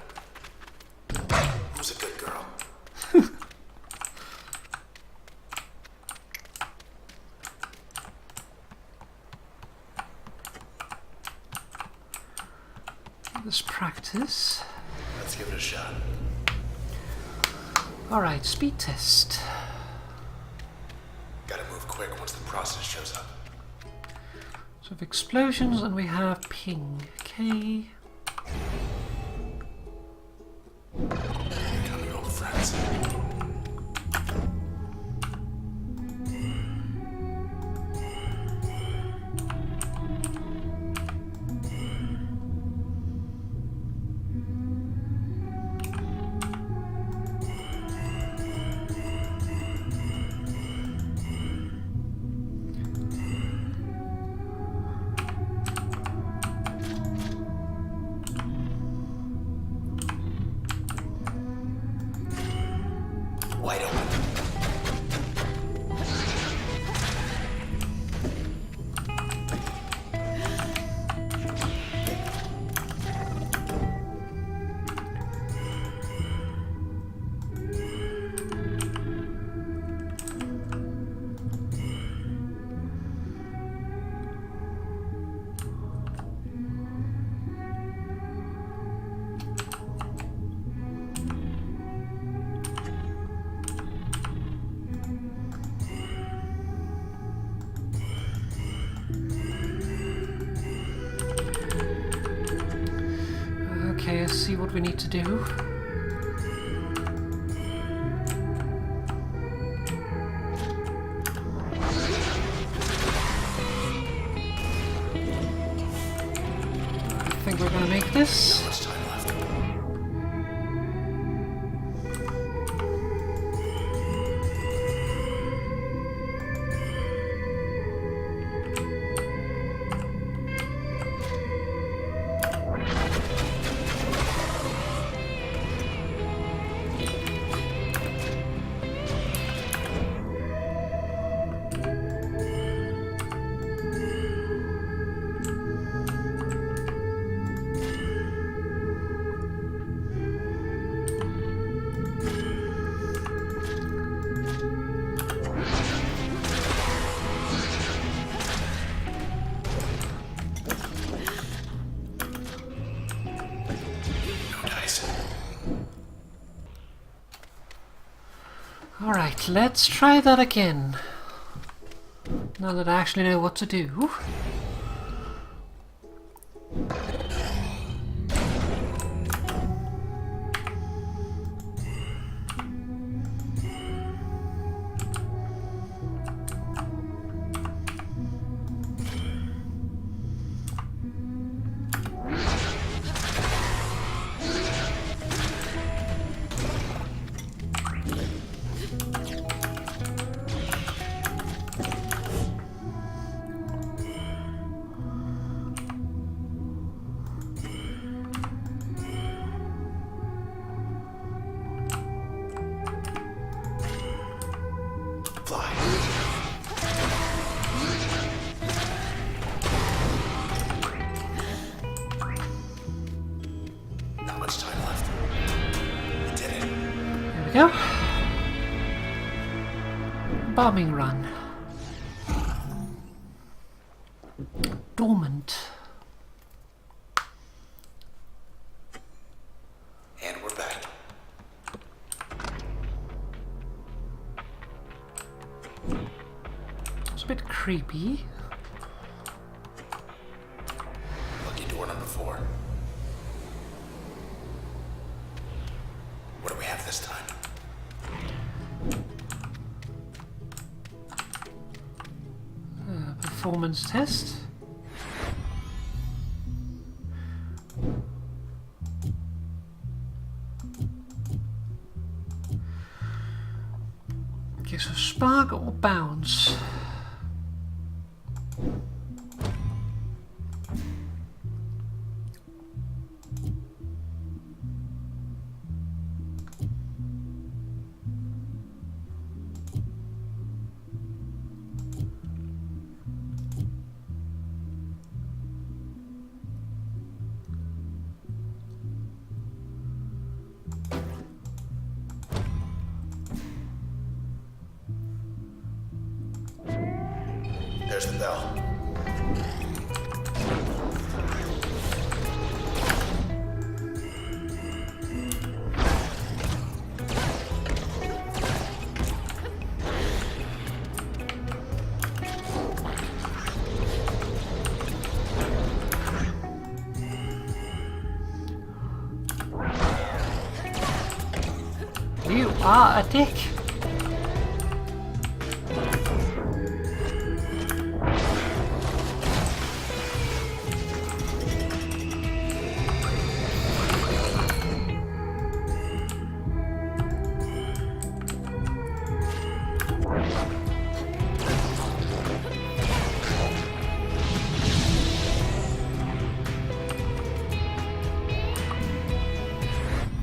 Who's a good girl? Let's practice. Let's give it a shot. Alright, speed test. Gotta move quick once the process shows up. So we have explosions and we have ping. Okay. Come your old friends. Wide open. Okay, let's see what we need to do. I think we're gonna make this. How much time left? Nice. Alright, let's try that again. Now that I actually know what to do. Fly. Not much time left. You did it. There we go. Bombing run. Dormant. And we're back. It's a bit creepy. Lucky door number 4. What do we have this time? Performance test. Okay, so spark or bounce. There's the bell. You are a dick.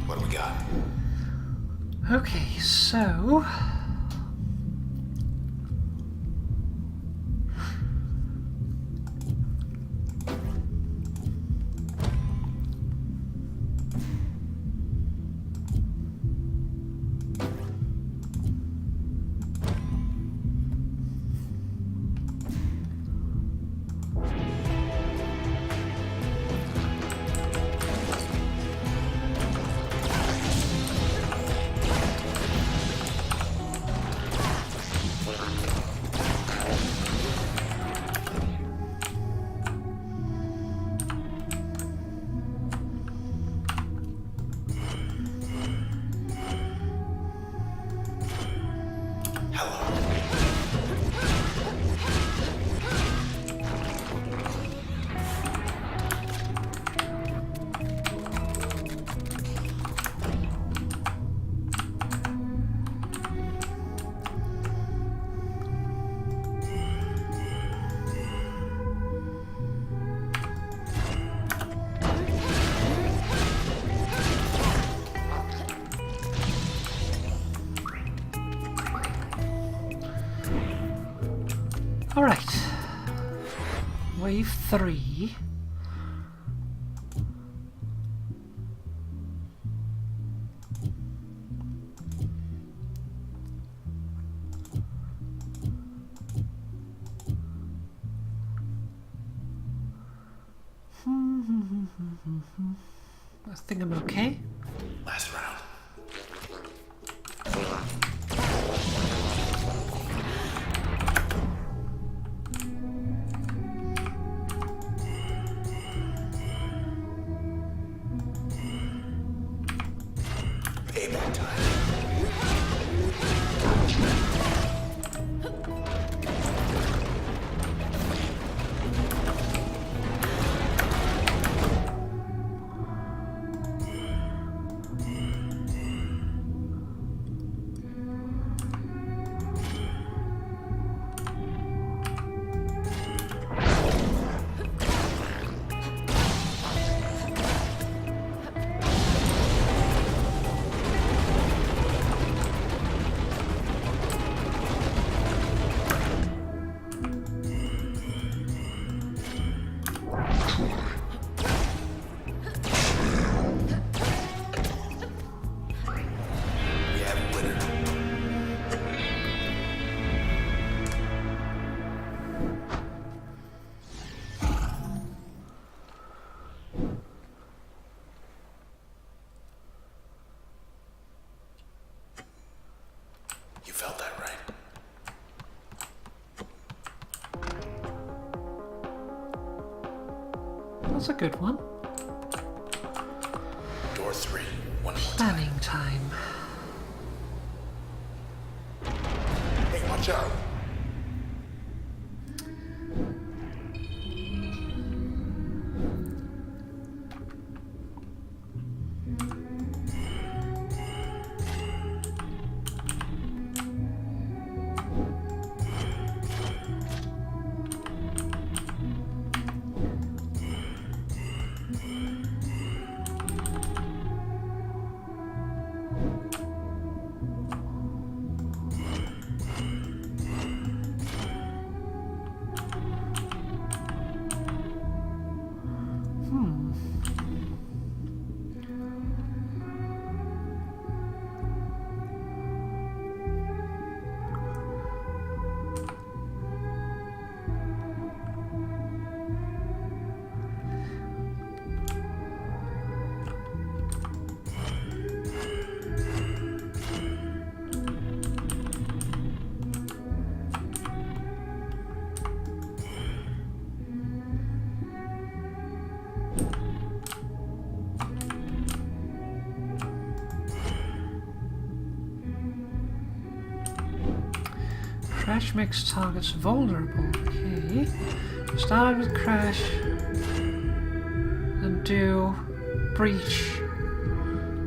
What do we got? Okay, so all right. Wave 3. I think I'm okay. Last round. Payback time. We have a winner. You felt that, right? That's a good one. Door 3, one more time. Planning time. Hey, watch out. Crash makes targets vulnerable. Okay. Start with crash. Then do breach.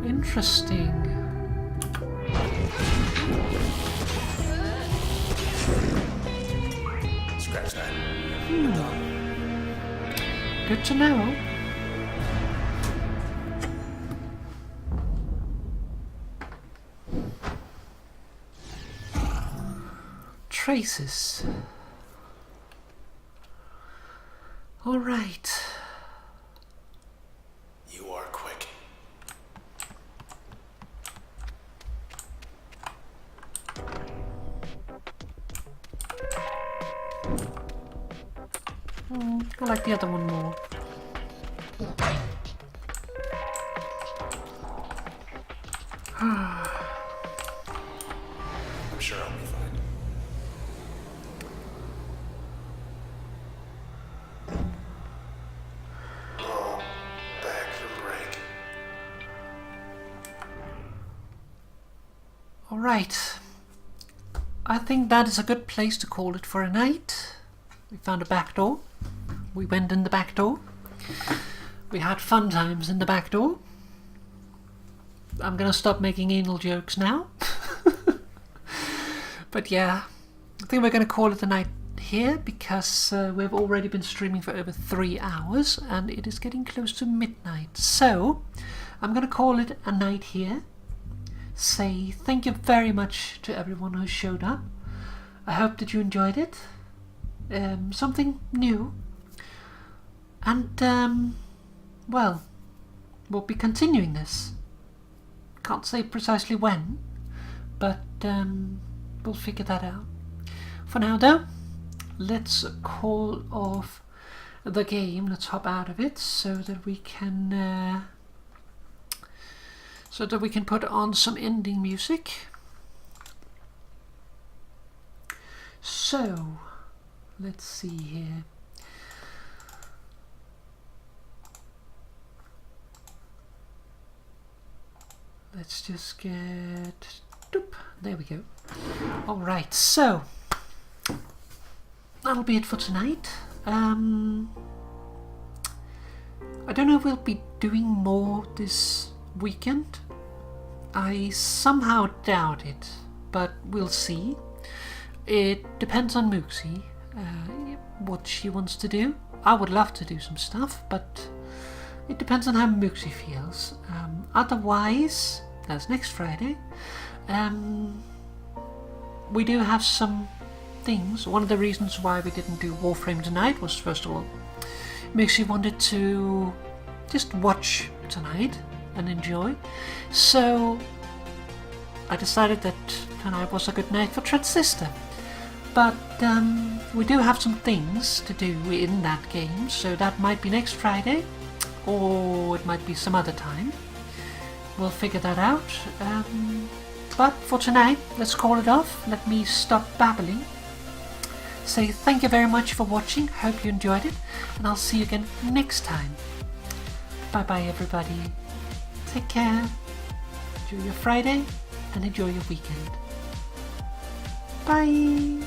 Interesting. Scratch that. Good to know. Traces. All right. You are quick. I like the other one more. I'm sure I'll be fine. Roll back the brake. All right. I think that is a good place to call it for a night. We found a back door. We went in the back door. We had fun times in the back door. I'm gonna stop making anal jokes now. But yeah, I think we're gonna call it a night here because we've already been streaming for over 3 hours and it is getting close to midnight. So I'm gonna call it a night here. Say thank you very much to everyone who showed up. I hope that you enjoyed it. Something new. And well, we'll be continuing this. Can't say precisely when, but we'll figure that out. For now though, let's call off the game. Let's hop out of it so that we can put on some ending music. So let's see here. let's just get... Doop, there we go. Alright, so that'll be it for tonight. I don't know if we'll be doing more this weekend. I somehow doubt it, but we'll see. It depends on Mooxie, what she wants to do. I would love to do some stuff, but it depends on how Mooxie feels. Otherwise, that's next Friday. We do have some things. One of the reasons why we didn't do Warframe tonight was, first of all, Mooxie wanted to just watch tonight and enjoy. So I decided that tonight was a good night for Transistor. But we do have some things to do in that game, so that might be next Friday, or it might be some other time. We'll figure that out. But for tonight, let's call it off. Let me stop babbling. Say thank you very much for watching. Hope you enjoyed it, and I'll see you again next time. Bye bye everybody. Take care. Enjoy your Friday and enjoy your weekend. Bye.